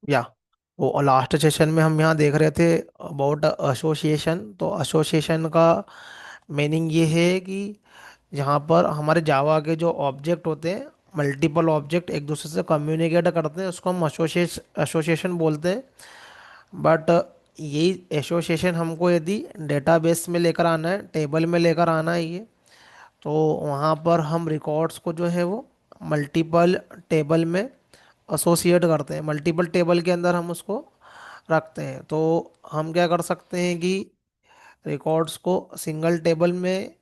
या वो last session में हम यहाँ देख रहे थे अबाउट एसोसिएशन। तो एसोसिएशन का मीनिंग ये है कि यहाँ पर हमारे जावा के जो ऑब्जेक्ट होते हैं, मल्टीपल ऑब्जेक्ट एक दूसरे से कम्युनिकेट करते हैं, उसको हम एसोसिएशन बोलते हैं। बट यही एसोसिएशन हमको यदि डेटाबेस में लेकर आना है, टेबल में लेकर आना है ये, तो वहाँ पर हम रिकॉर्ड्स को जो है वो मल्टीपल टेबल में एसोसिएट करते हैं, मल्टीपल टेबल के अंदर हम उसको रखते हैं। तो हम क्या कर सकते हैं कि रिकॉर्ड्स को सिंगल टेबल में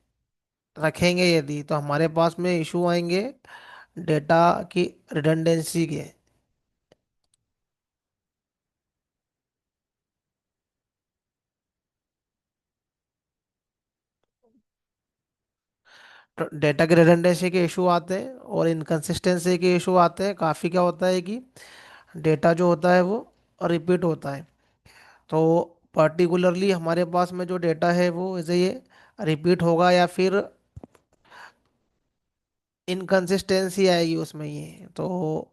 रखेंगे यदि, तो हमारे पास में इशू आएंगे डेटा की रिडंडेंसी के। तो डेटा के रिडंडेंसी के इशू आते हैं और इनकंसिस्टेंसी के इशू आते हैं। काफ़ी क्या होता है कि डेटा जो होता है वो रिपीट होता है। तो पर्टिकुलरली हमारे पास में जो डेटा है वो जैसे ये रिपीट होगा या फिर इनकंसिस्टेंसी आएगी उसमें ये। तो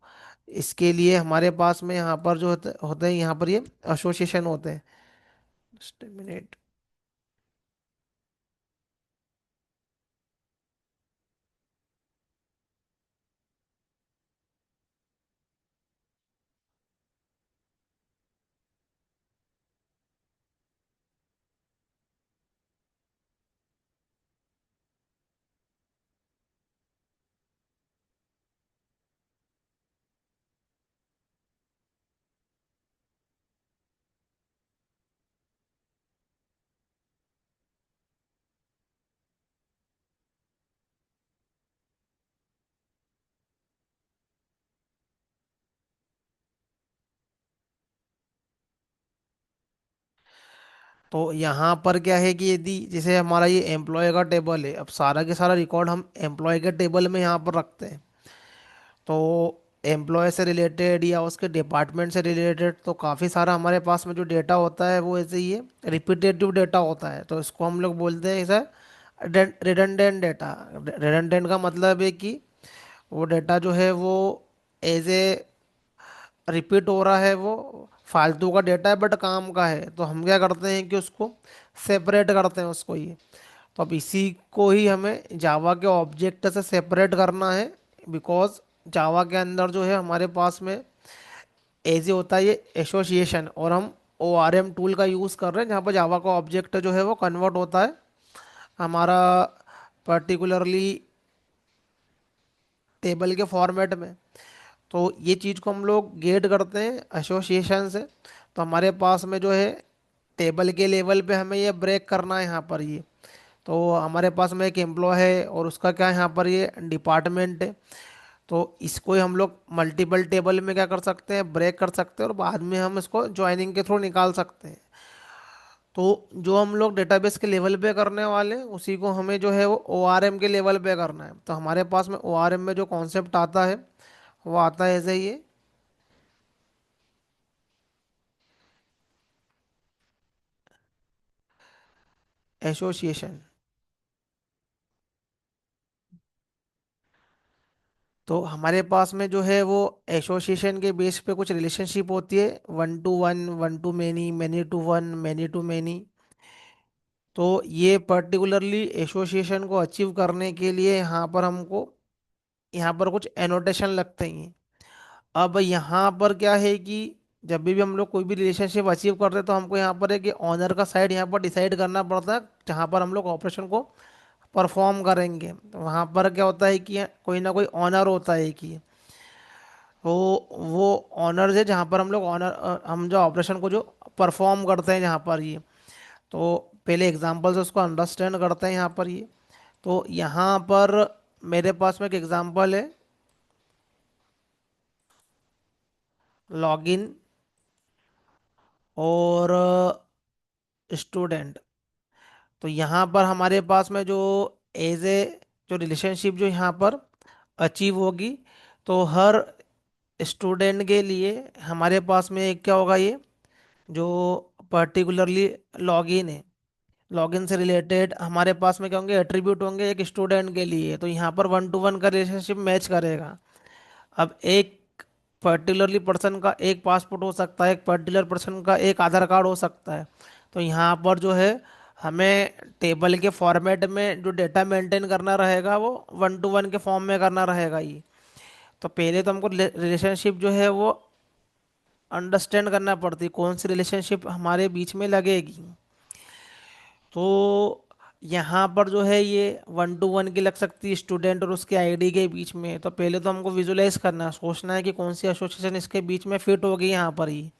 इसके लिए हमारे पास में यहाँ पर जो होते हैं, यहाँ पर ये एसोसिएशन होते हैं। Just a minute। तो यहाँ पर क्या है कि यदि जैसे हमारा ये एम्प्लॉय का टेबल है, अब सारा के सारा रिकॉर्ड हम एम्प्लॉय के टेबल में यहाँ पर रखते हैं। तो एम्प्लॉय से रिलेटेड या उसके डिपार्टमेंट से रिलेटेड तो काफ़ी सारा हमारे पास में जो डेटा होता है वो ऐसे ही है, रिपीटेटिव डेटा होता है। तो इसको हम लोग बोलते हैं ऐसा रिडंडेंट डेटा। रिडंडेंट का मतलब है कि वो डेटा जो है वो एज ए रिपीट हो रहा है, वो फालतू का डेटा है बट काम का है। तो हम क्या करते हैं कि उसको सेपरेट करते हैं उसको ये। तो अब इसी को ही हमें जावा के ऑब्जेक्ट से सेपरेट करना है। बिकॉज जावा के अंदर जो है हमारे पास में एज होता है ये एसोसिएशन, और हम ओ आर एम टूल का यूज़ कर रहे हैं जहाँ पर जावा का ऑब्जेक्ट जो है वो कन्वर्ट होता है हमारा पर्टिकुलरली टेबल के फॉर्मेट में। तो ये चीज़ को हम लोग गेट करते हैं एसोसिएशन से। तो हमारे पास में जो है टेबल के लेवल पे हमें ये ब्रेक करना है यहाँ पर ये। तो हमारे पास में एक एम्प्लॉय है और उसका क्या है यहाँ पर ये डिपार्टमेंट है। तो इसको ही हम लोग मल्टीपल टेबल में क्या कर सकते हैं, ब्रेक कर सकते हैं और बाद में हम इसको ज्वाइनिंग के थ्रू निकाल सकते हैं। तो जो हम लोग डेटाबेस के लेवल पे करने वाले हैं उसी को हमें जो है वो ORM के लेवल पे करना है। तो हमारे पास में ORM में जो कॉन्सेप्ट आता है वो आता है ऐसे ही है, एसोसिएशन। तो हमारे पास में जो है वो एसोसिएशन के बेस पे कुछ रिलेशनशिप होती है, one to many, many to one, many to many. तो ये पर्टिकुलरली एसोसिएशन को अचीव करने के लिए यहाँ पर हमको यहाँ पर कुछ एनोटेशन लगते हैं। अब यहाँ पर क्या है कि जब भी हम लोग कोई भी रिलेशनशिप अचीव करते हैं तो हमको यहाँ पर है कि ऑनर का साइड यहाँ पर डिसाइड करना पड़ता है जहाँ पर हम लोग ऑपरेशन को परफॉर्म करेंगे। तो वहाँ पर क्या होता है कि कोई ना कोई ऑनर होता है कि तो वो ऑनर है जहाँ पर हम लोग ऑनर हम जो ऑपरेशन को जो परफॉर्म करते हैं यहाँ पर ये। तो पहले एग्जांपल से उसको अंडरस्टैंड करते हैं यहाँ पर ये। तो यहाँ पर मेरे पास में एक एग्जांपल है, लॉगिन और स्टूडेंट। तो यहाँ पर हमारे पास में जो एज ए जो रिलेशनशिप जो यहाँ पर अचीव होगी, तो हर स्टूडेंट के लिए हमारे पास में एक क्या होगा ये जो पर्टिकुलरली लॉगिन है, लॉगिन से रिलेटेड हमारे पास में क्या होंगे, एट्रीब्यूट होंगे एक स्टूडेंट के लिए। तो यहाँ पर वन टू वन का रिलेशनशिप मैच करेगा। अब एक पर्टिकुलरली पर्सन का एक पासपोर्ट हो सकता है, एक पर्टिकुलर पर्सन का एक आधार कार्ड हो सकता है। तो यहाँ पर जो है हमें टेबल के फॉर्मेट में जो डेटा मेंटेन करना रहेगा वो 1 to 1 के फॉर्म में करना रहेगा ये। तो पहले तो हमको रिलेशनशिप जो है वो अंडरस्टैंड करना पड़ती है, कौन सी रिलेशनशिप हमारे बीच में लगेगी। तो यहाँ पर जो है ये 1 to 1 की लग सकती है स्टूडेंट और उसके आईडी के बीच में। तो पहले तो हमको विजुलाइज करना है, सोचना है कि कौन सी एसोसिएशन इसके बीच में फिट होगी यहाँ पर ही।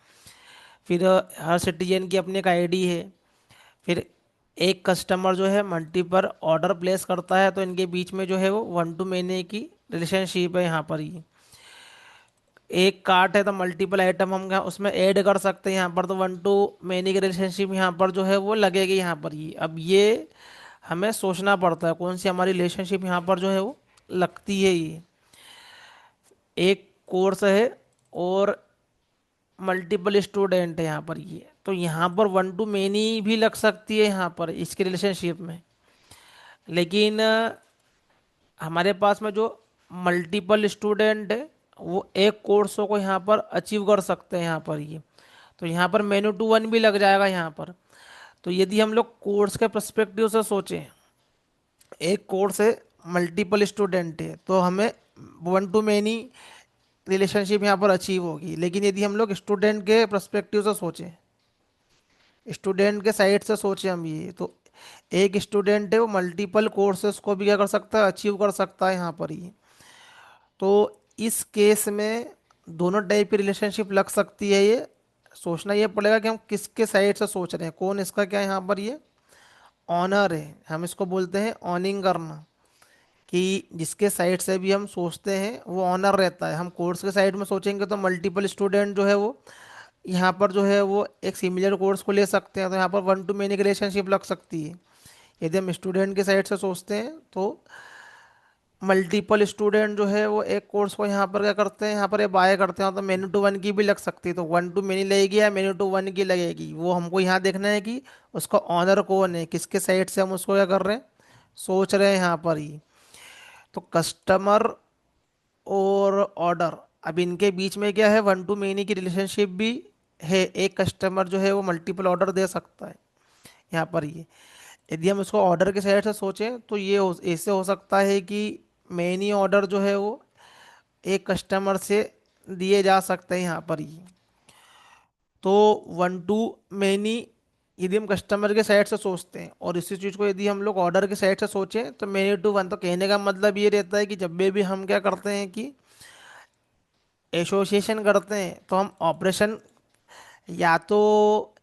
फिर हर सिटीजन की अपनी एक आईडी है। फिर एक कस्टमर जो है मल्टीपल ऑर्डर प्लेस करता है, तो इनके बीच में जो है वो 1 to many की रिलेशनशिप है यहाँ पर ही। एक कार्ट है तो मल्टीपल आइटम हम उसमें ऐड कर सकते हैं यहाँ पर, तो 1 to many की रिलेशनशिप यहाँ पर जो है वो लगेगी यहाँ पर ही। अब ये हमें सोचना पड़ता है कौन सी हमारी रिलेशनशिप यहाँ पर जो है वो लगती है ये। एक कोर्स है और मल्टीपल स्टूडेंट है यहाँ पर ये, तो यहाँ पर 1 to many भी लग सकती है यहाँ पर इसके रिलेशनशिप में। लेकिन हमारे पास में जो मल्टीपल स्टूडेंट है वो एक कोर्स को यहाँ पर अचीव कर सकते हैं यहाँ पर ये। तो यहाँ पर many to 1 भी लग जाएगा यहाँ पर। तो यदि हम लोग कोर्स के पर्सपेक्टिव से सोचें, एक कोर्स है मल्टीपल स्टूडेंट है, तो हमें 1 to many रिलेशनशिप यहाँ पर अचीव होगी। लेकिन यदि हम लोग स्टूडेंट के पर्सपेक्टिव से सोचें, स्टूडेंट के साइड से सोचें हम ये, तो एक स्टूडेंट है वो मल्टीपल कोर्सेज को भी क्या कर सकता है, अचीव कर सकता है यहाँ पर ही। तो इस केस में दोनों टाइप की रिलेशनशिप लग सकती है ये। सोचना ये पड़ेगा कि हम किसके साइड से सोच रहे हैं, कौन इसका क्या यहाँ पर ये ऑनर है। हम इसको बोलते हैं ऑनिंग करना, कि जिसके साइड से भी हम सोचते हैं वो ऑनर रहता है। हम कोर्स के साइड में सोचेंगे तो मल्टीपल स्टूडेंट जो है वो यहाँ पर जो है वो एक सिमिलर कोर्स को ले सकते हैं, तो यहाँ पर 1 to many की रिलेशनशिप लग सकती है। यदि हम स्टूडेंट के साइड से सोचते हैं तो मल्टीपल स्टूडेंट जो है वो एक कोर्स को यहाँ पर क्या करते हैं, यहाँ पर ये बाय करते हैं, तो many to 1 की भी लग सकती है। तो 1 to many लगेगी या many to 1 की लगेगी, वो हमको यहाँ देखना है कि उसका ऑनर कौन है, किसके साइड से हम उसको क्या कर रहे हैं, सोच रहे हैं यहाँ पर ही। तो कस्टमर और ऑर्डर, अब इनके बीच में क्या है, 1 to many की रिलेशनशिप भी है। एक कस्टमर जो है वो मल्टीपल ऑर्डर दे सकता है यहाँ पर ये। यदि हम इसको ऑर्डर के साइड से सोचें तो ये ऐसे हो सकता है कि मैनी ऑर्डर जो है वो एक कस्टमर से दिए जा सकते हैं यहाँ पर ही। तो 1 to many यदि हम कस्टमर के साइड से सोचते हैं, और इसी चीज़ को यदि हम लोग ऑर्डर के साइड से सोचें तो many to 1, तो कहने का मतलब ये रहता है कि जब भी हम क्या करते हैं कि एसोसिएशन करते हैं तो हम ऑपरेशन या तो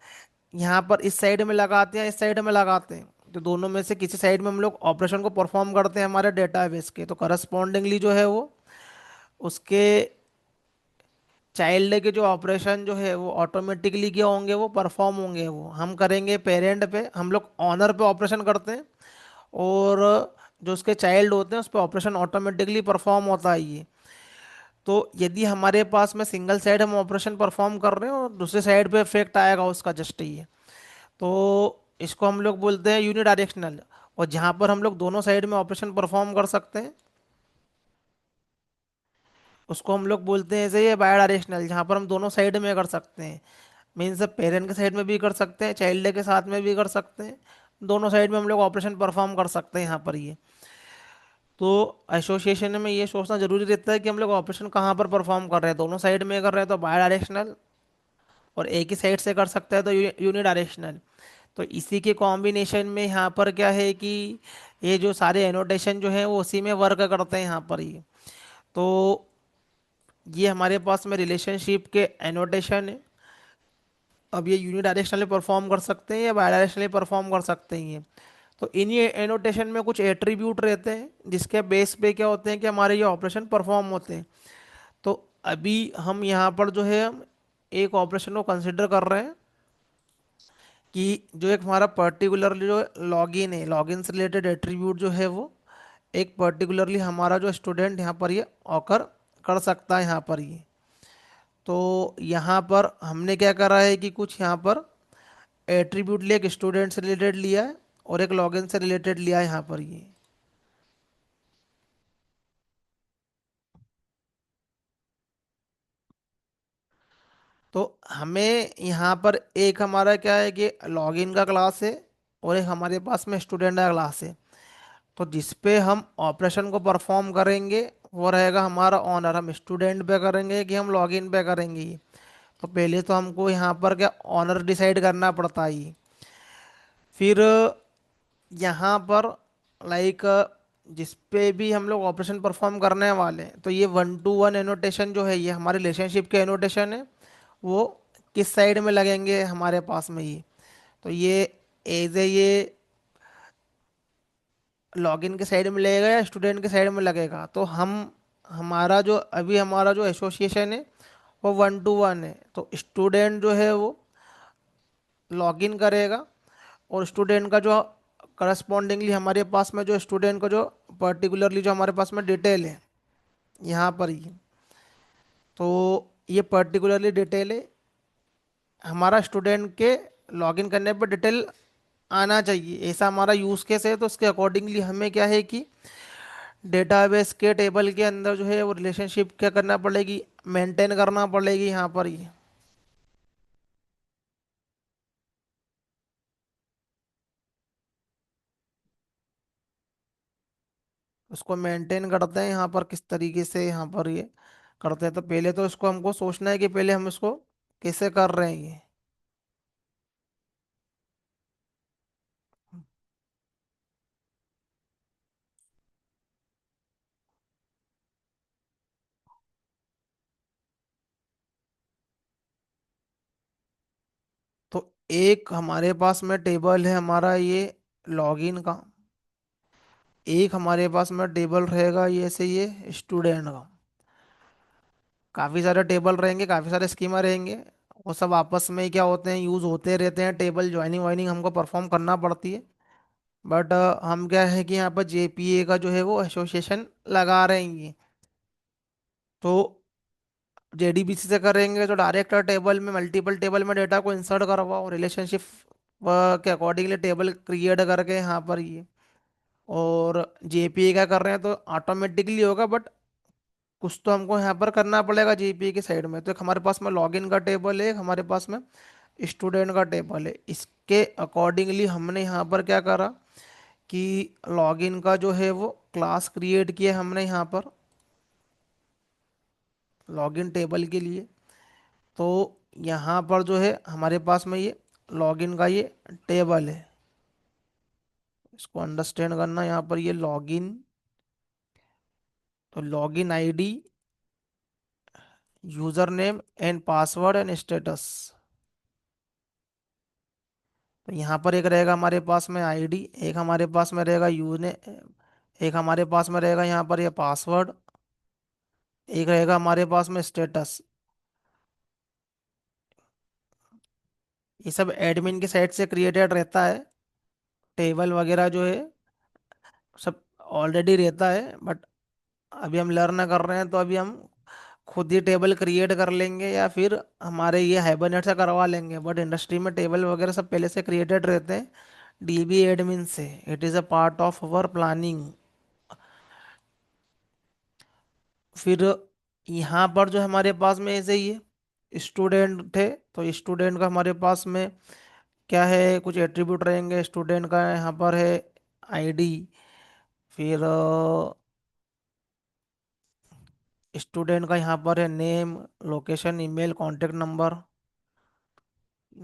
यहाँ पर इस साइड में लगाते हैं, इस साइड में लगाते हैं। तो दोनों में से किसी साइड में हम लोग ऑपरेशन को परफॉर्म करते हैं हमारे डेटाबेस के, तो करस्पॉन्डिंगली जो है वो उसके चाइल्ड के जो ऑपरेशन जो है वो ऑटोमेटिकली क्या होंगे, वो परफॉर्म होंगे। वो हम करेंगे पेरेंट पे, हम लोग ऑनर पे ऑपरेशन करते हैं, और जो उसके चाइल्ड होते हैं उस पर ऑपरेशन ऑटोमेटिकली परफॉर्म होता है ये। तो यदि हमारे पास में सिंगल साइड हम ऑपरेशन परफॉर्म कर रहे हैं और दूसरे साइड पे इफेक्ट आएगा उसका जस्ट ये, तो इसको हम लोग बोलते हैं यूनिडायरेक्शनल। और जहाँ पर हम लोग दोनों साइड में ऑपरेशन परफॉर्म कर सकते हैं उसको हम लोग बोलते हैं जैसे ये बाई डायरेक्शनल, जहाँ पर हम दोनों साइड में कर सकते हैं। मीन्स पेरेंट के साइड में भी कर सकते हैं, चाइल्ड के साथ में भी कर सकते हैं, दोनों साइड में हम लोग ऑपरेशन परफॉर्म कर सकते हैं यहाँ पर ये। तो एसोसिएशन में ये सोचना जरूरी रहता है कि हम लोग ऑपरेशन कहाँ पर परफॉर्म कर रहे हैं, दोनों साइड में कर रहे हैं तो बाई डायरेक्शनल, और एक ही साइड से कर सकते हैं तो यूनि डायरेक्शनल। तो इसी के कॉम्बिनेशन में यहाँ पर क्या है कि ये जो सारे एनोटेशन जो हैं वो उसी में वर्क करते हैं यहाँ पर ही। तो ये हमारे पास में रिलेशनशिप के एनोटेशन है। अब ये यूनिडायरेक्शनली परफॉर्म कर सकते हैं या बाई डायरेक्शनली परफॉर्म कर सकते हैं ये। तो इन्हीं एनोटेशन में कुछ एट्रीब्यूट रहते हैं जिसके बेस पे क्या होते हैं कि हमारे ये ऑपरेशन परफॉर्म होते हैं। तो अभी हम यहाँ पर जो है हम एक ऑपरेशन को कंसिडर कर रहे हैं कि जो एक हमारा पर्टिकुलरली जो लॉगिन है, लॉगिन से रिलेटेड एट्रीब्यूट जो है वो एक पर्टिकुलरली हमारा जो स्टूडेंट यहाँ पर ये ऑकर कर सकता है यहाँ पर ये। तो यहाँ पर हमने क्या करा है कि कुछ यहाँ पर एट्रीब्यूट लिया, एक स्टूडेंट से रिलेटेड लिया है और एक लॉगिन से रिलेटेड लिया है यहाँ पर ये। तो हमें यहाँ पर एक हमारा क्या है कि लॉगिन का क्लास है, और एक हमारे पास में स्टूडेंट का क्लास है। तो जिस पे हम ऑपरेशन को परफॉर्म करेंगे वो रहेगा हमारा ऑनर। हम स्टूडेंट पे करेंगे कि हम लॉगिन पे करेंगे ये। तो पहले तो हमको यहाँ पर क्या ऑनर डिसाइड करना पड़ता है ये। फिर यहाँ पर लाइक जिस पे भी हम लोग ऑपरेशन परफॉर्म करने वाले हैं, तो ये वन टू वन एनोटेशन जो है ये हमारे रिलेशनशिप के एनोटेशन है, वो किस साइड में लगेंगे हमारे पास में ये। तो ये एज ए ये लॉगिन के साइड में लगेगा या स्टूडेंट के साइड में लगेगा। तो हम हमारा जो अभी हमारा जो एसोसिएशन है वो वन टू वन है। तो स्टूडेंट जो है वो लॉगिन करेगा, और स्टूडेंट का जो करस्पॉन्डिंगली हमारे पास में जो स्टूडेंट का जो पर्टिकुलरली जो हमारे पास में डिटेल है यहाँ पर ही, तो ये पर्टिकुलरली डिटेल है हमारा स्टूडेंट के लॉगिन करने पर डिटेल आना चाहिए, ऐसा हमारा यूज़ केस है। तो उसके अकॉर्डिंगली हमें क्या है कि डेटाबेस के टेबल के अंदर जो है वो रिलेशनशिप क्या करना पड़ेगी, मेंटेन करना पड़ेगी यहाँ पर ही। उसको मेंटेन करते हैं यहाँ पर किस तरीके से यहाँ पर ये करते हैं। तो पहले तो इसको हमको सोचना है कि पहले हम इसको कैसे कर रहे हैं ये। तो एक हमारे पास में टेबल है हमारा ये लॉगिन का, एक हमारे पास में टेबल रहेगा ये से ये स्टूडेंट का। काफ़ी सारे टेबल रहेंगे, काफ़ी सारे स्कीमा रहेंगे, वो सब आपस में क्या होते हैं यूज़ होते रहते हैं। टेबल ज्वाइनिंग वाइनिंग हमको परफॉर्म करना पड़ती है। बट हम क्या है कि यहाँ पर जेपीए का जो है वो एसोसिएशन लगा रहे हैं ये। तो जेडीबीसी से करेंगे तो डायरेक्ट टेबल में मल्टीपल टेबल में डेटा को इंसर्ट करवाओ, रिलेशनशिप के अकॉर्डिंगली टेबल क्रिएट करके यहाँ पर ये। और जेपीए का कर रहे हैं तो ऑटोमेटिकली होगा, बट कुछ तो हमको यहाँ पर करना पड़ेगा जेपीए की साइड में। तो एक हमारे पास में लॉगिन का टेबल है, एक हमारे पास में स्टूडेंट का टेबल है। इसके अकॉर्डिंगली हमने यहाँ पर क्या करा कि लॉगिन का जो है वो क्लास क्रिएट किया हमने यहाँ पर लॉगिन टेबल के लिए। तो यहाँ पर जो है हमारे पास में ये लॉगिन का ये टेबल है, इसको अंडरस्टैंड करना। यहाँ पर ये लॉगिन, तो login ID, user name and password and status. तो यहाँ पर एक रहेगा हमारे पास में आईडी, एक हमारे पास में रहेगा यूने, एक हमारे पास में रहेगा यहाँ पर ये पासवर्ड, एक रहेगा हमारे पास में स्टेटस। ये सब एडमिन की साइड से क्रिएटेड रहता है, टेबल वगैरह जो है सब ऑलरेडी रहता है। बट अभी हम लर्न कर रहे हैं तो अभी हम खुद ही टेबल क्रिएट कर लेंगे या फिर हमारे ये हाइबरनेट से करवा लेंगे। बट इंडस्ट्री में टेबल वगैरह सब पहले से क्रिएटेड रहते हैं डीबी एडमिन से। It is a part of our planning. फिर यहाँ पर जो हमारे पास में ऐसे ही है स्टूडेंट थे, तो स्टूडेंट का हमारे पास में क्या है कुछ एट्रीब्यूट रहेंगे। स्टूडेंट का यहाँ पर है आईडी, फिर स्टूडेंट का यहाँ पर है name, location, email, contact number.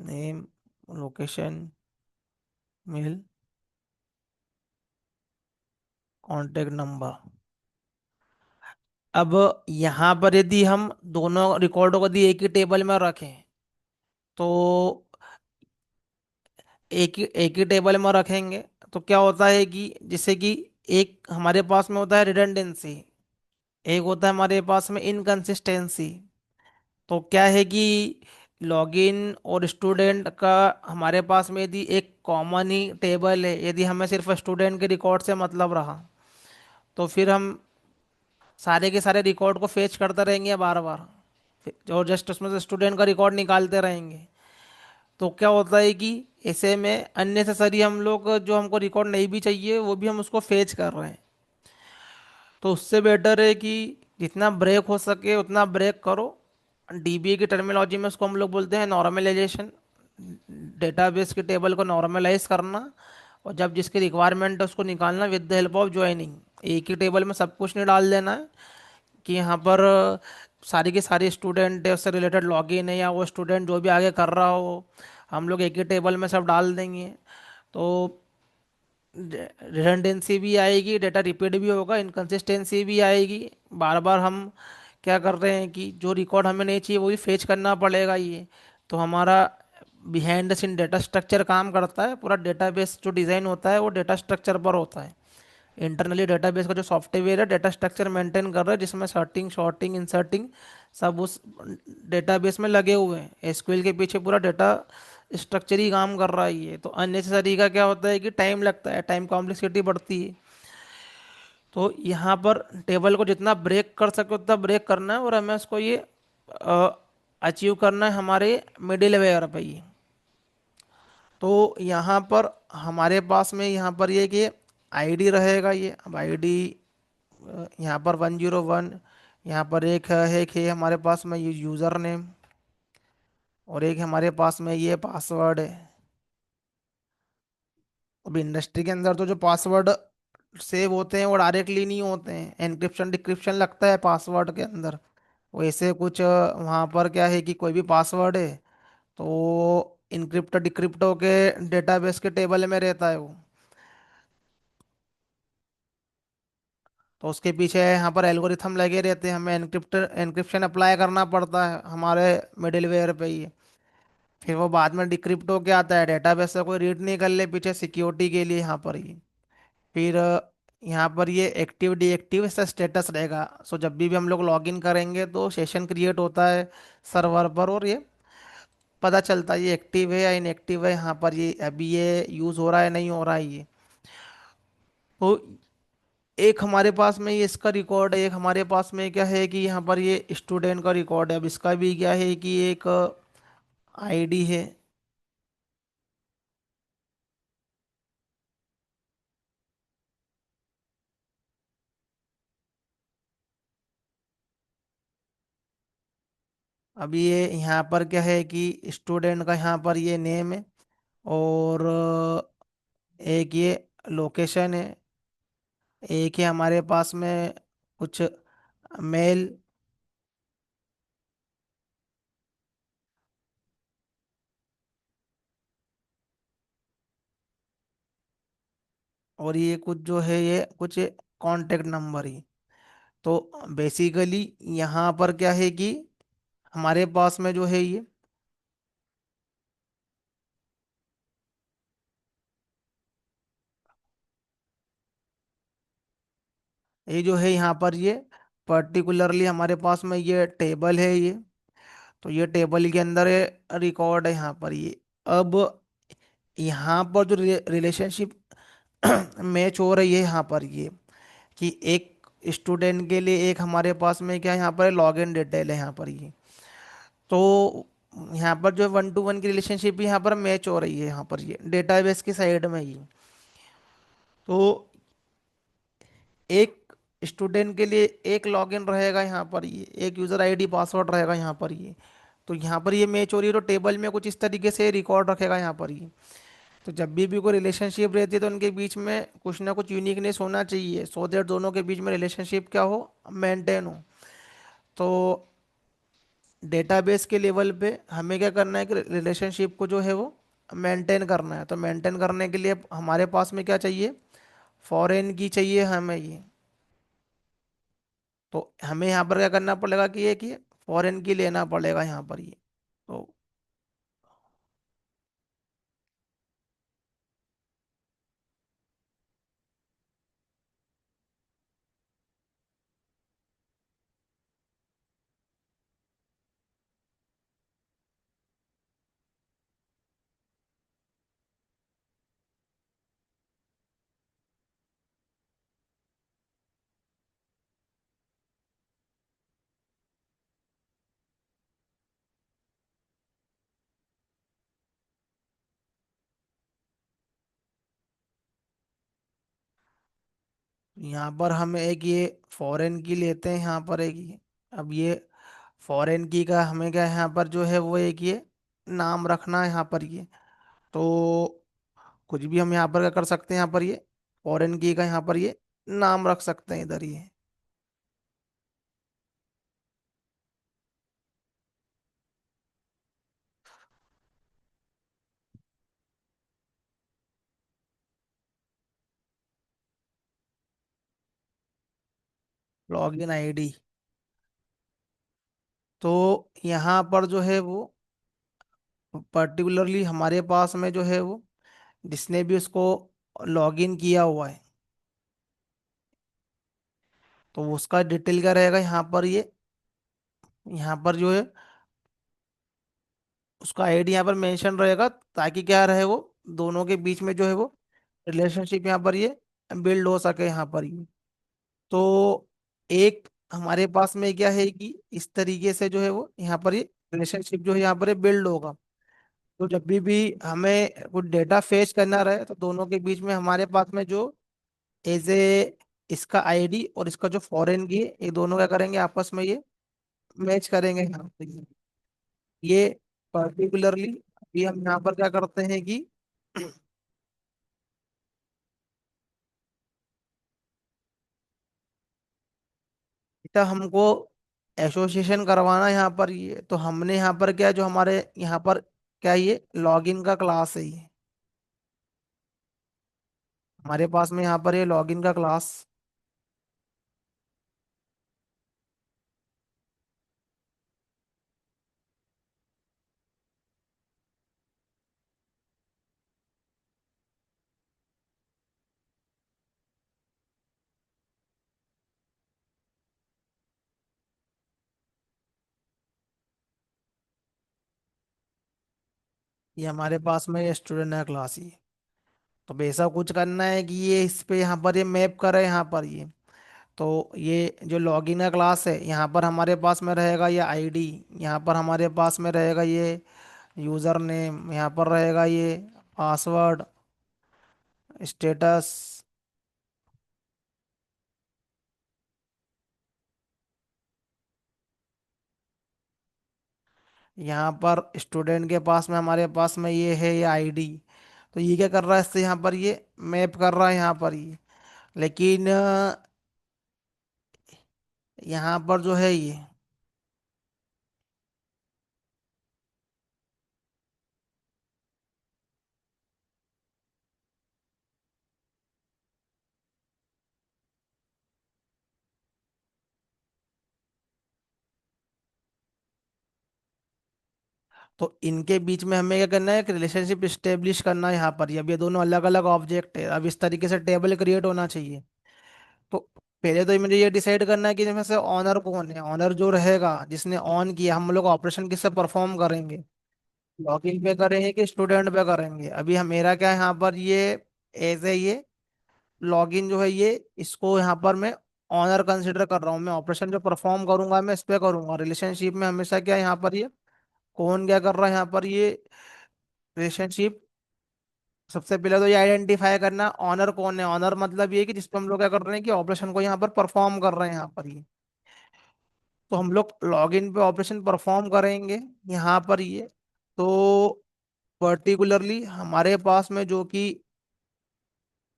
Name, location, mail, contact number. अब यहाँ पर यदि हम दोनों रिकॉर्डों को यदि एक ही टेबल में रखें, तो एक ही टेबल में रखेंगे तो क्या होता है कि जैसे कि एक हमारे पास में होता है रिडंडेंसी, एक होता है हमारे पास में इनकंसिस्टेंसी। तो क्या है कि लॉगिन और स्टूडेंट का हमारे पास में यदि एक कॉमन ही टेबल है, यदि हमें सिर्फ स्टूडेंट के रिकॉर्ड से मतलब रहा, तो फिर हम सारे के सारे रिकॉर्ड को फेच करते रहेंगे बार बार, और जस्ट उसमें से स्टूडेंट का रिकॉर्ड निकालते रहेंगे। तो क्या होता है कि ऐसे में अननेसेसरी हम लोग जो हमको रिकॉर्ड नहीं भी चाहिए वो भी हम उसको फेच कर रहे हैं। तो उससे बेटर है कि जितना ब्रेक हो सके उतना ब्रेक करो, डीबीए की टर्मिनोलॉजी में उसको हम लोग बोलते हैं नॉर्मलाइजेशन। डेटाबेस के टेबल को नॉर्मलाइज करना, और जब जिसकी रिक्वायरमेंट है उसको निकालना with the help of joining. एक ही टेबल में सब कुछ नहीं डाल देना है कि यहाँ पर सारी की सारी स्टूडेंट है उससे रिलेटेड लॉगिन है, या वो स्टूडेंट जो भी आगे कर रहा हो, हम लोग एक ही टेबल में सब डाल देंगे। तो रिडंडेंसी भी आएगी, डेटा रिपीट भी होगा, इनकंसिस्टेंसी भी आएगी। बार बार हम क्या कर रहे हैं कि जो रिकॉर्ड हमें नहीं चाहिए वो भी फेच करना पड़ेगा ये। तो हमारा behind the scene data structure काम करता है। पूरा डेटाबेस जो डिज़ाइन होता है वो डेटा स्ट्रक्चर पर होता है। इंटरनली डेटाबेस का जो सॉफ्टवेयर है डेटा स्ट्रक्चर मेंटेन कर रहा है, जिसमें सर्टिंग शॉर्टिंग इंसर्टिंग सब उस डेटाबेस में लगे हुए हैं। एसक्यूएल के पीछे पूरा डेटा स्ट्रक्चर ही काम कर रहा है ये। तो अननेसेसरी का क्या होता है कि टाइम लगता है, टाइम कॉम्प्लेक्सिटी बढ़ती है। तो यहाँ पर टेबल को जितना ब्रेक कर सके उतना ब्रेक करना है, और हमें उसको ये अचीव करना है हमारे मिडिल वेयर पे ही। तो यहाँ पर हमारे पास में यहाँ पर ये कि आईडी रहेगा ये। अब आईडी यहाँ पर 101, यहाँ पर एक है हमारे पास में ये यूज़र नेम, और एक हमारे पास में ये पासवर्ड है। अब इंडस्ट्री के अंदर तो जो पासवर्ड सेव होते हैं वो डायरेक्टली नहीं होते हैं, एनक्रिप्शन डिक्रिप्शन लगता है पासवर्ड के अंदर। वैसे कुछ वहाँ पर क्या है कि कोई भी पासवर्ड है तो इनक्रिप्ट डिक्रिप्ट होके डेटाबेस के टेबल में रहता है वो। तो उसके पीछे यहाँ पर एल्गोरिथम लगे रहते हैं, हमें एनक्रिप्शन अप्लाई करना पड़ता है हमारे मिडिलवेयर पे ही। फिर वो बाद में डिक्रिप्ट होके आता है, डेटाबेस से कोई रीड नहीं कर ले पीछे सिक्योरिटी के लिए यहाँ पर ही। फिर यहाँ पर ये एक्टिव डीएक्टिव इसका स्टेटस रहेगा। सो जब भी हम लोग लॉगिन करेंगे तो सेशन क्रिएट होता है सर्वर पर, और ये पता चलता है ये एक्टिव है या इनएक्टिव है, यहाँ पर ये अभी ये यूज़ हो रहा है नहीं हो रहा है ये। तो एक हमारे पास में ये इसका रिकॉर्ड है, एक हमारे पास में क्या है कि यहाँ पर ये स्टूडेंट का रिकॉर्ड है। अब इसका भी क्या है कि एक आईडी है। अभी ये यहाँ पर क्या है कि स्टूडेंट का यहाँ पर ये नेम है, और एक ये लोकेशन है, एक है हमारे पास में कुछ मेल, और ये कुछ जो है ये कुछ कांटेक्ट नंबर ही। तो बेसिकली यहाँ पर क्या है कि हमारे पास में जो है ये जो है यहाँ पर ये पर्टिकुलरली हमारे पास में ये टेबल है ये। तो ये टेबल के अंदर रिकॉर्ड है यहाँ पर ये। अब यहाँ पर जो रिलेशनशिप मैच हो रही है यहाँ पर ये कि एक स्टूडेंट के लिए एक हमारे पास में क्या यहाँ पर लॉगिन डिटेल है यहाँ पर ये। तो यहाँ पर जो 1 to 1 की रिलेशनशिप भी यहाँ पर मैच हो रही है यहाँ पर ये डेटाबेस की साइड में ही। तो एक स्टूडेंट के लिए एक लॉगिन रहेगा यहाँ पर ये, एक यूज़र आईडी पासवर्ड रहेगा यहाँ पर ये। तो यहाँ पर ये मैच हो रही है तो टेबल में कुछ इस तरीके से रिकॉर्ड रखेगा यहाँ पर ये। तो जब भी कोई रिलेशनशिप रहती है तो उनके बीच में कुछ ना कुछ यूनिकनेस होना चाहिए, सो दैट दोनों के बीच में रिलेशनशिप क्या हो, मेंटेन हो। तो डेटाबेस के लेवल पे हमें क्या करना है कि रिलेशनशिप को जो है वो मेंटेन करना है। तो मेंटेन करने के लिए हमारे पास में क्या चाहिए, फॉरेन की चाहिए हमें ये। तो हमें यहाँ पर क्या करना पड़ेगा कि ये कि फॉरेन की लेना पड़ेगा यहाँ पर ये। तो यहाँ पर हम एक ये फॉरेन की लेते हैं यहाँ पर एक ये। अब ये फॉरेन की का हमें क्या है यहाँ पर जो है वो एक ये नाम रखना है यहाँ पर ये। तो कुछ भी हम यहाँ पर क्या कर सकते हैं, यहाँ पर ये फॉरेन की का यहाँ पर ये नाम रख सकते हैं इधर ये। Login ID. तो यहाँ पर जो है वो पर्टिकुलरली हमारे पास में जो है वो जिसने भी उसको लॉगिन किया हुआ है, तो उसका डिटेल क्या रहेगा यहाँ पर ये। यहाँ पर जो है उसका आईडी यहाँ पर मेंशन रहेगा, ताकि क्या रहे वो दोनों के बीच में जो है वो रिलेशनशिप यहाँ पर ये बिल्ड हो सके यहाँ पर ये। तो एक हमारे पास में क्या है कि इस तरीके से जो है वो यहाँ पर ये रिलेशनशिप जो है यहाँ पर ये बिल्ड होगा। तो जब भी हमें कुछ डेटा फेच करना रहे, तो दोनों के बीच में हमारे पास में जो एज ए इसका आईडी और इसका जो फॉरेन की है, ये दोनों क्या करेंगे आपस में ये मैच करेंगे यहाँ पे। ये पर्टिकुलरली अभी हम यहाँ पर क्या करते हैं कि बेटा हमको एसोसिएशन करवाना है यहाँ पर ये, तो हमने यहाँ पर क्या जो हमारे यहाँ पर क्या ये लॉगिन का क्लास है ये। हमारे पास में यहाँ पर ये लॉगिन का क्लास। ये हमारे पास में ये स्टूडेंट है क्लास ये। तो ऐसा कुछ करना है कि ये इस पे यहाँ पर ये मैप करे यहाँ पर ये। तो ये जो लॉगिन है क्लास है, यहाँ पर हमारे पास में रहेगा ये आईडी, यहाँ पर हमारे पास में रहेगा ये यूज़र नेम, यहाँ पर रहेगा ये पासवर्ड, स्टेटस। यहाँ पर स्टूडेंट के पास में हमारे पास में ये है ये आईडी। तो ये क्या कर रहा है, इससे यहाँ पर ये मैप कर रहा है यहाँ पर ये। लेकिन यहाँ पर जो है ये, तो इनके बीच में हमें क्या करना है, एक रिलेशनशिप स्टेब्लिश करना है यहाँ पर। अब ये दोनों अलग अलग ऑब्जेक्ट है, अब इस तरीके से टेबल क्रिएट होना चाहिए। तो पहले तो मुझे ये डिसाइड करना है कि इसमें से ऑनर कौन है। ऑनर जो रहेगा जिसने ऑन किया, हम लोग ऑपरेशन किससे परफॉर्म करेंगे, लॉगिन पे करेंगे कि स्टूडेंट पे करेंगे। अभी हम मेरा क्या है यहाँ पर ये एज ए ये लॉगिन जो है ये, इसको यहाँ पर मैं ऑनर कंसिडर कर रहा हूँ। मैं ऑपरेशन जो परफॉर्म करूंगा मैं इस पे करूंगा। रिलेशनशिप में हमेशा क्या है यहाँ पर ये कौन क्या कर रहा है यहाँ पर ये रिलेशनशिप। सबसे पहले तो ये आइडेंटिफाई करना ऑनर कौन है। ऑनर मतलब ये कि जिसपे हम लोग क्या कर रहे हैं कि ऑपरेशन को यहाँ पर परफॉर्म कर रहे हैं यहाँ पर ये। तो हम लोग लॉगिन पे ऑपरेशन परफॉर्म करेंगे यहाँ पर ये। तो पर्टिकुलरली हमारे पास में जो कि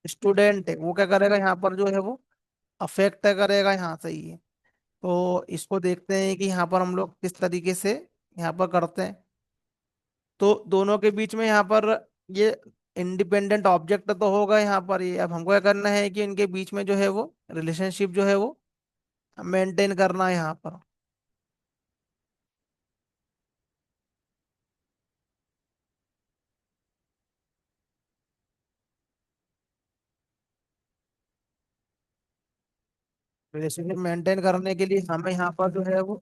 स्टूडेंट है, वो क्या करेगा यहाँ पर जो है वो अफेक्ट करेगा यहाँ से ये। तो इसको देखते हैं कि यहाँ पर हम लोग किस तरीके से यहाँ पर करते हैं। तो दोनों के बीच में यहाँ पर ये इंडिपेंडेंट ऑब्जेक्ट तो होगा यहाँ पर ये। अब हमको क्या करना है कि इनके बीच में जो है वो रिलेशनशिप जो है वो मेंटेन करना है यहाँ पर। रिलेशनशिप मेंटेन करने के लिए हमें यहाँ पर जो है वो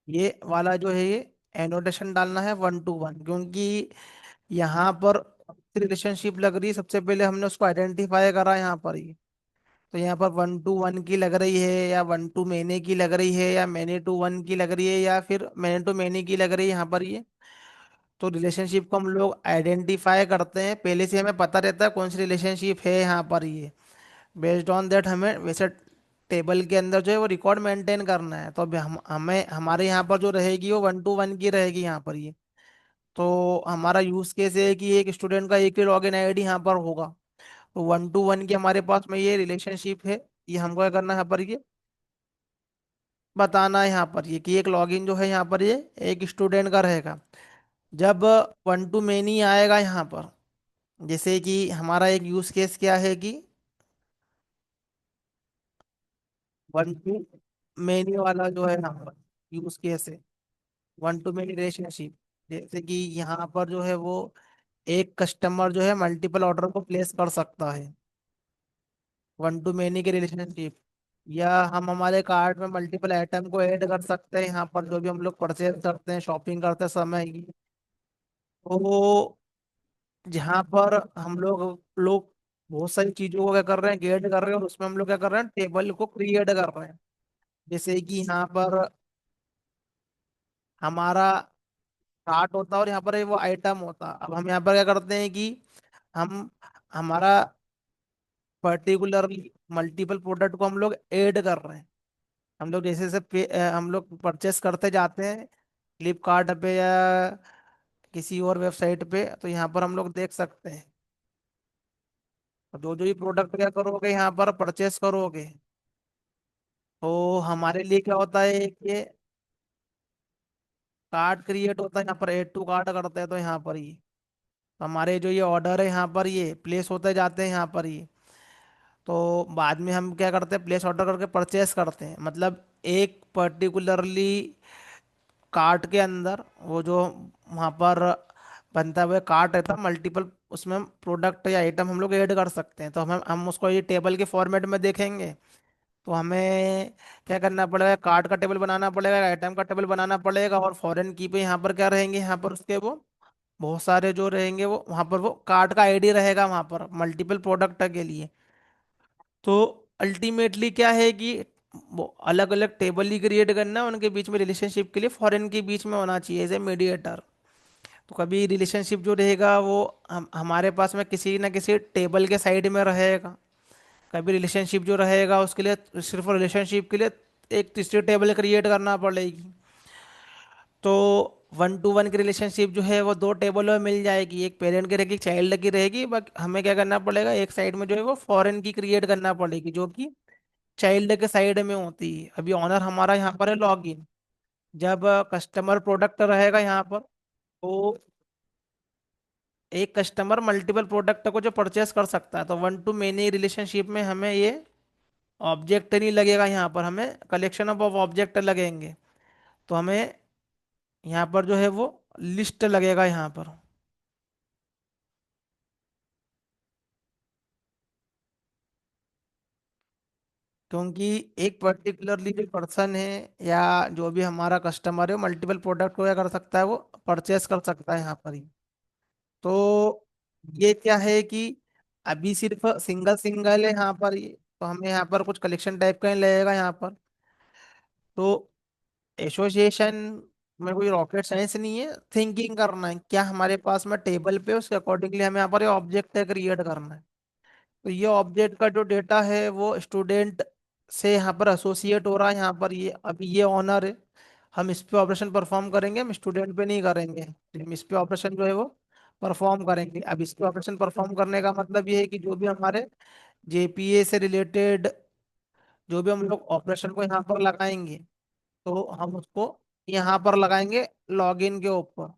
ये वाला जो है ये एनोटेशन डालना है 1 to 1, क्योंकि यहाँ पर रिलेशनशिप लग रही है। सबसे पहले हमने उसको आइडेंटिफाई करा यहाँ पर ही। तो यहाँ पर 1 to 1 की लग रही है, या 1 to मैनी की लग रही है, या मैनी to 1 की लग रही है, या फिर मैनी की लग रही है यहाँ पर ये। तो रिलेशनशिप को हम लोग आइडेंटिफाई करते हैं, पहले से हमें पता रहता है कौन सी रिलेशनशिप है यहाँ पर ये। बेस्ड ऑन दैट हमें वैसे टेबल के अंदर जो है वो रिकॉर्ड मेंटेन करना है, तो अभी हम हमें हमारे यहाँ पर जो रहेगी वो 1 to 1 की रहेगी यहाँ पर ये। तो हमारा यूज केस है कि एक स्टूडेंट का एक ही लॉगिन आईडी यहाँ पर होगा। तो 1 to 1 की हमारे पास में ये रिलेशनशिप है। ये हमको क्या करना है यहाँ पर, ये बताना है यहाँ पर ये कि एक लॉगिन जो है यहाँ पर ये एक स्टूडेंट का रहेगा। जब 1 to many आएगा यहाँ पर, जैसे कि हमारा एक यूज केस क्या है कि 1 to many वाला जो है यहाँ पर यूज केस है, 1 to many रिलेशनशिप। जैसे कि यहाँ पर जो है वो एक कस्टमर जो है मल्टीपल ऑर्डर को प्लेस कर सकता है, 1 to many की रिलेशनशिप। या हम हमारे कार्ट में मल्टीपल आइटम को ऐड कर सकते हैं यहाँ पर, जो भी हम लोग परचेज करते हैं शॉपिंग करते समय की। तो जहाँ पर हम लोग लोग बहुत सारी चीजों को क्या कर रहे हैं, गेट कर रहे हैं, और उसमें हम लोग क्या कर रहे हैं, टेबल को क्रिएट कर रहे हैं। जैसे कि यहाँ पर हमारा कार्ट होता है और यहाँ पर वो आइटम होता है। अब हम यहाँ पर क्या करते हैं कि हम हमारा पर्टिकुलर मल्टीपल प्रोडक्ट को हम लोग ऐड कर रहे हैं। हम लोग जैसे जैसे हम लोग परचेस करते जाते हैं फ्लिपकार्ट पे या किसी और वेबसाइट पे, तो यहाँ पर हम लोग देख सकते हैं। और जो जो ये प्रोडक्ट क्या करोगे यहाँ पर परचेस करोगे, तो हमारे लिए क्या होता है कि कार्ड क्रिएट होता है यहाँ पर, ऐड टू कार्ड करते हैं तो यहाँ पर ये तो हमारे जो ये ऑर्डर है यहाँ पर ये प्लेस होते जाते हैं यहाँ पर ये। तो बाद में हम क्या करते हैं, प्लेस ऑर्डर करके परचेस करते हैं, मतलब एक पर्टिकुलरली कार्ट के अंदर वो जो वहाँ पर बनता हुआ कार्ट रहता है मल्टीपल, उसमें प्रोडक्ट या आइटम हम लोग ऐड कर सकते हैं। तो हम उसको ये टेबल के फॉर्मेट में देखेंगे। तो हमें क्या करना पड़ेगा, कार्ट का टेबल बनाना पड़ेगा, आइटम का टेबल बनाना पड़ेगा, और फॉरेन की पे यहाँ पर क्या रहेंगे, यहाँ पर उसके वो बहुत सारे जो रहेंगे वो वहाँ पर वो कार्ट का आईडी रहेगा वहाँ पर मल्टीपल प्रोडक्ट के लिए। तो अल्टीमेटली क्या है कि वो अलग अलग टेबल ही क्रिएट करना है, उनके बीच में रिलेशनशिप के लिए फॉरेन के बीच में होना चाहिए एज ए मीडिएटर। तो कभी रिलेशनशिप जो रहेगा वो हमारे पास में किसी ना किसी टेबल के साइड में रहेगा। कभी रिलेशनशिप जो रहेगा उसके लिए सिर्फ रिलेशनशिप के लिए एक तीसरी टेबल क्रिएट करना पड़ेगी। तो 1 to 1 की रिलेशनशिप जो है वो दो टेबलों में मिल जाएगी, एक पेरेंट की रहेगी, चाइल्ड की रहेगी। बट हमें क्या करना पड़ेगा, एक साइड में जो है वो फॉरेन की क्रिएट करना पड़ेगी, जो कि चाइल्ड के साइड में होती है। अभी ऑनर हमारा यहाँ पर है लॉगिन। जब कस्टमर प्रोडक्ट रहेगा यहाँ पर, तो एक कस्टमर मल्टीपल प्रोडक्ट को जो परचेस कर सकता है, तो 1 to many रिलेशनशिप में हमें ये ऑब्जेक्ट नहीं लगेगा, यहाँ पर हमें कलेक्शन ऑफ ऑब्जेक्ट लगेंगे। तो हमें यहाँ पर जो है वो लिस्ट लगेगा यहाँ पर। क्योंकि एक पर्टिकुलरली जो पर्सन है या जो भी हमारा कस्टमर है मल्टीपल प्रोडक्ट को क्या कर सकता है, वो परचेस कर सकता है यहाँ पर ही। तो ये क्या है कि अभी सिर्फ सिंगल सिंगल है यहाँ पर ये, तो हमें यहाँ पर कुछ कलेक्शन टाइप का ही लगेगा यहाँ पर। तो एसोसिएशन में कोई रॉकेट साइंस नहीं है, थिंकिंग करना है क्या हमारे पास में टेबल पे, उसके अकॉर्डिंगली हमें यहाँ पर ऑब्जेक्ट क्रिएट करना है। तो ये ऑब्जेक्ट का जो डेटा है वो स्टूडेंट से यहाँ पर एसोसिएट हो रहा है यहाँ पर, ये अभी ये ऑनर है। हम इस पे ऑपरेशन परफॉर्म करेंगे, हम स्टूडेंट पे नहीं करेंगे। हम इस पे ऑपरेशन जो है वो परफॉर्म करेंगे। अब इस पे ऑपरेशन परफॉर्म करने का मतलब ये है कि जो भी हमारे जेपीए से रिलेटेड जो भी हम लोग ऑपरेशन को यहाँ पर लगाएंगे, तो हम उसको यहाँ पर लगाएंगे लॉगिन के ऊपर।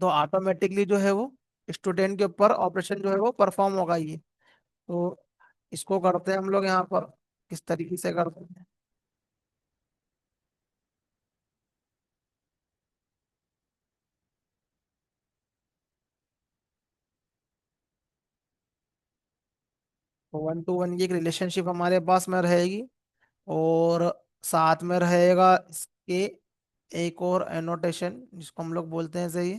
तो ऑटोमेटिकली जो है वो स्टूडेंट के ऊपर ऑपरेशन जो है वो परफॉर्म होगा ये। तो इसको करते हैं हम लोग यहाँ पर, किस तरीके से करते हैं। तो 1 to 1 की एक रिलेशनशिप हमारे पास में रहेगी, और साथ में रहेगा इसके एक और एनोटेशन जिसको हम लोग बोलते हैं सही,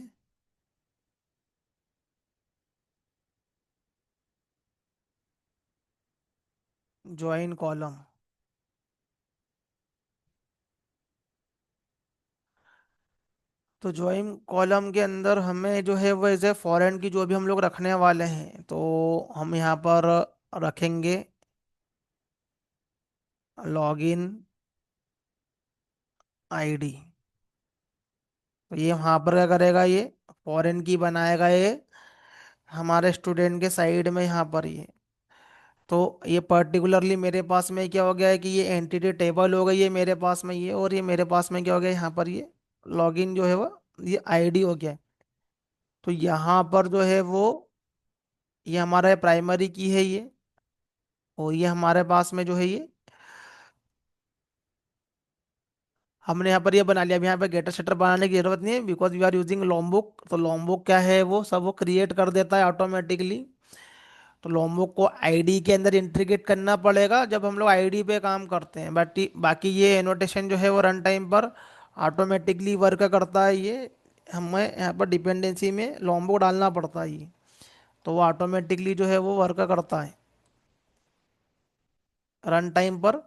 ज्वाइन कॉलम। तो ज्वाइन कॉलम के अंदर हमें जो है वो एज ए फॉरेन की जो भी हम लोग रखने वाले हैं, तो हम यहाँ पर रखेंगे लॉगिन आईडी। तो ये वहाँ पर क्या करेगा, ये फॉरेन की बनाएगा ये हमारे स्टूडेंट के साइड में यहाँ पर ये। तो ये पर्टिकुलरली मेरे पास में क्या हो गया है कि ये एंटिटी टेबल हो गई है मेरे पास में ये, और ये मेरे पास में क्या हो गया यहाँ पर ये लॉगिन जो है वो ये आईडी हो गया है। तो यहाँ पर जो है वो ये हमारा प्राइमरी की है ये, और ये हमारे पास में जो है ये हमने यहाँ पर ये बना लिया। अब यहाँ पे गेटर सेटर बनाने की जरूरत नहीं है, बिकॉज वी आर यूजिंग लॉम्बुक। तो लॉम्बुक क्या है, वो सब वो क्रिएट कर देता है ऑटोमेटिकली। तो लॉम्बुक को आईडी के अंदर इंटीग्रेट करना पड़ेगा जब हम लोग आईडी पे काम करते हैं। बाकी बाकी ये एनोटेशन जो है वो रन टाइम पर ऑटोमेटिकली वर्क करता है ये। हमें यहाँ पर डिपेंडेंसी में लॉम्बुक डालना पड़ता है ये, तो वो ऑटोमेटिकली जो है वो वर्क करता है रन टाइम पर।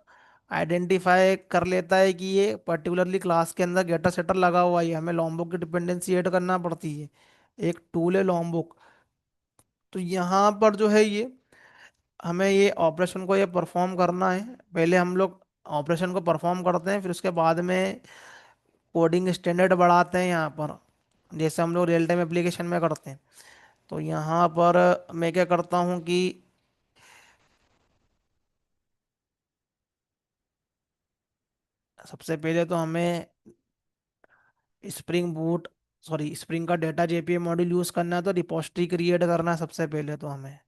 आइडेंटिफाई कर लेता है कि ये पर्टिकुलरली क्लास के अंदर गेटर सेटर लगा हुआ है, हमें लॉम्बुक की डिपेंडेंसी ऐड करना पड़ती है। एक टूल है लॉम्बुक। तो यहाँ पर जो है ये हमें ये ऑपरेशन को ये परफॉर्म करना है। पहले हम लोग ऑपरेशन को परफॉर्म करते हैं, फिर उसके बाद में कोडिंग स्टैंडर्ड बढ़ाते हैं यहाँ पर, जैसे हम लोग रियल टाइम एप्लीकेशन में करते हैं। तो यहाँ पर मैं क्या करता हूँ कि सबसे पहले तो हमें स्प्रिंग बूट सॉरी स्प्रिंग का डेटा जेपीए मॉड्यूल यूज़ करना है, तो रिपोजिटरी क्रिएट करना है सबसे पहले तो हमें।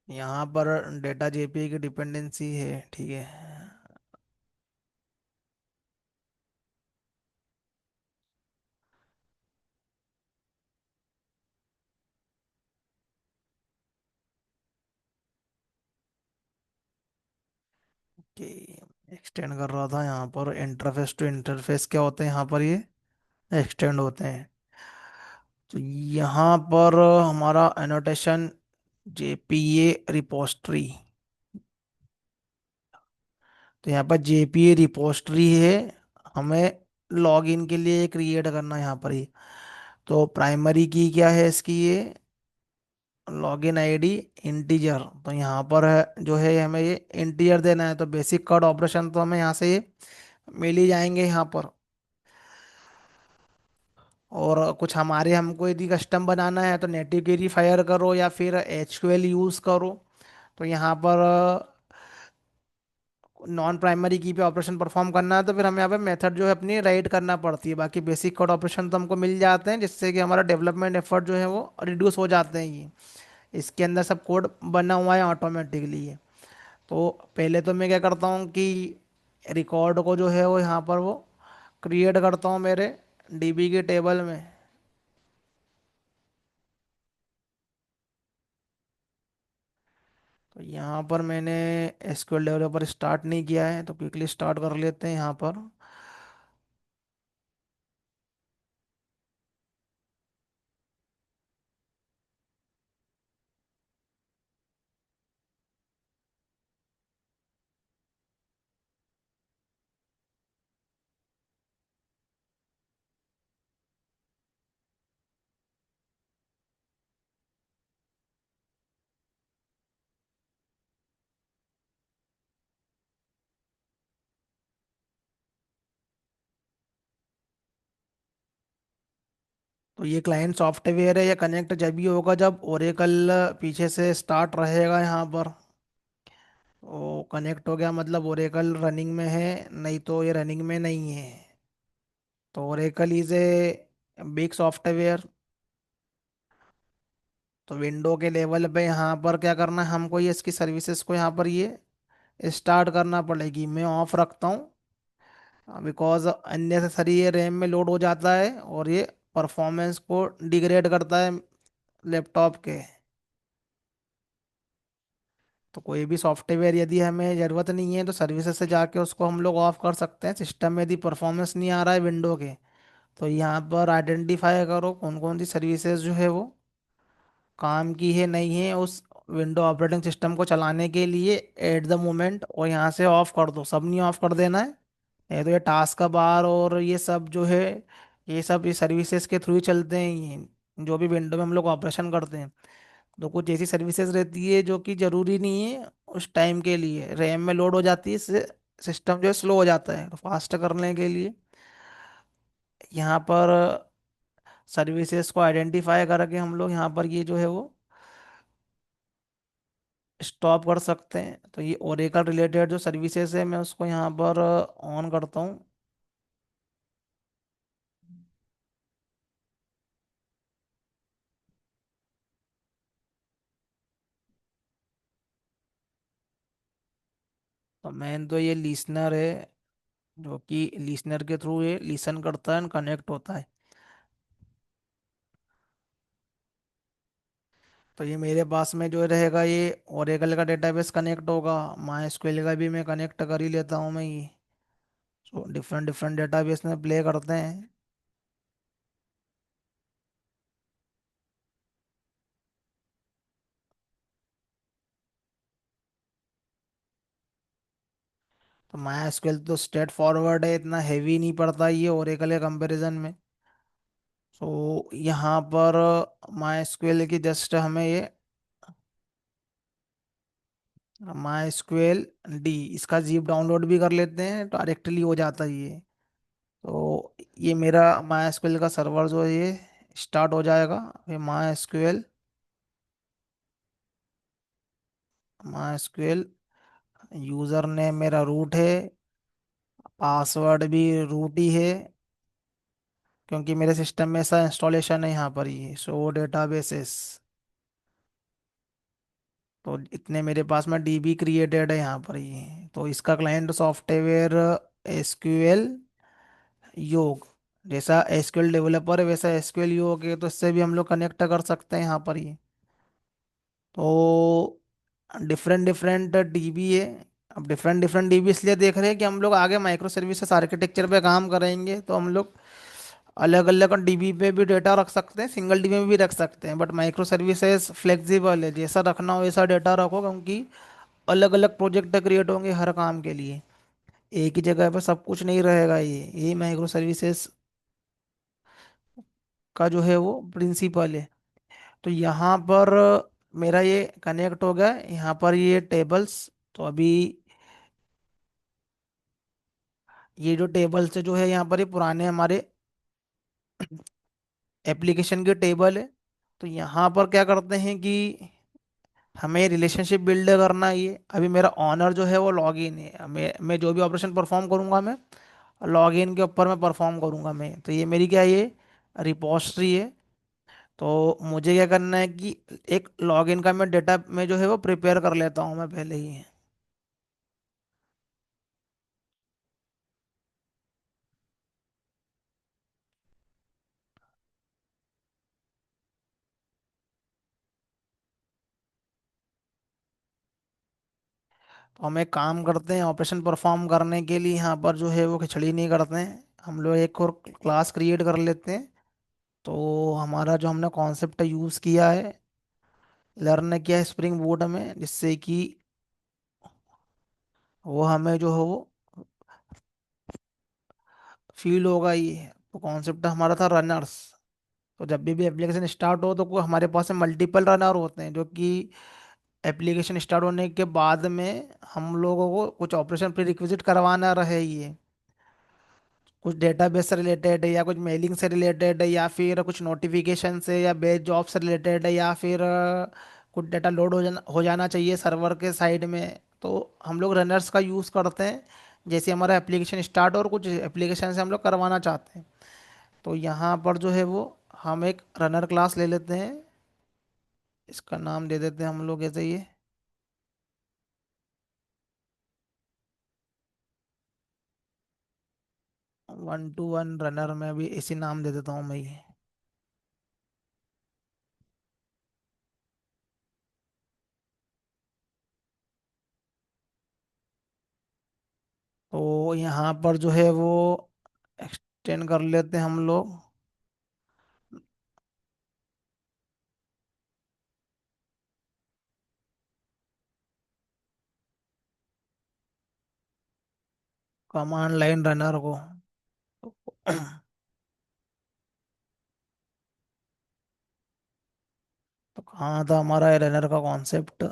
यहाँ पर डेटा जेपीए की डिपेंडेंसी है, ठीक है। कि एक्सटेंड कर रहा था यहाँ पर, इंटरफेस टू इंटरफेस क्या होते हैं यहाँ पर ये एक्सटेंड होते हैं। तो यहाँ पर हमारा एनोटेशन जेपीए रिपोस्ट्री। तो यहाँ पर जेपीए रिपोस्ट्री है, हमें लॉगिन के लिए क्रिएट करना है यहाँ पर ही। तो प्राइमरी की क्या है इसकी ये लॉगिन आईडी इंटीजर। तो यहाँ पर जो है हमें ये इंटीजर देना है, तो बेसिक कोड ऑपरेशन तो हमें यहाँ से ये मिल ही जाएंगे यहाँ पर। और कुछ हमारे हमको यदि कस्टम बनाना है तो नेटिव क्वेरी फायर करो या फिर एचक्यूएल यूज़ करो। तो यहाँ पर नॉन प्राइमरी की पे ऑपरेशन परफॉर्म करना है तो फिर हमें यहाँ पे मेथड जो है अपनी राइट करना पड़ती है। बाकी बेसिक कोड ऑपरेशन तो हमको मिल जाते हैं, जिससे कि हमारा डेवलपमेंट एफर्ट जो है वो रिड्यूस हो जाते हैं ये। इसके अंदर सब कोड बना हुआ है ऑटोमेटिकली है। तो पहले तो मैं क्या करता हूँ कि रिकॉर्ड को जो है वो यहाँ पर वो क्रिएट करता हूँ मेरे डीबी के टेबल में। तो यहाँ पर मैंने एसक्यूएल डेवलपर स्टार्ट नहीं किया है, तो क्विकली स्टार्ट कर लेते हैं यहाँ पर। तो ये क्लाइंट सॉफ्टवेयर है, या कनेक्ट जब भी होगा जब ओरेकल पीछे से स्टार्ट रहेगा यहाँ पर। वो कनेक्ट हो गया, मतलब ओरेकल रनिंग में है, नहीं तो ये रनिंग में नहीं है। तो Oracle is a big software. तो विंडो के लेवल पे यहाँ पर क्या करना है हमको, ये इसकी सर्विसेज को यहाँ पर ये स्टार्ट करना पड़ेगी। मैं ऑफ रखता हूँ बिकॉज अननेसेसरी ये रैम में लोड हो जाता है और ये परफॉर्मेंस को डिग्रेड करता है लैपटॉप के। तो कोई भी सॉफ्टवेयर यदि हमें ज़रूरत नहीं है तो सर्विसेज से जाके उसको हम लोग ऑफ कर सकते हैं। सिस्टम में यदि परफॉर्मेंस नहीं आ रहा है विंडो के, तो यहाँ पर आइडेंटिफाई करो कौन कौन सी सर्विसेज जो है वो काम की है नहीं है उस विंडो ऑपरेटिंग सिस्टम को चलाने के लिए एट द मोमेंट, और यहाँ से ऑफ कर दो। सब नहीं ऑफ कर देना है, नहीं तो ये टास्क बार और ये सब जो है, ये सब ये सर्विसेज के थ्रू ही चलते हैं ये, जो भी विंडो में हम लोग ऑपरेशन करते हैं। तो कुछ ऐसी सर्विसेज रहती है जो कि ज़रूरी नहीं है उस टाइम के लिए, रैम में लोड हो जाती है, इससे सिस्टम जो है स्लो हो जाता है। तो फास्ट करने के लिए यहाँ पर सर्विसेज को आइडेंटिफाई करके हम लोग यहाँ पर ये जो है वो स्टॉप कर सकते हैं। तो ये ओरेकल रिलेटेड जो सर्विसेज है मैं उसको यहाँ पर ऑन करता हूँ। तो मेन तो ये लिसनर है, जो कि लिसनर के थ्रू ये लिसन करता है, कनेक्ट होता है। तो ये मेरे पास में जो रहेगा ये ओरेकल का डेटाबेस कनेक्ट होगा, माई एसक्यूएल का भी मैं कनेक्ट कर ही लेता हूँ मैं ये। तो डिफरेंट डिफरेंट डेटाबेस में प्ले करते हैं। तो माई एसक्यूएल तो स्ट्रेट फॉरवर्ड है, इतना हैवी नहीं पड़ता ये ओरेकल के कंपैरिजन में। तो यहाँ पर माई एसक्यूएल की जस्ट हमें ये माई एसक्यूएल डी इसका जीप डाउनलोड भी कर लेते हैं तो डायरेक्टली हो जाता है ये। तो ये मेरा माई एसक्यूएल का सर्वर जो है ये स्टार्ट हो जाएगा। ये my SQL, my SQL user name मेरा रूट है, पासवर्ड भी रूट ही है, क्योंकि मेरे सिस्टम में ऐसा इंस्टॉलेशन है यहाँ पर ये शो डेटाबेसेस। तो इतने मेरे पास में डीबी क्रिएटेड है यहाँ पर ये। तो इसका क्लाइंट सॉफ्टवेयर एसक्यूएल योग, जैसा एसक्यूएल डेवलपर है वैसा एसक्यूएल योग है, तो इससे भी हम लोग कनेक्ट कर सकते हैं यहाँ पर ये। तो डिफरेंट डिफरेंट डीबी है। अब डिफरेंट डिफरेंट डीबी इसलिए देख रहे हैं कि हम लोग आगे माइक्रो सर्विसेज आर्किटेक्चर पे काम करेंगे, तो हम लोग अलग अलग डीबी पे भी डेटा रख सकते हैं, सिंगल डीबी में भी रख सकते हैं। बट माइक्रो सर्विसेज फ्लेक्सिबल है, जैसा रखना हो वैसा डेटा रखो, क्योंकि अलग अलग प्रोजेक्ट क्रिएट होंगे हर काम के लिए। एक ही जगह पर सब कुछ नहीं रहेगा। ये माइक्रो सर्विसेज का जो है वो प्रिंसिपल है। तो यहाँ पर मेरा ये कनेक्ट हो गया, यहाँ पर ये टेबल्स। तो अभी ये जो टेबल्स है जो है यहाँ पर ये पुराने हमारे एप्लीकेशन के टेबल है। तो यहाँ पर क्या करते हैं कि हमें रिलेशनशिप बिल्ड करना है। ये अभी मेरा ऑनर जो है वो लॉगिन है, मैं जो भी ऑपरेशन परफॉर्म करूँगा मैं लॉगिन के ऊपर मैं परफॉर्म करूँगा मैं। तो ये मेरी क्या है, ये रिपोस्ट्री है। तो मुझे क्या करना है कि एक लॉगिन का मैं डेटा में जो है वो प्रिपेयर कर लेता हूँ मैं पहले ही। तो हम एक काम करते हैं, ऑपरेशन परफॉर्म करने के लिए यहाँ पर जो है वो खिचड़ी नहीं करते हैं, हम लोग एक और क्लास क्रिएट कर लेते हैं। तो हमारा जो हमने कॉन्सेप्ट यूज़ किया है, लर्न किया है स्प्रिंग बूट में, जिससे कि वो हमें जो है वो फील होगा ये। तो कॉन्सेप्ट हमारा था रनर्स। तो जब भी एप्लीकेशन स्टार्ट हो तो कोई हमारे पास में मल्टीपल रनर होते हैं, जो कि एप्लीकेशन स्टार्ट होने के बाद में हम लोगों को कुछ ऑपरेशन प्री रिक्विजिट करवाना रहे ये, कुछ डेटाबेस से रिलेटेड है या कुछ मेलिंग से रिलेटेड है या फिर कुछ नोटिफिकेशन से या बेस जॉब से रिलेटेड है या फिर कुछ डेटा लोड हो जाना चाहिए सर्वर के साइड में। तो हम लोग रनर्स का यूज़ करते हैं, जैसे हमारा एप्लीकेशन स्टार्ट और कुछ एप्लीकेशन से हम लोग करवाना चाहते हैं। तो यहाँ पर जो है वो हम एक रनर क्लास ले लेते हैं, इसका नाम दे देते हैं हम लोग ऐसे ही 1 to 1 रनर में भी इसी नाम दे देता हूँ मैं ये। तो यहाँ पर जो है वो एक्सटेंड कर लेते हैं हम लोग। कमांड लाइन रनर को। तो कहाँ था हमारा रनर का कॉन्सेप्ट।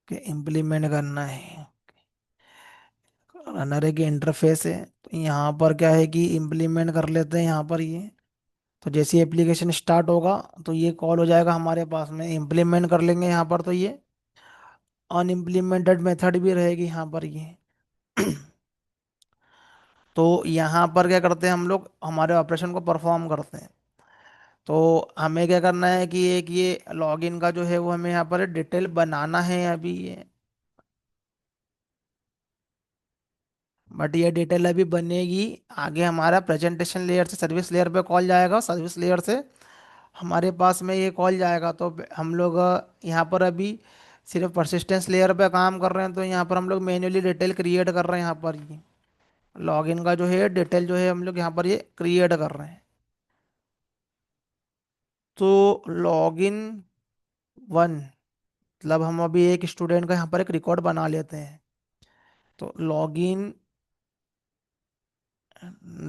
कि इम्प्लीमेंट करना है, रनर की इंटरफेस है, तो यहाँ पर क्या है कि इम्प्लीमेंट कर लेते हैं यहाँ पर ये। तो जैसे एप्लीकेशन स्टार्ट होगा तो ये कॉल हो जाएगा हमारे पास में, इम्प्लीमेंट कर लेंगे यहाँ पर, तो ये अनइम्प्लीमेंटेड मेथड भी रहेगी यहाँ पर ये। तो यहाँ पर क्या करते हैं हम लोग, हमारे ऑपरेशन को परफॉर्म करते हैं। तो हमें क्या करना है कि एक ये लॉगिन का जो है वो हमें यहाँ पर डिटेल बनाना है अभी ये। बट ये डिटेल अभी बनेगी आगे, हमारा प्रेजेंटेशन लेयर से सर्विस लेयर पे कॉल जाएगा, सर्विस लेयर से हमारे पास में ये कॉल जाएगा। तो हम लोग यहाँ पर अभी सिर्फ परसिस्टेंस लेयर पे काम कर रहे हैं, तो यहाँ पर हम लोग मैन्युअली डिटेल क्रिएट कर रहे हैं यहाँ पर ये। लॉगिन का जो है डिटेल जो है हम लोग यहाँ पर ये क्रिएट कर रहे हैं। तो लॉगिन 1, मतलब हम अभी एक स्टूडेंट का यहाँ पर एक रिकॉर्ड बना लेते हैं। तो login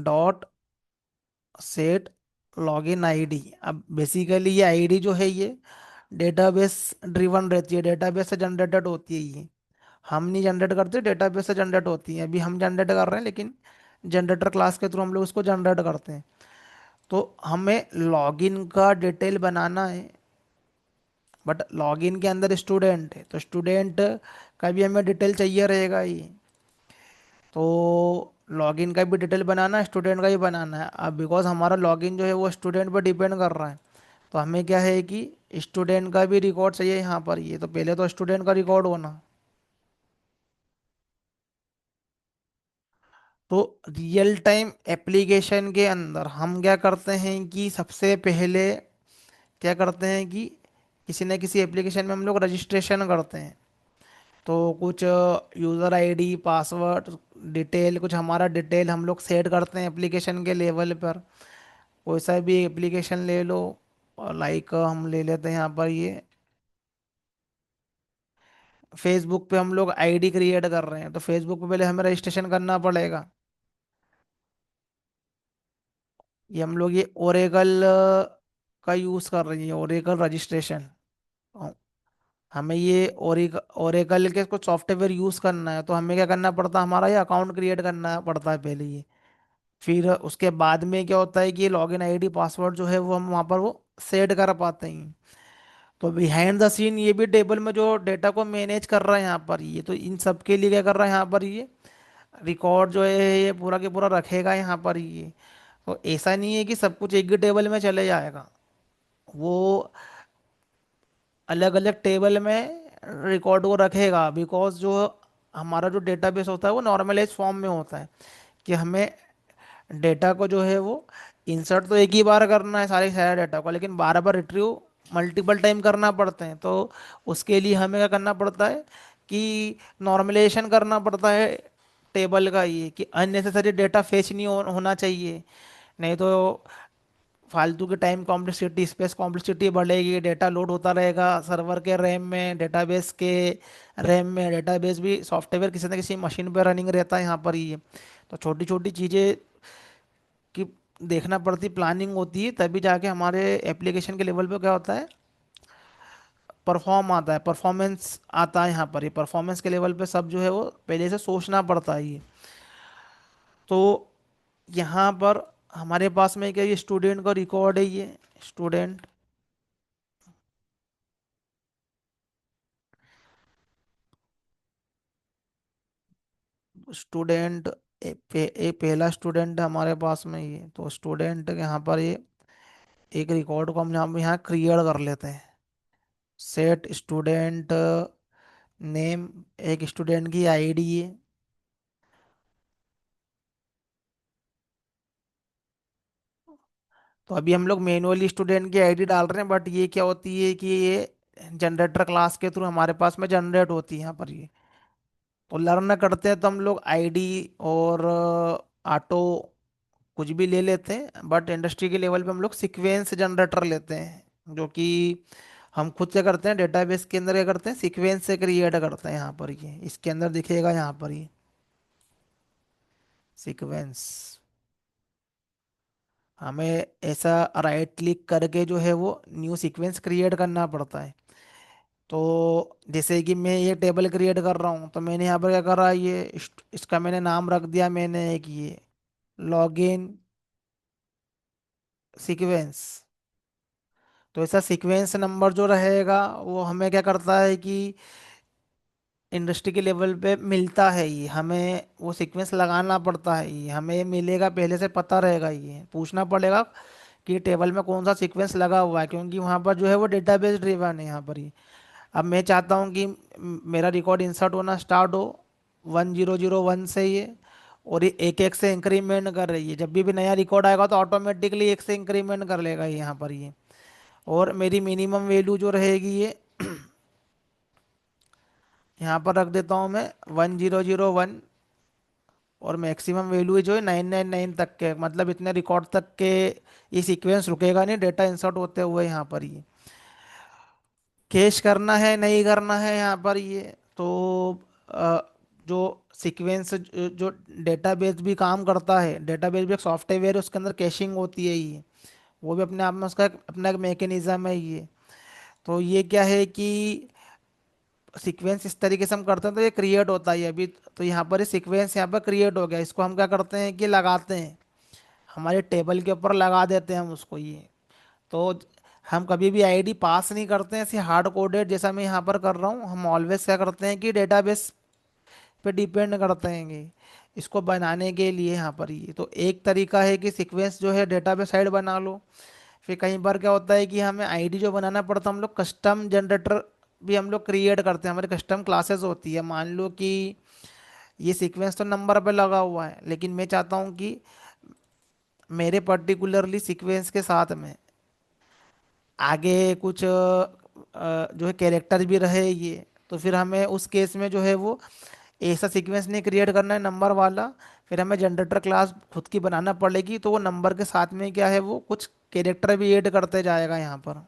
dot set login ID. अब बेसिकली ये आईडी जो है ये डेटाबेस ड्रिवन रहती है, डेटाबेस से जनरेटेड होती है ये। हम नहीं जनरेट करते, डेटाबेस से जनरेट होती है। अभी हम जनरेट कर रहे हैं, लेकिन जनरेटर क्लास के थ्रू हम लोग उसको जनरेट करते हैं। तो हमें लॉगिन का डिटेल बनाना है, बट लॉगिन के अंदर स्टूडेंट है, तो स्टूडेंट का भी हमें डिटेल चाहिए रहेगा ये। तो लॉगिन का भी डिटेल बनाना है, स्टूडेंट का भी बनाना है। अब बिकॉज हमारा लॉगिन जो है वो स्टूडेंट पर डिपेंड कर रहा है, तो हमें क्या है कि स्टूडेंट का भी रिकॉर्ड चाहिए यहाँ पर ये। तो पहले तो स्टूडेंट का रिकॉर्ड होना। तो रियल टाइम एप्लीकेशन के अंदर हम क्या करते हैं कि सबसे पहले क्या करते हैं कि किसी न किसी एप्लीकेशन में हम लोग रजिस्ट्रेशन करते हैं। तो कुछ यूज़र आईडी पासवर्ड डिटेल, कुछ हमारा डिटेल हम लोग सेट करते हैं एप्लीकेशन के लेवल पर। कोई सा भी एप्लीकेशन ले लो, और लाइक हम ले लेते हैं यहाँ पर ये फेसबुक पे हम लोग आईडी क्रिएट कर रहे हैं, तो फेसबुक पे पहले हमें रजिस्ट्रेशन करना पड़ेगा। ये हम लोग ये ओरेकल का यूज़ कर रही है, ओरेकल रजिस्ट्रेशन। हमें ये ओरेकल के कुछ सॉफ्टवेयर यूज़ करना है, तो हमें क्या करना पड़ता है, हमारा ये अकाउंट क्रिएट करना पड़ता है पहले ये। फिर उसके बाद में क्या होता है कि ये लॉगिन आईडी पासवर्ड जो है वो हम वहाँ पर वो सेट कर पाते हैं। तो बिहाइंड द सीन ये भी टेबल में जो डेटा को मैनेज कर रहा है यहाँ पर ये, तो इन सब के लिए क्या कर रहा है यहाँ पर ये रिकॉर्ड जो है ये पूरा के पूरा रखेगा यहाँ पर ये। तो ऐसा नहीं है कि सब कुछ एक ही टेबल में चले जाएगा, वो अलग अलग टेबल में रिकॉर्ड को रखेगा। बिकॉज जो हमारा जो डेटाबेस होता है वो नॉर्मलाइज फॉर्म में होता है, कि हमें डेटा को जो है वो इंसर्ट तो एक ही बार करना है सारे सारे डेटा को, लेकिन बार बार रिट्रीव मल्टीपल टाइम करना पड़ते हैं। तो उसके लिए हमें क्या करना पड़ता है कि नॉर्मलाइजेशन करना पड़ता है टेबल का, ये कि अननेसेसरी डेटा फेच नहीं होना चाहिए। नहीं तो फालतू के टाइम कॉम्प्लेक्सिटी स्पेस कॉम्प्लेक्सिटी बढ़ेगी, डेटा लोड होता रहेगा सर्वर के रैम में, डेटाबेस के रैम में। डेटाबेस भी सॉफ्टवेयर किसी न किसी मशीन पर रनिंग रहता है यहाँ पर ही। तो छोटी छोटी चीज़ें की देखना पड़ती, प्लानिंग होती है, तभी जाके हमारे एप्लीकेशन के लेवल पे क्या होता है परफॉर्म आता है, परफॉर्मेंस आता है यहाँ पर। ये परफॉर्मेंस के लेवल पे सब जो है वो पहले से सोचना पड़ता है ये। तो यहाँ पर हमारे पास में क्या, ये स्टूडेंट का रिकॉर्ड है, ये स्टूडेंट, स्टूडेंट पहला स्टूडेंट हमारे पास में ये। तो स्टूडेंट यहाँ पर ये एक रिकॉर्ड को हम यहाँ क्रिएट कर लेते हैं। सेट स्टूडेंट नेम, एक स्टूडेंट की आईडी है। तो अभी हम लोग मैनुअली स्टूडेंट की आईडी डाल रहे हैं, बट ये क्या होती है कि ये जनरेटर क्लास के थ्रू हमारे पास में जनरेट होती है यहाँ पर ये। तो लर्न करते हैं तो हम लोग आईडी और ऑटो कुछ भी ले लेते हैं, बट इंडस्ट्री के लेवल पे हम लोग सीक्वेंस जनरेटर लेते हैं, जो कि हम खुद से करते हैं, डेटाबेस के अंदर क्या करते हैं, सीक्वेंस से क्रिएट करते हैं। यहाँ पर ये इसके अंदर दिखेगा यहाँ पर ये सीक्वेंस। हमें ऐसा राइट क्लिक करके जो है वो न्यू सीक्वेंस क्रिएट करना पड़ता है। तो जैसे कि मैं ये टेबल क्रिएट कर रहा हूँ, तो मैंने यहाँ पर क्या करा, ये इसका मैंने नाम रख दिया मैंने एक ये लॉगिन सीक्वेंस। तो ऐसा सीक्वेंस नंबर जो रहेगा वो हमें क्या करता है कि इंडस्ट्री के लेवल पे मिलता है, ये हमें वो सीक्वेंस लगाना पड़ता है, ये हमें मिलेगा, पहले से पता रहेगा, ये पूछना पड़ेगा कि टेबल में कौन सा सीक्वेंस लगा हुआ है, क्योंकि वहाँ पर जो है वो डेटाबेस ड्रिवन है यहाँ पर ही। अब मैं चाहता हूँ कि मेरा रिकॉर्ड इंसर्ट होना स्टार्ट हो 1001 से ये, और ये एक एक से इंक्रीमेंट कर रही है। जब भी नया रिकॉर्ड आएगा तो ऑटोमेटिकली एक से इंक्रीमेंट कर लेगा ये यहाँ पर ये। और मेरी मिनिमम वैल्यू जो रहेगी ये यहाँ पर रख देता हूँ मैं 1001, और मैक्सिमम वैल्यू जो है 999 तक के, मतलब इतने रिकॉर्ड तक के ये सीक्वेंस रुकेगा नहीं डेटा इंसर्ट होते हुए यहाँ पर ये। कैश करना है नहीं करना है यहाँ पर ये। तो अ, जो सीक्वेंस जो डेटाबेस भी काम करता है, डेटाबेस भी एक सॉफ्टवेयर है, उसके अंदर कैशिंग होती है ये, वो भी अपने आप में उसका अपना एक मैकेनिज्म है ये। तो ये क्या है कि सीक्वेंस इस तरीके से हम करते हैं तो ये क्रिएट होता है ये अभी। तो यहाँ पर ये सीक्वेंस यहाँ पर क्रिएट हो गया, इसको हम क्या करते हैं कि लगाते हैं हमारे टेबल के ऊपर लगा देते हैं हम उसको ये। तो हम कभी भी आईडी पास नहीं करते हैं ऐसे हार्ड कोडेड जैसा मैं यहाँ पर कर रहा हूँ। हम ऑलवेज क्या करते हैं कि डेटाबेस पे डिपेंड करते हैं इसको बनाने के लिए यहाँ पर ये। तो एक तरीका है कि सीक्वेंस जो है डेटाबेस साइड बना लो। फिर कई बार क्या होता है कि हमें आईडी जो बनाना पड़ता है, हम लोग कस्टम जनरेटर भी हम लोग क्रिएट करते हैं, हमारी कस्टम क्लासेस होती है। मान लो कि ये सीक्वेंस तो नंबर पे लगा हुआ है, लेकिन मैं चाहता हूँ कि मेरे पर्टिकुलरली सीक्वेंस के साथ में आगे कुछ जो है कैरेक्टर भी रहे ये। तो फिर हमें उस केस में जो है वो ऐसा सीक्वेंस नहीं क्रिएट करना है नंबर वाला, फिर हमें जनरेटर क्लास खुद की बनाना पड़ेगी। तो वो नंबर के साथ में क्या है वो कुछ कैरेक्टर भी ऐड करते जाएगा यहाँ पर।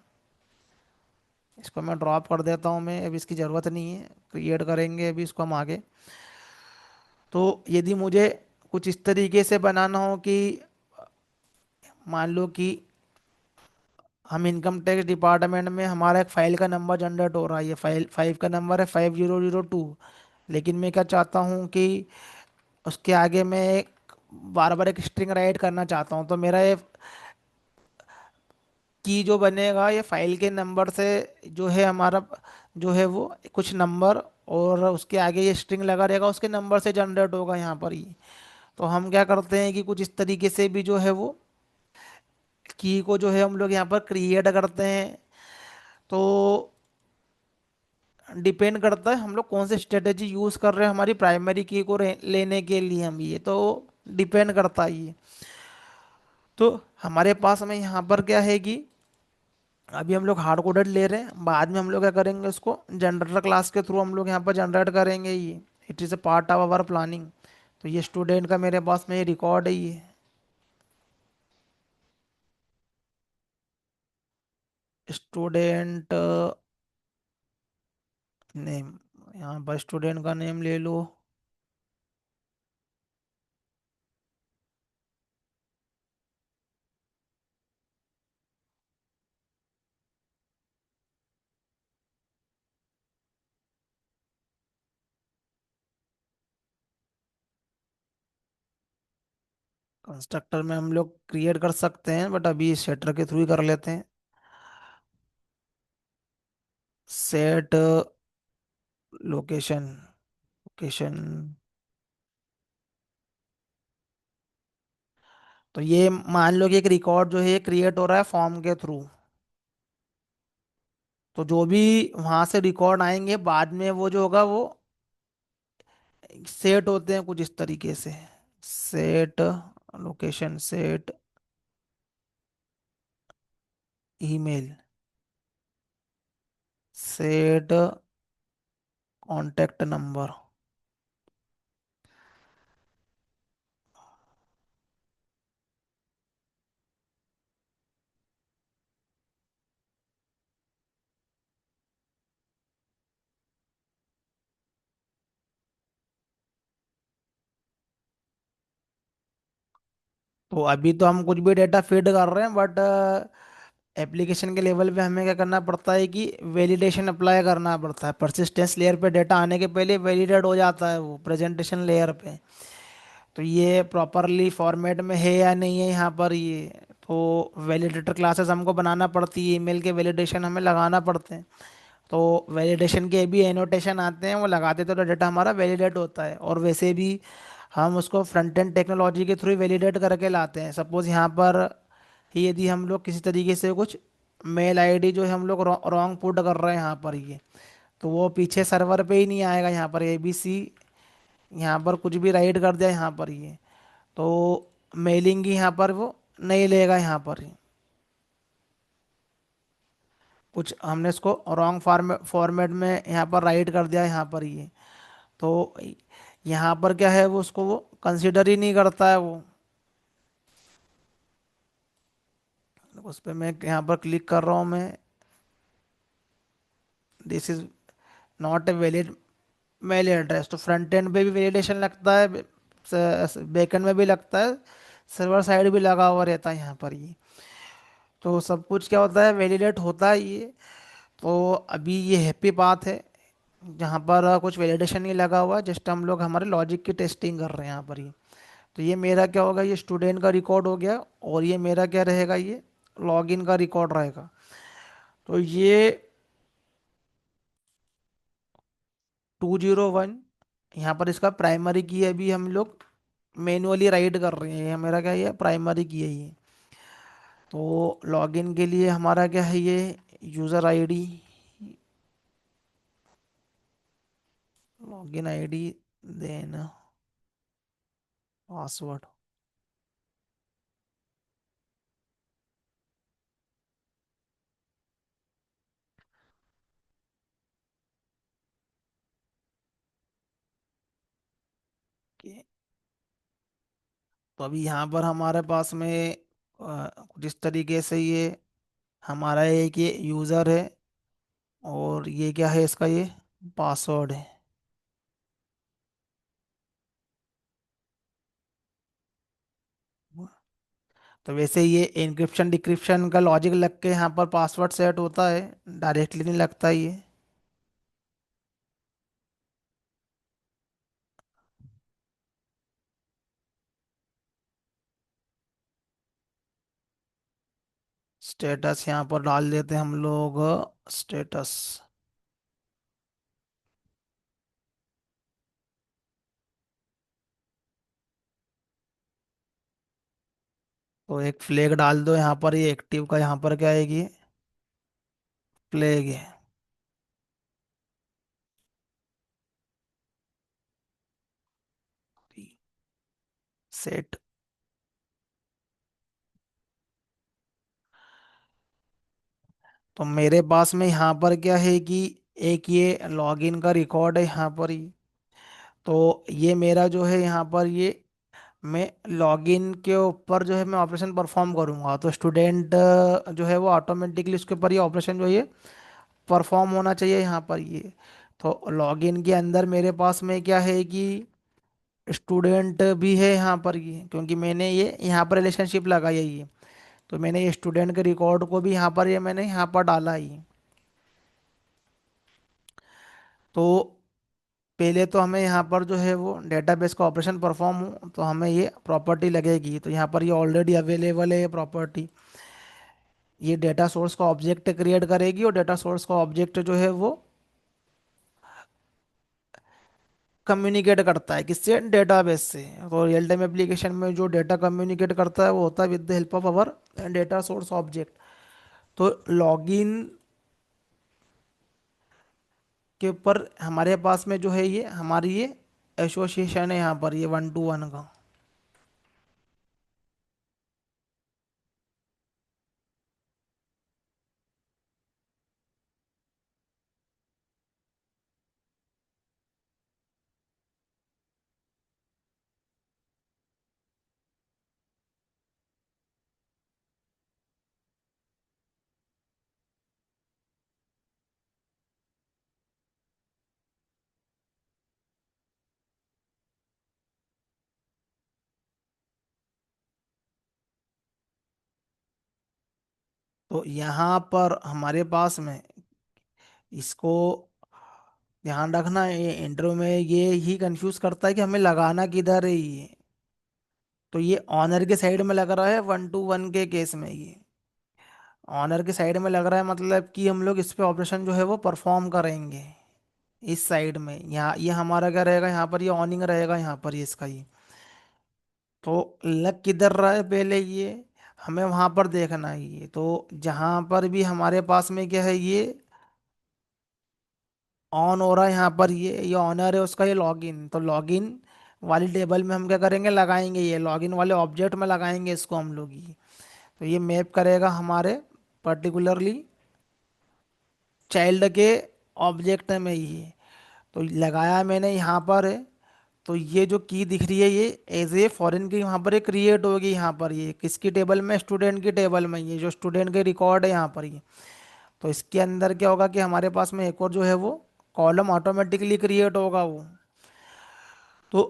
इसको मैं ड्रॉप कर देता हूँ, मैं अभी इसकी ज़रूरत नहीं है, क्रिएट करेंगे अभी इसको हम आगे। तो यदि मुझे कुछ इस तरीके से बनाना हो कि मान लो कि हम इनकम टैक्स डिपार्टमेंट में हमारा एक फाइल का नंबर जनरेट हो रहा है, ये फाइल फाइव का नंबर है 5002। लेकिन मैं क्या चाहता हूँ कि उसके आगे मैं एक बार बार एक स्ट्रिंग राइट करना चाहता हूँ। तो मेरा ये की जो बनेगा ये फाइल के नंबर से जो है हमारा जो है वो कुछ नंबर, और उसके आगे ये स्ट्रिंग लगा रहेगा उसके नंबर से जनरेट होगा यहाँ पर ही। तो हम क्या करते हैं कि कुछ इस तरीके से भी जो है वो की को जो है हम लोग यहाँ पर क्रिएट करते हैं। तो डिपेंड करता है हम लोग कौन सी स्ट्रेटेजी यूज कर रहे हैं हमारी प्राइमरी की को लेने के लिए हम ये। तो डिपेंड करता है ये। तो हमारे पास में यहाँ पर क्या है कि अभी हम लोग हार्ड कोडेड ले रहे हैं, बाद में हम लोग क्या करेंगे उसको जनरेटर क्लास के थ्रू हम लोग यहाँ पर जनरेट करेंगे ये। It is a part of our planning. तो ये स्टूडेंट का मेरे पास में ये रिकॉर्ड है ये स्टूडेंट नेम। यहाँ पर स्टूडेंट का नेम ले लो। कंस्ट्रक्टर में हम लोग क्रिएट कर सकते हैं, बट अभी सेटर के थ्रू ही कर लेते हैं। Set location, location. तो ये मान लो कि एक रिकॉर्ड जो है क्रिएट हो रहा है फॉर्म के थ्रू। तो जो भी वहां से रिकॉर्ड आएंगे बाद में वो जो होगा वो सेट होते हैं कुछ इस तरीके से। Set location, set email, set contact number. तो अभी तो हम कुछ भी डेटा फीड कर रहे हैं, बट एप्लीकेशन के लेवल पे हमें क्या करना पड़ता है कि वैलिडेशन अप्लाई करना पड़ता है। परसिस्टेंस लेयर पे डेटा आने के पहले वैलिडेट हो जाता है वो प्रेजेंटेशन लेयर पे। तो ये प्रॉपरली फॉर्मेट में है या नहीं है यहाँ पर ये। तो वैलिडेटर क्लासेस हमको बनाना पड़ती है, ईमेल के वैलिडेशन हमें लगाना पड़ते हैं। तो वैलिडेशन के भी एनोटेशन आते हैं, वो लगाते तो डेटा हमारा वैलिडेट होता है। और वैसे भी हम उसको फ्रंट एंड टेक्नोलॉजी के थ्रू वैलिडेट करके लाते हैं। सपोज यहाँ पर ही यदि हम लोग किसी तरीके से कुछ मेल आईडी जो है हम लोग रॉन्ग पुट कर रहे हैं यहाँ पर ये, तो वो पीछे सर्वर पे ही नहीं आएगा। यहाँ पर ABC यहाँ पर कुछ भी राइट कर दिया यहाँ पर ये, तो मेलिंग ही यहाँ पर वो नहीं लेगा यहाँ पर ही। कुछ हमने इसको रॉन्ग फॉर्मेट में यहाँ पर राइट कर दिया यहाँ पर ये, तो यहाँ पर क्या है वो उसको वो कंसिडर ही नहीं करता है वो। उस पर मैं यहाँ पर क्लिक कर रहा हूँ मैं, this is not a valid mail address. तो फ्रंट एंड पे भी वैलिडेशन लगता है, बैक एंड में भी लगता है, सर्वर साइड भी लगा हुआ रहता है यहाँ पर ये। तो सब कुछ क्या होता है वैलिडेट होता है ये। तो अभी ये हैप्पी बात है जहाँ पर कुछ वैलिडेशन नहीं लगा हुआ, जस्ट हम लोग हमारे लॉजिक की टेस्टिंग कर रहे हैं यहाँ पर ये। तो ये मेरा क्या होगा, ये स्टूडेंट का रिकॉर्ड हो गया, और ये मेरा क्या रहेगा, ये लॉगिन का रिकॉर्ड रहेगा। तो ये 201 यहाँ पर इसका प्राइमरी की है, अभी हम लोग मैनुअली राइट कर रहे हैं। ये मेरा क्या है, ये प्राइमरी की है ये। तो लॉगिन के लिए हमारा क्या है, ये user ID, login ID, then password. तो अभी यहाँ पर हमारे पास में कुछ इस तरीके से ये हमारा एक ये यूज़र है, और ये क्या है इसका, ये पासवर्ड है। तो वैसे ये इंक्रिप्शन डिक्रिप्शन का लॉजिक लग के यहाँ पर पासवर्ड सेट होता है, डायरेक्टली नहीं लगता ये। स्टेटस यहाँ पर डाल देते हैं हम लोग, स्टेटस। तो एक फ्लैग डाल दो यहाँ पर, ये एक्टिव का यहाँ पर क्या आएगी, फ्लैग है। सेट। तो मेरे पास में यहाँ पर क्या है कि एक ये लॉगिन का रिकॉर्ड है यहाँ पर ही। तो ये मेरा जो है यहाँ पर ये मैं लॉगिन के ऊपर जो है मैं ऑपरेशन परफॉर्म करूँगा, तो स्टूडेंट जो है वो ऑटोमेटिकली उसके ऊपर ये ऑपरेशन जो है ये परफॉर्म होना चाहिए यहाँ पर ये। तो लॉगिन के अंदर मेरे पास में क्या है कि स्टूडेंट भी है यहाँ पर ये, क्योंकि मैंने ये यहाँ पर रिलेशनशिप लगाई है ये। तो मैंने ये स्टूडेंट के रिकॉर्ड को भी यहाँ पर ये मैंने यहाँ पर डाला ही। तो पहले तो हमें यहाँ पर जो है वो डेटाबेस का ऑपरेशन परफॉर्म हो तो हमें ये प्रॉपर्टी लगेगी, तो यहाँ पर ये ऑलरेडी अवेलेबल है ये प्रॉपर्टी। ये डेटा सोर्स का ऑब्जेक्ट क्रिएट करेगी और डेटा सोर्स का ऑब्जेक्ट जो है वो कम्युनिकेट करता है किससे, डेटाबेस से। तो रियल टाइम एप्लीकेशन में जो डेटा कम्युनिकेट करता है वो होता है with the help of our data source object. तो लॉगिन के ऊपर हमारे पास में जो है ये हमारी ये एसोसिएशन है यहाँ पर ये वन टू वन का। तो यहाँ पर हमारे पास में इसको ध्यान रखना, ये इंटरव्यू में ये ही कंफ्यूज करता है कि हमें लगाना किधर है ये। तो ये ऑनर के साइड में लग रहा है वन टू वन के केस में, ये ऑनर के साइड में लग रहा है, मतलब कि हम लोग इस पे ऑपरेशन जो है वो परफॉर्म करेंगे इस साइड में। यहाँ ये हमारा क्या रहेगा, यहाँ पर ये ऑनिंग रहेगा यहाँ पर ये इसका ये। तो लग किधर रहा है पहले ये हमें वहां पर देखना है ये। तो जहां पर भी हमारे पास में क्या है ये ऑन हो रहा है यहाँ पर ये ऑनर है उसका ये लॉगिन, तो लॉगिन वाली टेबल में हम क्या करेंगे, लगाएंगे ये लॉगिन वाले ऑब्जेक्ट में लगाएंगे इसको हम लोग ये। तो ये मैप करेगा हमारे पर्टिकुलरली चाइल्ड के ऑब्जेक्ट में ये। तो लगाया मैंने यहाँ पर है। तो ये जो की दिख रही है ये एज ए फॉरेन की यहाँ पर ये क्रिएट होगी यहाँ पर ये किसकी टेबल में, स्टूडेंट की टेबल में, ये जो स्टूडेंट के रिकॉर्ड है यहाँ पर ये। तो इसके अंदर क्या होगा कि हमारे पास में एक और जो है वो कॉलम ऑटोमेटिकली क्रिएट होगा वो। तो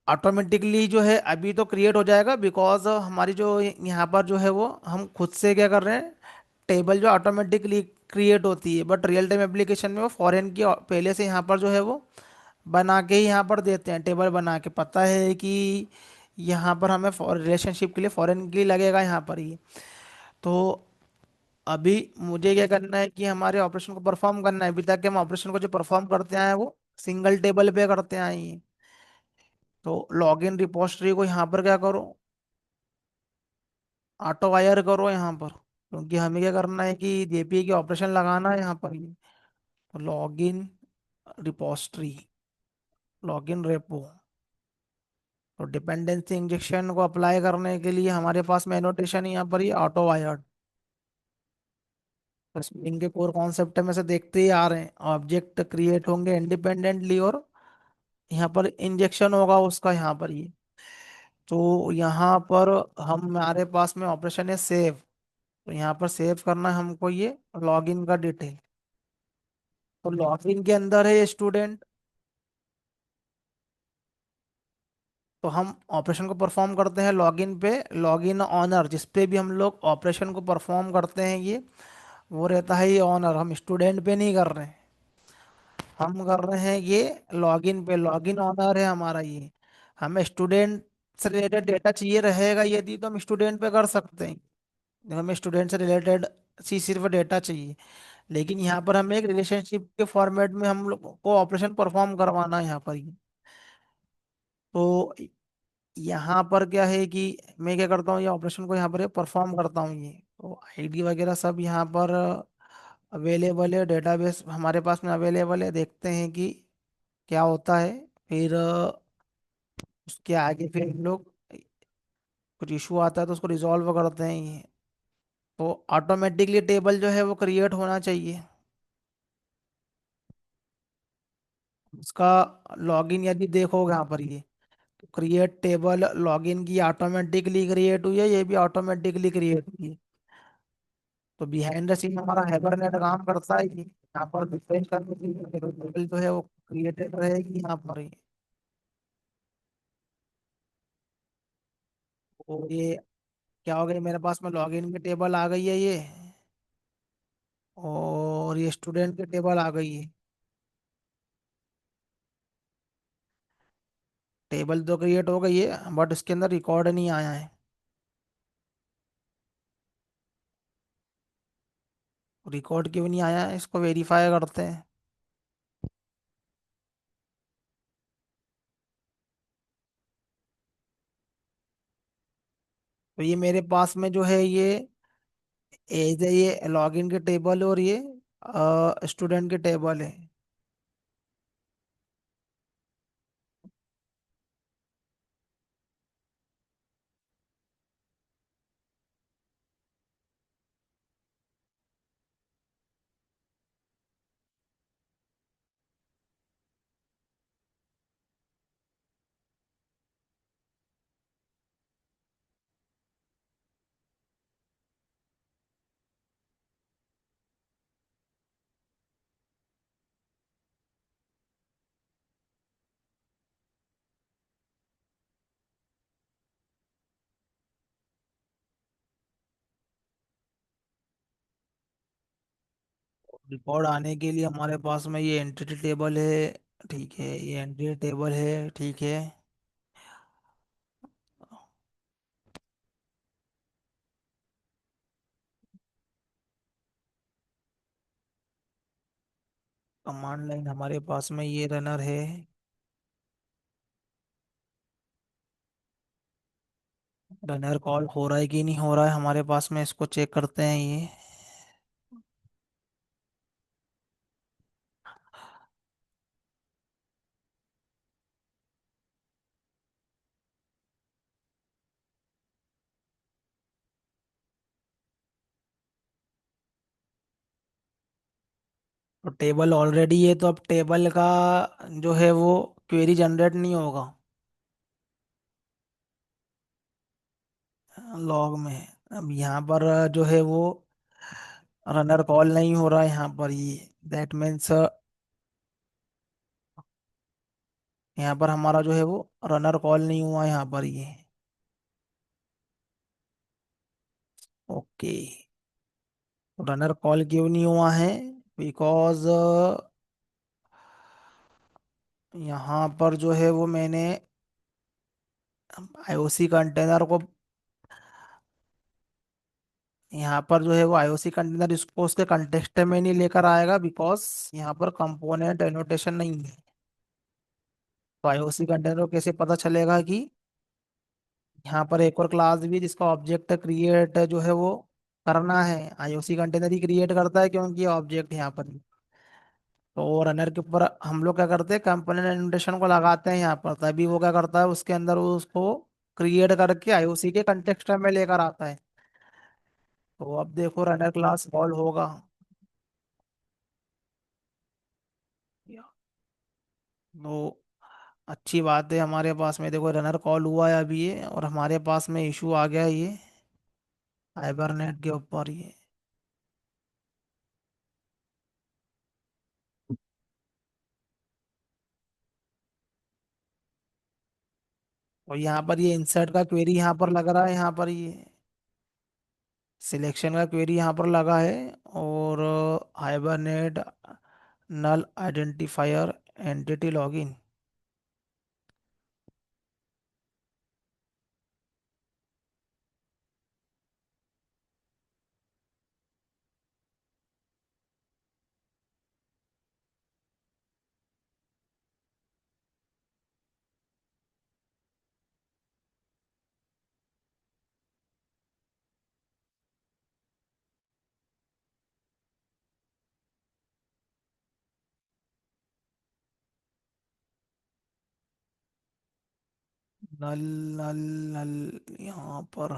ऑटोमेटिकली जो है अभी तो क्रिएट हो जाएगा बिकॉज हमारी जो यहाँ पर जो है वो हम खुद से क्या कर रहे हैं, टेबल जो ऑटोमेटिकली क्रिएट होती है, बट रियल टाइम एप्लीकेशन में वो फॉरेन की पहले से यहाँ पर जो है वो बना के ही यहाँ पर देते हैं, टेबल बना के पता है कि यहाँ पर हमें रिलेशनशिप के लिए फॉरेन की लगेगा यहाँ पर ही। तो अभी मुझे क्या करना है कि हमारे ऑपरेशन को परफॉर्म करना है, अभी तक के हम ऑपरेशन को जो परफॉर्म करते आए हैं वो सिंगल टेबल पे करते आए हैं। तो लॉगिन रिपोजिटरी को यहाँ पर क्या करो, ऑटो वायर करो यहाँ पर, क्योंकि हमें क्या करना है कि जेपीई की ऑपरेशन लगाना है यहाँ पर ही। तो लॉगिन रिपोजिटरी, लॉगिन रेपो। तो डिपेंडेंसी इंजेक्शन को अप्लाई करने के लिए हमारे पास में एनोटेशन यहाँ पर ही ऑटो वायर्ड। तो स्प्रिंग के कोर कॉन्सेप्ट में से देखते ही आ रहे हैं, ऑब्जेक्ट क्रिएट होंगे इंडिपेंडेंटली और यहाँ पर इंजेक्शन होगा उसका यहाँ पर ये। तो यहाँ पर हमारे पास में ऑपरेशन है सेव। तो यहाँ पर सेव करना है हमको ये लॉगिन का डिटेल। तो लॉगिन के अंदर है ये स्टूडेंट। तो हम ऑपरेशन को परफॉर्म करते हैं लॉगिन पे, लॉगिन ऑनर जिस पे भी हम लोग ऑपरेशन को परफॉर्म करते हैं ये वो रहता है ये ऑनर, हम स्टूडेंट पे नहीं कर रहे हैं, हम कर रहे हैं ये लॉगिन पे, लॉगिन ऑनर है हमारा ये। हमें स्टूडेंट से रिलेटेड डेटा चाहिए रहेगा यदि तो हम स्टूडेंट पे कर सकते हैं, जब हमें स्टूडेंट से रिलेटेड सी सिर्फ डेटा चाहिए। लेकिन यहाँ पर हमें एक रिलेशनशिप के फॉर्मेट में हम लोग को ऑपरेशन परफॉर्म करवाना है यहाँ पर ये। तो यहाँ पर क्या है कि मैं क्या करता हूँ, ये ऑपरेशन को यहाँ पर परफॉर्म करता हूँ ये। तो आईडी वगैरह सब यहाँ पर अवेलेबल है, डेटाबेस हमारे पास में अवेलेबल है, देखते हैं कि क्या होता है। फिर उसके आगे फिर हम लोग कुछ इशू आता है तो उसको रिजॉल्व करते हैं ये। तो ऑटोमेटिकली टेबल जो है वो क्रिएट होना चाहिए उसका। लॉगिन यदि देखोगे यहाँ पर ये क्रिएट टेबल लॉगिन की ऑटोमेटिकली क्रिएट हुई है, ये भी ऑटोमेटिकली क्रिएट हुई है। तो बिहाइंड द सीन हमारा हाइबरनेट काम करता है कि यहाँ पर डिफरेंस करने के लिए टेबल जो है वो क्रिएटेड रहेगी यहाँ पर ही। तो ये क्या हो गया, मेरे पास में लॉगिन की टेबल आ गई है ये, और ये स्टूडेंट की टेबल आ गई है। टेबल तो क्रिएट हो गई है बट इसके अंदर रिकॉर्ड नहीं आया है। रिकॉर्ड क्यों नहीं आया है, इसको वेरीफाई करते हैं। तो ये मेरे पास में जो है ये एज है, ये लॉगिन के टेबल और ये स्टूडेंट के टेबल है। रिकॉर्ड आने के लिए हमारे पास में ये एंटिटी टेबल है। ठीक है, ये एंटिटी टेबल है, ठीक है। कमांड लाइन हमारे पास में ये रनर है। रनर कॉल हो रहा है कि नहीं हो रहा है हमारे पास में, इसको चेक करते हैं ये। तो टेबल ऑलरेडी है, तो अब टेबल का जो है वो क्वेरी जनरेट नहीं होगा लॉग में। अब यहाँ पर जो है वो रनर कॉल नहीं हो रहा है यहाँ पर ये। दैट मीन्स यहाँ पर हमारा जो है वो रनर कॉल नहीं हुआ यहाँ पर ये। ओके। रनर कॉल क्यों नहीं हुआ है? बिकॉज यहाँ पर जो है वो मैंने आईओसी कंटेनर को, यहाँ पर जो है वो आईओसी कंटेनर इसको उसके कंटेक्स्ट में नहीं लेकर आएगा, बिकॉज यहाँ पर कंपोनेंट एनोटेशन नहीं है। तो आईओसी कंटेनर को कैसे पता चलेगा कि यहाँ पर एक और क्लास भी है जिसका ऑब्जेक्ट क्रिएट जो है वो करना है। आईओसी कंटेनर ही क्रिएट करता है क्योंकि ऑब्जेक्ट यहाँ पर। तो रनर के ऊपर हम लोग क्या करते हैं, कंपोनेंट एनोटेशन को लगाते हैं यहाँ पर, तभी वो क्या करता है उसके अंदर वो उसको क्रिएट करके आईओसी के कंटेक्स्ट में लेकर आता है। तो अब देखो रनर क्लास कॉल होगा। तो अच्छी बात है, हमारे पास में देखो रनर कॉल हुआ है अभी ये, और हमारे पास में इशू आ गया है ये हाइबरनेट के ऊपर ये। और यहाँ पर ये इंसर्ट का क्वेरी यहाँ पर लग रहा है, यहाँ पर ये सिलेक्शन का क्वेरी यहाँ पर लगा है। और हाइबरनेट नल आइडेंटिफायर एंटिटी लॉगिन। नल नल नल यहाँ पर।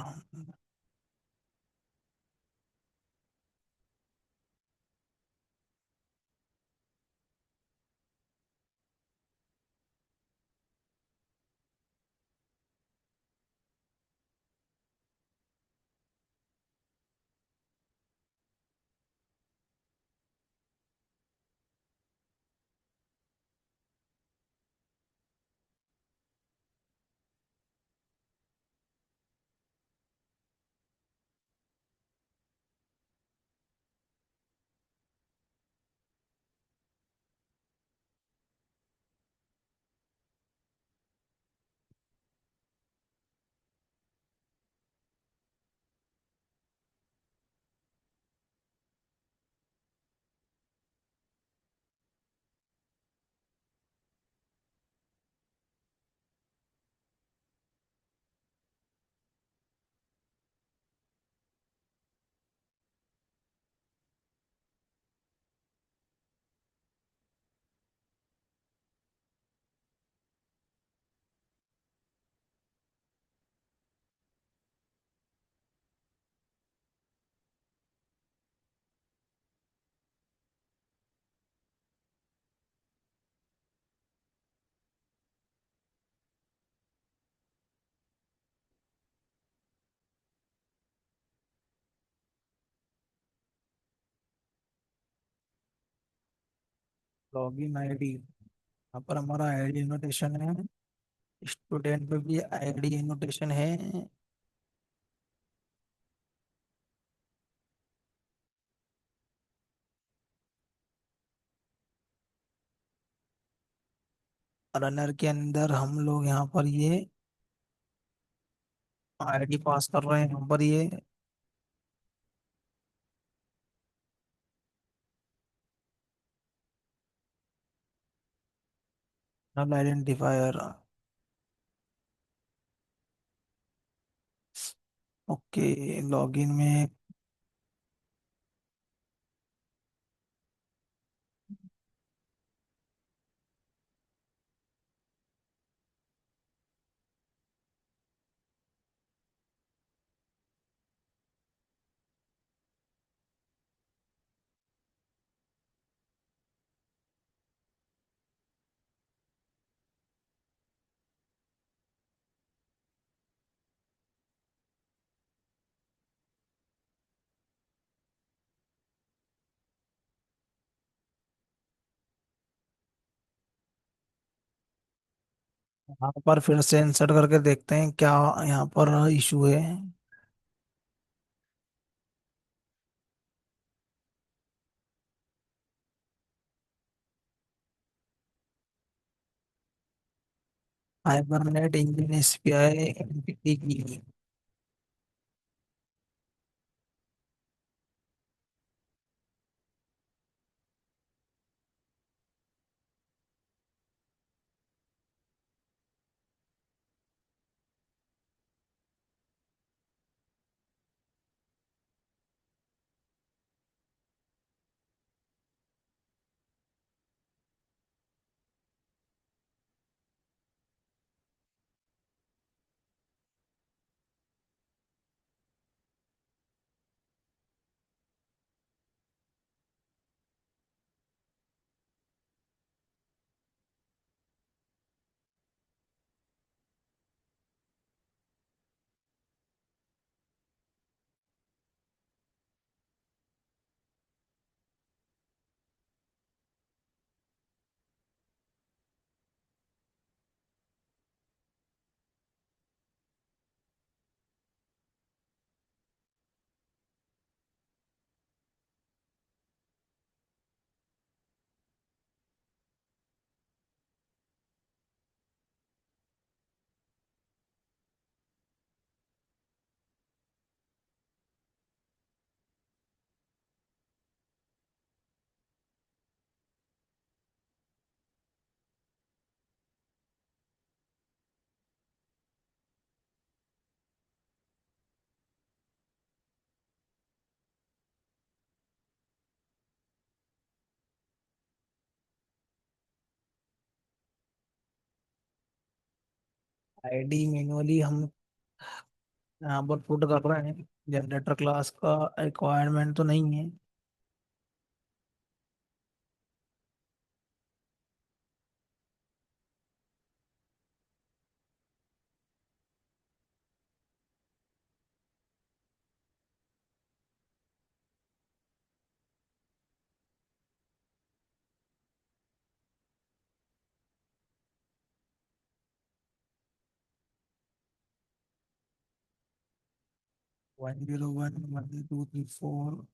लॉगिन आईडी, यहाँ पर हमारा आईडी इनोटेशन है। स्टूडेंट पे भी आईडी इनोटेशन है। रनर के अंदर हम लोग यहाँ पर ये आईडी पास कर रहे हैं, यहाँ पर ये नल आइडेंटिफायर। ओके, लॉगिन में यहाँ पर फिर से इंसर्ट करके देखते हैं क्या यहाँ पर इशू है। हाइबरनेट इंजन एसपीआई एनपीटी की। आईडी मैनुअली हम यहाँ पर पुट कर रहे हैं, जनरेटर क्लास का रिक्वायरमेंट तो नहीं है। 101 1 2 3 4।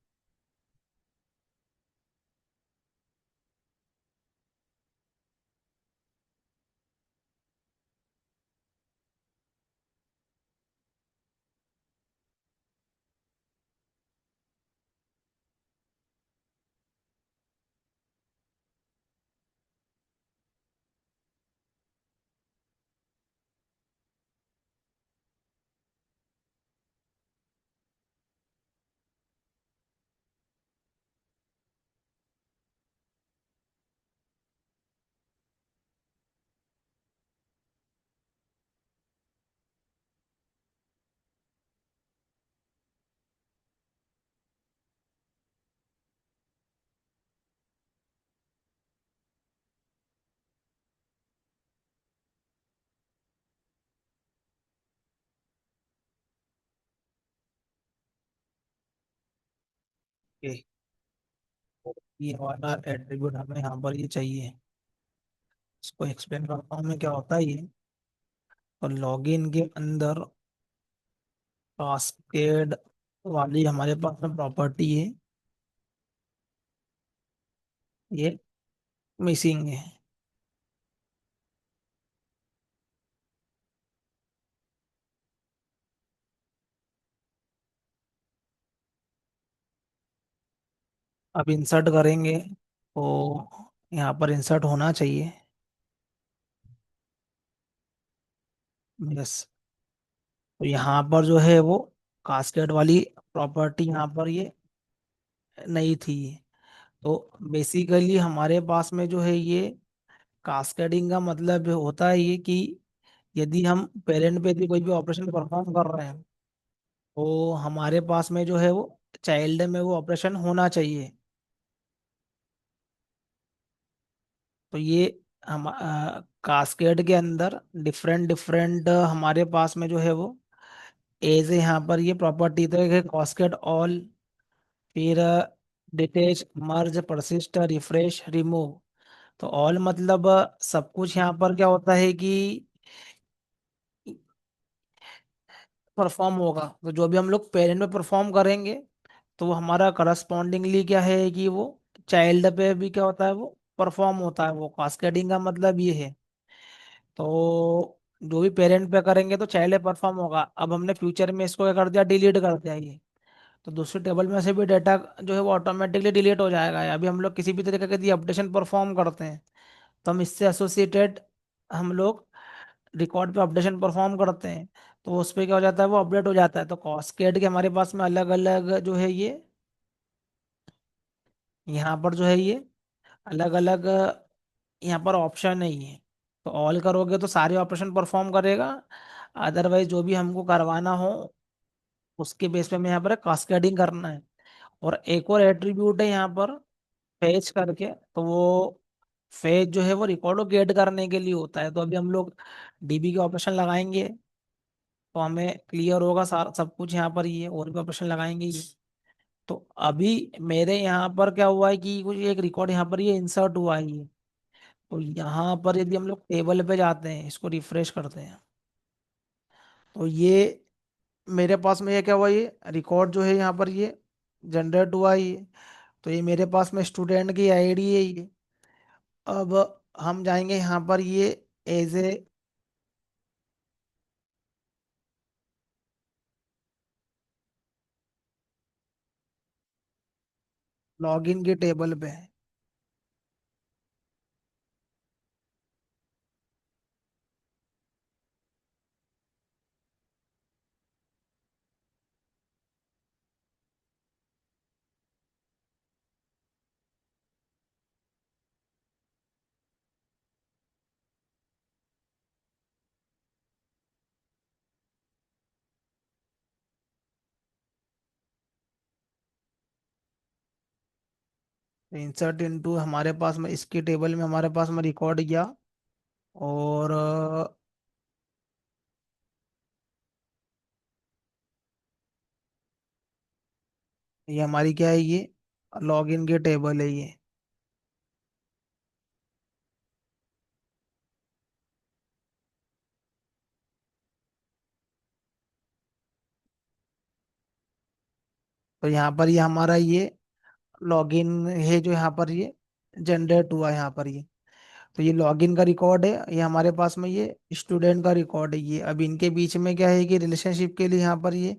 ओके, ये वाला एट्रीब्यूट हमें यहाँ पर ये चाहिए। इसको एक्सप्लेन करता हूँ मैं क्या होता है ये। और लॉगिन के अंदर कास्केड वाली हमारे पास में प्रॉपर्टी है, ये मिसिंग है। अब इंसर्ट करेंगे तो यहाँ पर इंसर्ट होना चाहिए। यस। तो यहाँ पर जो है वो कास्केड वाली प्रॉपर्टी यहाँ पर ये नहीं थी। तो बेसिकली हमारे पास में जो है ये कास्केडिंग का मतलब होता है ये कि यदि हम पेरेंट पे भी कोई भी ऑपरेशन परफॉर्म कर रहे हैं तो हमारे पास में जो है वो चाइल्ड में वो ऑपरेशन होना चाहिए। तो ये हम कास्केड के अंदर डिफरेंट डिफरेंट हमारे पास में जो है वो एज है यहाँ पर ये प्रॉपर्टी। तो एक है कास्केड ऑल, फिर डिटेच, मर्ज, परसिस्ट, रिफ्रेश, रिमूव। तो ऑल मतलब सब कुछ यहाँ पर क्या होता है कि परफॉर्म होगा। तो जो भी हम लोग पेरेंट में परफॉर्म करेंगे तो वो हमारा करस्पॉन्डिंगली क्या है कि वो चाइल्ड पे भी क्या होता है वो परफॉर्म होता है। वो कास्केडिंग का मतलब ये है। तो जो भी पेरेंट पे करेंगे तो चाइल्ड पे परफॉर्म होगा। अब हमने फ्यूचर में इसको क्या कर दिया, डिलीट कर दिया ये, तो दूसरे टेबल में से भी डाटा जो है वो ऑटोमेटिकली डिलीट हो जाएगा। अभी हम लोग किसी भी तरीके की अपडेशन परफॉर्म करते हैं तो हम इससे एसोसिएटेड हम लोग रिकॉर्ड पे अपडेशन परफॉर्म करते हैं तो उस पे क्या हो जाता है वो अपडेट हो जाता है। तो कॉस्केड के हमारे पास में अलग अलग जो है ये यहाँ पर जो है ये अलग अलग यहाँ पर ऑप्शन नहीं है। तो ऑल करोगे तो सारे ऑपरेशन परफॉर्म करेगा, अदरवाइज जो भी हमको करवाना हो उसके बेस पे हमें यहाँ पर कास्केडिंग करना है। और एक और एट्रीब्यूट है यहाँ पर फेच करके। तो वो फेच जो है वो रिकॉर्ड को गेट करने के लिए होता है। तो अभी हम लोग डीबी के ऑपरेशन लगाएंगे तो हमें क्लियर होगा सारा सब कुछ। यहाँ पर ये और भी ऑपरेशन लगाएंगे ये। तो अभी मेरे यहाँ पर क्या हुआ है कि कुछ एक रिकॉर्ड यहाँ पर ये इंसर्ट हुआ है ये। तो यहाँ पर यदि हम लोग टेबल पे जाते हैं, इसको रिफ्रेश करते हैं, तो ये मेरे पास में ये क्या हुआ, ये रिकॉर्ड जो है यहाँ पर ये जनरेट हुआ है ये। तो ये मेरे पास में स्टूडेंट की आईडी है ये। अब हम जाएंगे यहाँ पर ये एज ए लॉगिन के टेबल पे। इंसर्ट इनटू हमारे पास में इसके टेबल में हमारे पास में रिकॉर्ड किया। और ये हमारी क्या है, ये लॉगिन के टेबल है ये। तो यहाँ पर ये हमारा ये लॉगिन है जो यहाँ पर ये जनरेट हुआ है यहाँ पर ये। तो ये लॉगिन का रिकॉर्ड है, ये हमारे पास में ये स्टूडेंट का रिकॉर्ड है ये। अब इनके बीच में क्या है कि रिलेशनशिप के लिए यहाँ पर ये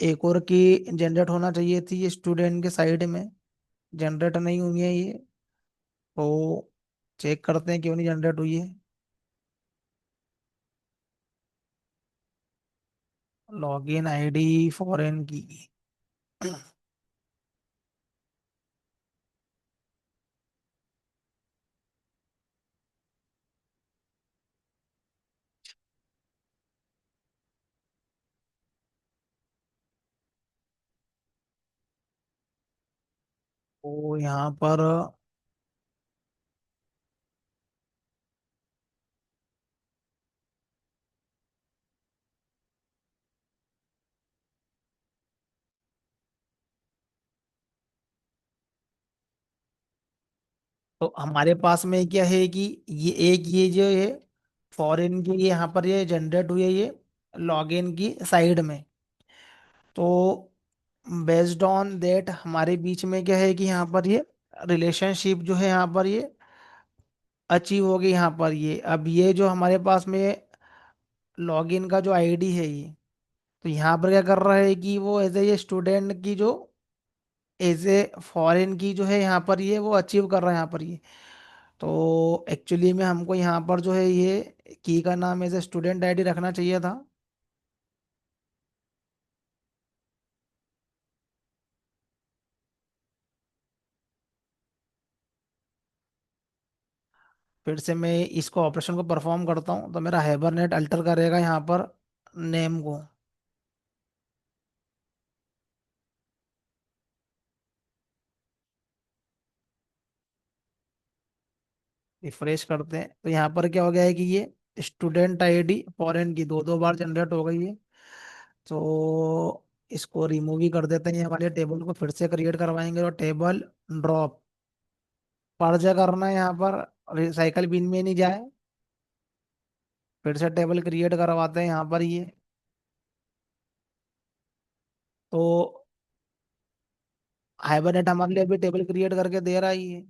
एक और की जनरेट होना चाहिए थी ये स्टूडेंट के साइड में, जनरेट नहीं हुई है ये। तो चेक करते हैं क्यों नहीं जनरेट हुई है। लॉगिन आईडी फॉरेन की। तो यहाँ पर तो हमारे पास में क्या है कि ये एक ये जो है फॉरेन की ये यहाँ पर ये जनरेट हुई है ये लॉगिन की साइड में। तो बेस्ड ऑन दैट हमारे बीच में क्या है कि यहाँ पर ये रिलेशनशिप जो है यहाँ पर ये अचीव होगी यहाँ पर ये। अब ये जो हमारे पास में लॉगिन का जो आईडी है ये, तो यहाँ पर क्या कर रहा है कि वो एज ए ये स्टूडेंट की जो एज ए फॉरेन की जो है यहाँ पर ये वो अचीव कर रहा है यहाँ पर ये। तो एक्चुअली में हमको यहाँ पर जो है ये की का नाम एज ए स्टूडेंट आईडी रखना चाहिए था। फिर से मैं इसको ऑपरेशन को परफॉर्म करता हूँ तो मेरा हाइबरनेट अल्टर करेगा यहाँ पर नेम को। रिफ्रेश करते हैं तो यहाँ पर क्या हो गया है कि ये स्टूडेंट आईडी फॉरेन की दो दो बार जनरेट हो गई है। तो इसको रिमूव ही कर देते हैं, ये हमारे टेबल को फिर से क्रिएट करवाएंगे और टेबल ड्रॉप पर्ज करना है यहाँ पर, रिसाइकल बिन में नहीं जाए। फिर से टेबल क्रिएट करवाते हैं यहाँ पर ये। तो हाइबरनेट हमारे लिए अभी टेबल क्रिएट करके दे रहा ही है।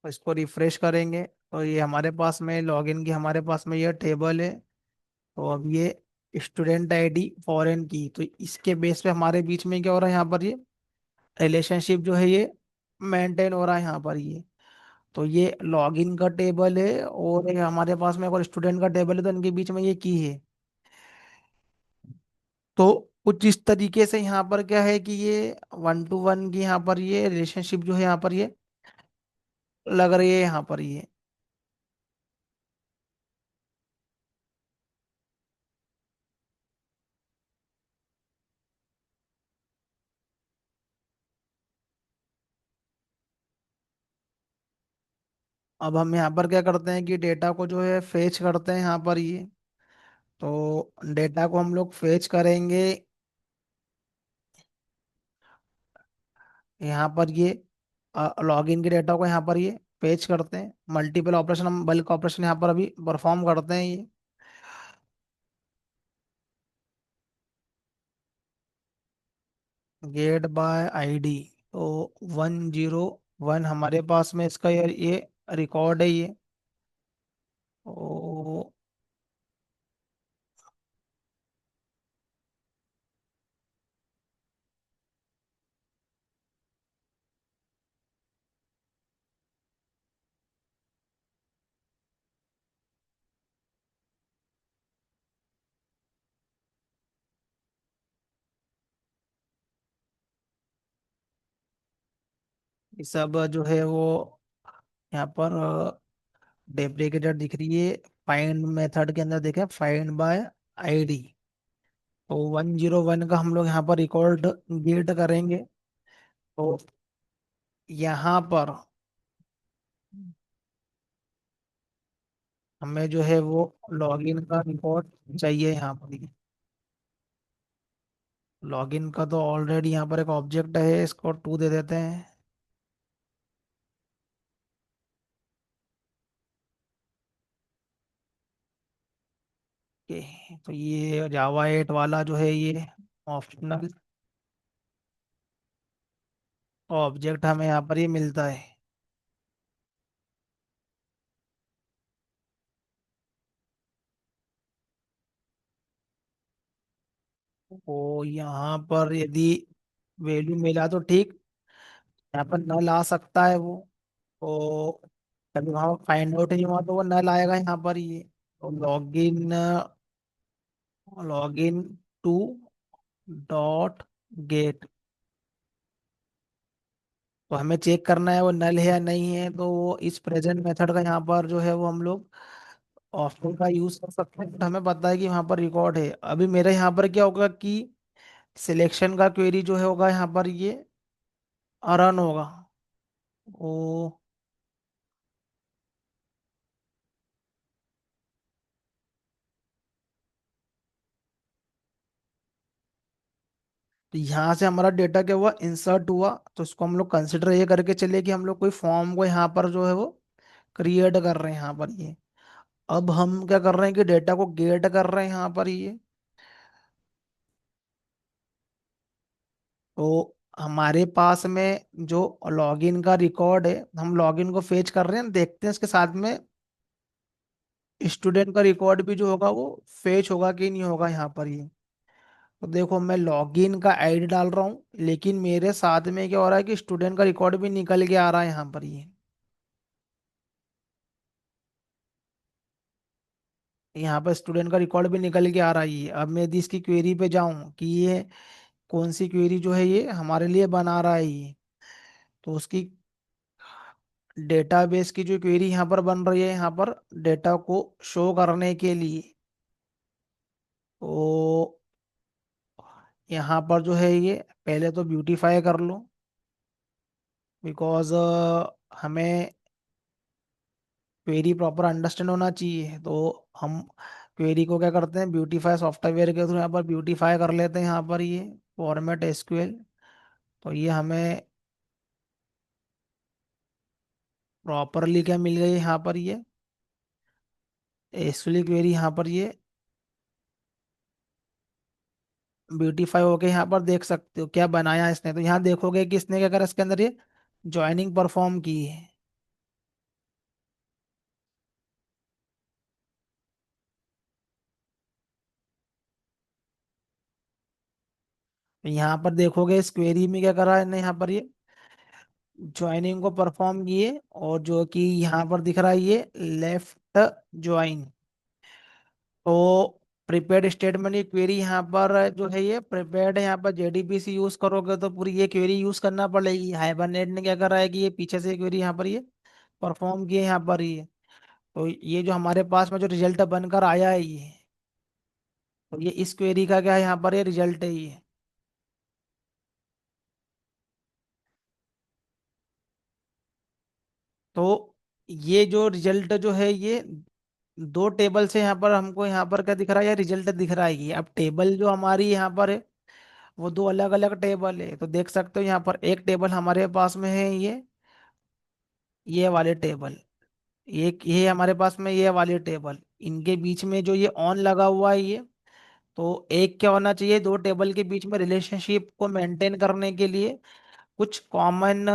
तो इसको रिफ्रेश करेंगे तो ये हमारे पास में लॉगिन की हमारे पास में ये टेबल है। तो अब ये स्टूडेंट आईडी फॉरेन की, तो इसके बेस पे हमारे बीच में क्या हो रहा है यहाँ पर ये रिलेशनशिप जो है ये मेंटेन हो रहा है यहाँ पर ये। तो ये लॉगिन का टेबल है और ये हमारे पास में अगर स्टूडेंट का टेबल है तो इनके बीच में ये की है। तो कुछ इस तरीके से यहाँ पर क्या है कि ये वन टू वन की यहाँ पर ये रिलेशनशिप जो है यहाँ पर ये लग रही है यहाँ पर ये। अब हम यहाँ पर क्या करते हैं कि डेटा को जो है फेच करते हैं यहाँ पर ये। तो डेटा को हम लोग फेच करेंगे यहाँ पर ये लॉगिन के डेटा को यहाँ पर ये फेच करते हैं। मल्टीपल ऑपरेशन हम बल्क ऑपरेशन यहाँ पर अभी परफॉर्म करते हैं ये। गेट बाय आईडी, तो 101 हमारे पास में इसका ये रिकॉर्ड है ये। तो ये सब जो है वो यहाँ पर डेप्रिकेटेड दिख रही है। फाइंड मेथड के अंदर देखें फाइंड बाय आईडी, तो 101 का हम लोग यहाँ पर रिकॉर्ड गेट करेंगे। तो यहाँ पर हमें जो है वो लॉगिन का रिकॉर्ड चाहिए यहाँ पर। लॉगिन का तो ऑलरेडी यहाँ पर एक ऑब्जेक्ट है, इसको 2 दे देते हैं। ओके, तो ये जावा 8 वाला जो है ये ऑप्शनल ऑब्जेक्ट हमें यहाँ पर ये मिलता है। तो यहाँ पर यदि वैल्यू मिला तो ठीक, यहाँ पर नल आ सकता है वो। तो कभी वहाँ फाइंड आउट नहीं हुआ तो वो नल आएगा यहाँ पर ये। तो login login to dot gate, तो हमें चेक करना है वो नल है या नहीं है। तो वो इस प्रेजेंट मेथड का यहाँ पर जो है वो हम लोग ऑप्शन का यूज कर सकते हैं, but हमें पता है कि वहां पर रिकॉर्ड है। अभी मेरे यहाँ पर क्या होगा कि सिलेक्शन का क्वेरी जो है होगा यहाँ पर ये रन होगा। ओ, तो यहाँ से हमारा डेटा क्या हुआ, इंसर्ट हुआ। तो इसको हम लोग कंसिडर ये करके चले कि हम लोग कोई फॉर्म को यहाँ पर जो है वो क्रिएट कर रहे हैं यहाँ पर ये। अब हम क्या कर रहे हैं कि डेटा को गेट कर रहे हैं यहाँ पर ये। तो हमारे पास में जो लॉगिन का रिकॉर्ड है, हम लॉगिन को फेच कर रहे हैं, देखते हैं इसके साथ में स्टूडेंट का रिकॉर्ड भी जो होगा वो फेच होगा कि नहीं होगा यहाँ पर ये। तो देखो मैं लॉगिन का आईडी डाल रहा हूँ, लेकिन मेरे साथ में क्या हो रहा है कि स्टूडेंट का रिकॉर्ड भी निकल के आ रहा है यहाँ पर ये। यहाँ पर स्टूडेंट का रिकॉर्ड भी निकल के आ रहा है ये। अब मैं यदि इसकी क्वेरी पे जाऊँ कि ये कौन सी क्वेरी जो है ये हमारे लिए बना रहा है ये, तो उसकी डेटाबेस की जो क्वेरी यहाँ पर बन रही है यहाँ पर डेटा को शो करने के लिए। तो यहाँ पर जो है ये पहले तो ब्यूटीफाई कर लो, बिकॉज हमें क्वेरी प्रॉपर अंडरस्टैंड होना चाहिए। तो हम क्वेरी को क्या करते हैं, ब्यूटीफाई सॉफ्टवेयर के थ्रू यहाँ पर ब्यूटीफाई कर लेते हैं यहाँ पर ये फॉर्मेट एसक्यूएल। तो ये हमें प्रॉपरली क्या मिल गई यहाँ पर ये एसक्यूएल क्वेरी यहाँ पर ये ब्यूटीफाई होके यहाँ पर देख सकते हो क्या बनाया है इसने। तो यहाँ देखोगे कि इसने क्या करा, इसके अंदर ये ज्वाइनिंग परफॉर्म की है। तो यहाँ पर देखोगे इस क्वेरी में क्या करा है इसने, यहाँ पर ये ज्वाइनिंग को परफॉर्म किए। और जो कि यहाँ पर दिख रहा है ये लेफ्ट ज्वाइन। तो प्रिपेयर्ड स्टेटमेंट की क्वेरी यहाँ पर जो है ये प्रिपेयर्ड है। यहाँ पर जेडीबीसी यूज करोगे तो पूरी ये क्वेरी यूज करना पड़ेगी। हाइबरनेट ने क्या करा है कि ये पीछे से क्वेरी यहाँ पर ये परफॉर्म किए यहाँ पर ये। तो ये जो हमारे पास में जो रिजल्ट बनकर आया है ये, तो ये इस क्वेरी का क्या है यहाँ पर ये रिजल्ट है ये। तो ये जो रिजल्ट जो है ये दो टेबल से यहाँ पर हमको यहाँ पर क्या दिख रहा है, ये रिजल्ट दिख रहा है ये। अब टेबल जो हमारी यहाँ पर है वो दो अलग अलग टेबल है। तो देख सकते हो यहाँ पर एक टेबल हमारे पास में है ये वाले टेबल, ये हमारे पास में ये वाले टेबल, इनके बीच में जो ये ऑन लगा हुआ है ये। तो एक क्या होना चाहिए, दो टेबल के बीच में रिलेशनशिप को मेंटेन करने के लिए कुछ कॉमन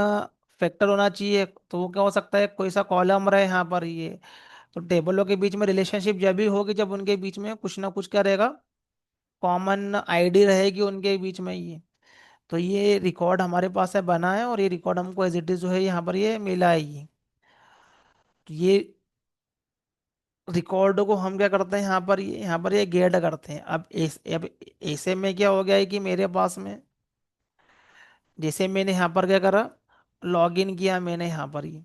फैक्टर होना चाहिए। तो वो क्या हो सकता है, कोई सा कॉलम रहे यहाँ पर ये। तो टेबलों के बीच में रिलेशनशिप जब भी होगी जब उनके बीच में कुछ ना कुछ क्या रहेगा, कॉमन आईडी रहेगी उनके बीच में ये। तो ये रिकॉर्ड हमारे पास है बना है, और ये रिकॉर्ड हमको एज इट इज जो है यहाँ पर ये मिला है ये। तो ये रिकॉर्ड को हम क्या करते हैं यहाँ पर ये गेट करते हैं। अब ऐसे में क्या हो गया है कि मेरे पास में जैसे मैंने यहाँ पर क्या करा, लॉगिन किया मैंने यहाँ पर ये।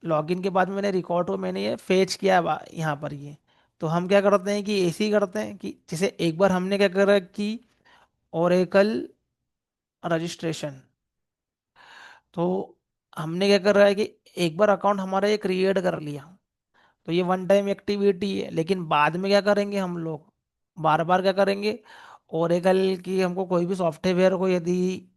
लॉगिन के बाद में मैंने रिकॉर्ड को मैंने ये फेच किया यहाँ पर ये। तो हम क्या करते हैं कि ऐसे ही करते हैं कि जैसे एक बार हमने क्या करा कि ओरेकल रजिस्ट्रेशन। तो हमने क्या कर रहा है कि एक बार अकाउंट हमारा ये क्रिएट कर लिया, तो ये वन टाइम एक्टिविटी है। लेकिन बाद में क्या करेंगे हम लोग, बार बार क्या करेंगे, ओरेकल की हमको कोई भी सॉफ्टवेयर को यदि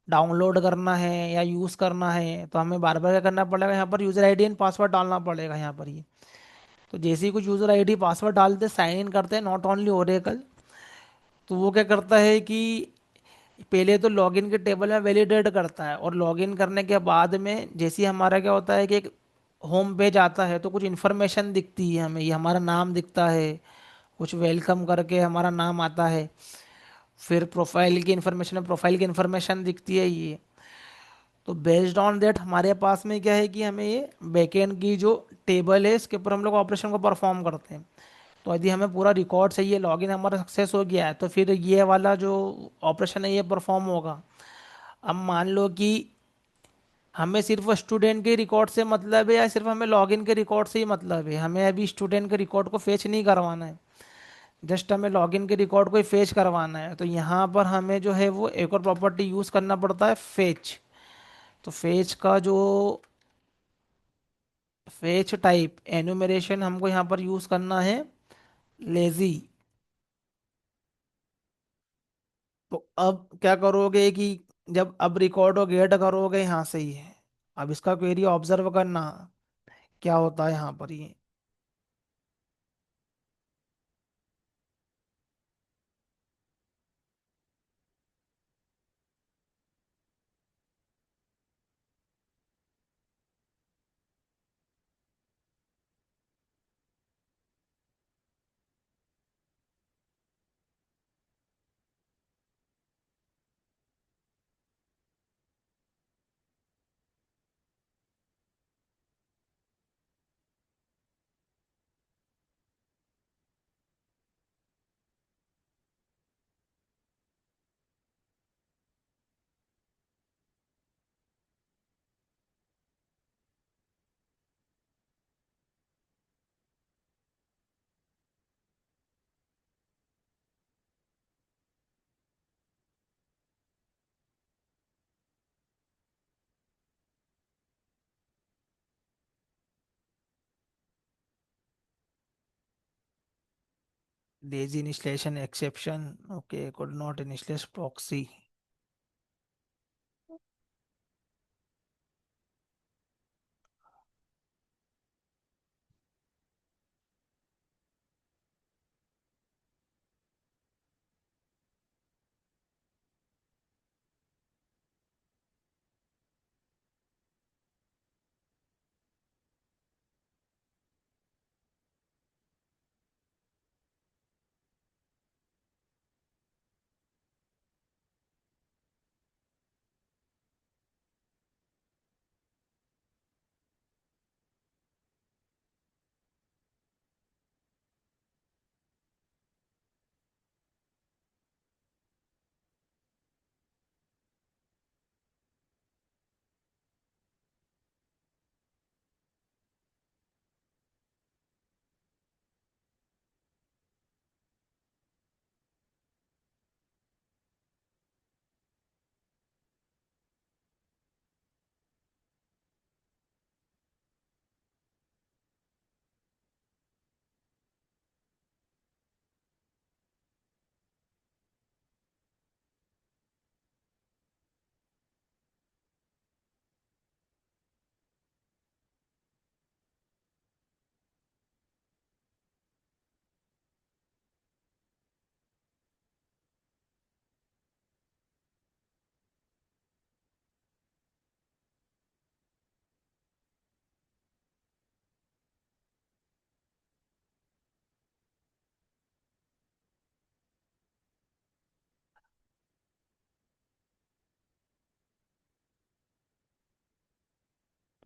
डाउनलोड करना है या यूज़ करना है तो हमें बार बार क्या करना पड़ेगा, यहाँ पर यूज़र आईडी एंड पासवर्ड डालना पड़ेगा यहाँ पर ये। तो जैसे ही कुछ यूज़र आईडी पासवर्ड डालते साइन इन करते हैं नॉट ओनली ओरेकल, तो वो क्या करता है कि पहले तो लॉगिन के टेबल में वैलिडेट करता है। और लॉगिन करने के बाद में जैसे ही हमारा क्या होता है कि एक होम पेज आता है तो कुछ इन्फॉर्मेशन दिखती है हमें, ये हमारा नाम दिखता है, कुछ वेलकम करके हमारा नाम आता है। फिर प्रोफाइल की इन्फॉर्मेशन है, प्रोफाइल की इन्फॉर्मेशन दिखती है ये। तो बेस्ड ऑन दैट हमारे पास में क्या है कि हमें ये बैकएंड की जो टेबल है इसके ऊपर हम लोग ऑपरेशन को परफॉर्म करते हैं। तो यदि हमें पूरा रिकॉर्ड से ये लॉगिन हमारा सक्सेस हो गया है तो फिर ये वाला जो ऑपरेशन है ये परफॉर्म होगा। अब मान लो कि हमें सिर्फ स्टूडेंट के रिकॉर्ड से मतलब है, या सिर्फ हमें लॉगिन के रिकॉर्ड से ही मतलब है? हमें अभी स्टूडेंट के रिकॉर्ड को फेच नहीं करवाना है, जस्ट हमें लॉगिन के रिकॉर्ड को ही फेच करवाना है। तो यहाँ पर हमें जो है वो एक और प्रॉपर्टी यूज करना पड़ता है, फेच। तो फेच का जो फेच टाइप एनुमरेशन हमको यहाँ पर यूज करना है, लेजी। तो अब क्या करोगे कि जब अब रिकॉर्ड और गेट करोगे यहाँ से ही है, अब इसका क्वेरी ऑब्जर्व करना क्या होता है यहाँ पर ये। Lazy initialization exception, okay, could not initialize proxy.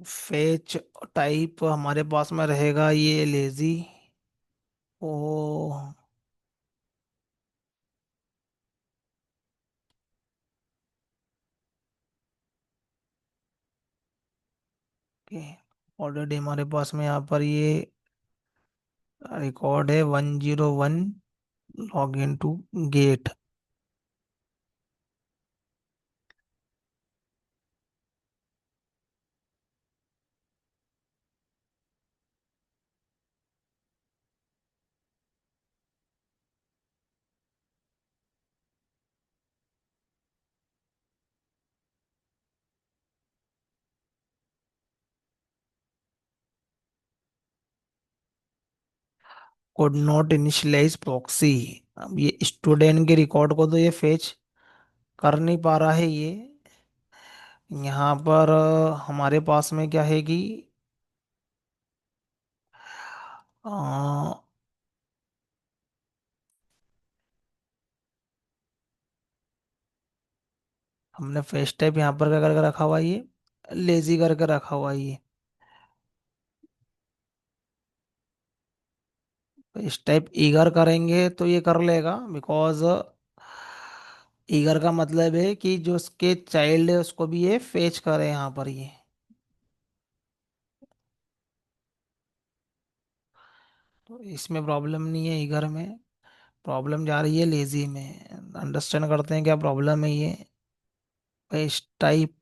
Fetch type हमारे पास में रहेगा ये लेजी। ओ, ओके, ऑलरेडी हमारे पास में यहाँ पर ये रिकॉर्ड है 101 log in to gate. Code not initialize proxy. अब ये स्टूडेंट के रिकॉर्ड को तो ये फेच कर नहीं पा रहा है ये। यहाँ पर हमारे पास में क्या है कि अ, हमने फेच टाइप यहाँ पर क्या करके रखा हुआ है ये, लेजी करके रखा हुआ है ये। तो इस टाइप ईगर करेंगे तो ये कर लेगा, बिकॉज ईगर का मतलब है कि जो उसके चाइल्ड है उसको भी ये फेच करे यहाँ पर ये। तो इसमें प्रॉब्लम नहीं है ईगर में, प्रॉब्लम जा रही है लेजी में। अंडरस्टैंड करते हैं क्या प्रॉब्लम है ये। इस टाइप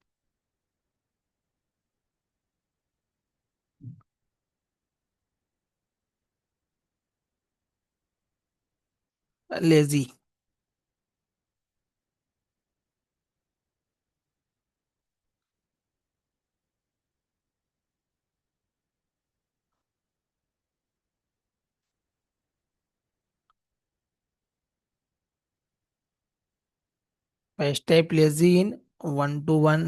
लेजी। इस टाइप लेजी इन 1 to 1।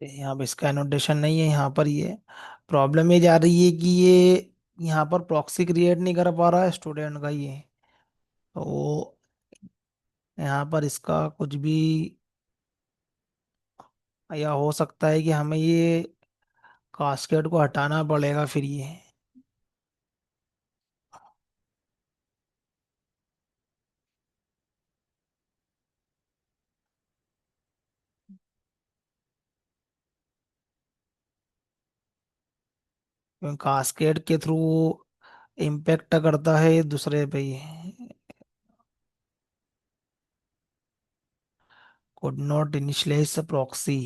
यहाँ पर इसका एनोटेशन नहीं है यहाँ पर ये। प्रॉब्लम ये जा रही है कि ये यहाँ पर प्रॉक्सी क्रिएट नहीं कर पा रहा है स्टूडेंट का ये। तो यहाँ पर इसका कुछ भी, या हो सकता है कि हमें ये कास्केट को हटाना पड़ेगा फिर ये। क्योंकि कास्केट के थ्रू इम्पेक्ट करता है दूसरे पे ही। could not initialize the proxy।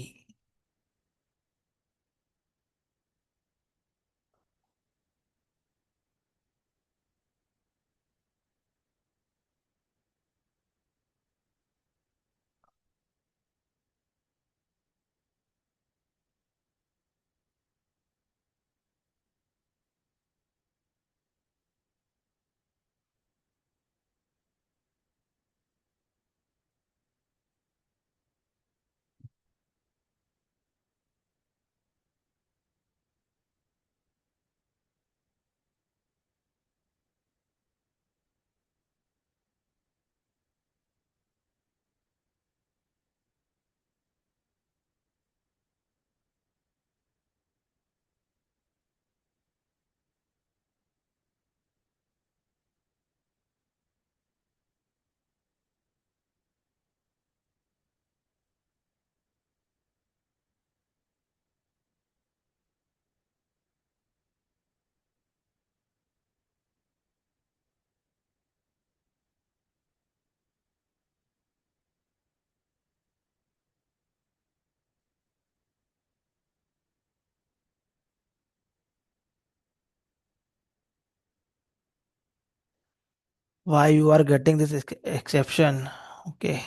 why you are getting this exception। okay।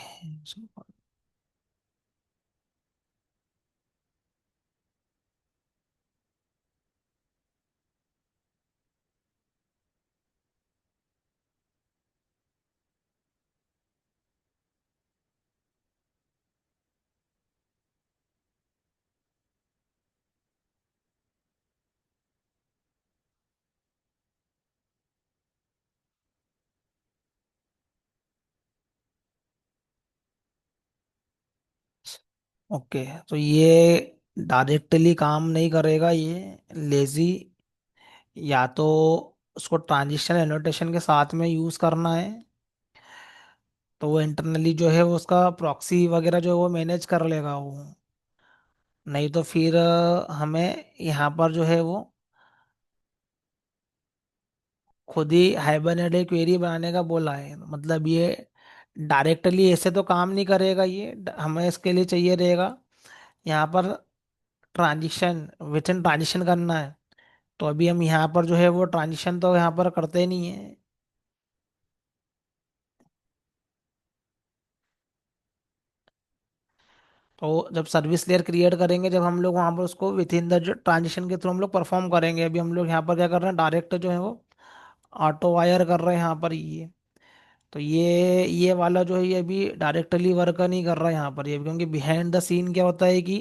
Okay, तो ये डायरेक्टली काम नहीं करेगा ये लेजी। या तो उसको ट्रांजिशन एनोटेशन के साथ में यूज करना है, तो वो इंटरनली जो है वो उसका प्रॉक्सी वगैरह जो है वो मैनेज कर लेगा वो। नहीं तो फिर हमें यहाँ पर जो है वो खुद ही हाइबरनेट क्वेरी बनाने का बोला है। मतलब ये डायरेक्टली ऐसे तो काम नहीं करेगा ये, हमें इसके लिए चाहिए रहेगा यहाँ पर ट्रांजिशन, विच इन ट्रांजिशन करना है। तो अभी हम यहाँ पर जो है वो ट्रांजिशन तो यहाँ पर करते नहीं है। तो जब सर्विस लेयर क्रिएट करेंगे, जब हम लोग वहाँ पर उसको विद इन द जो ट्रांजिशन के थ्रू हम लोग परफॉर्म करेंगे। अभी हम लोग यहाँ पर क्या कर रहे हैं, डायरेक्ट जो है वो ऑटो वायर कर रहे हैं यहाँ पर ये। तो ये वाला जो है ये अभी डायरेक्टली वर्क नहीं कर रहा है यहाँ पर ये, क्योंकि बिहाइंड द सीन क्या होता है कि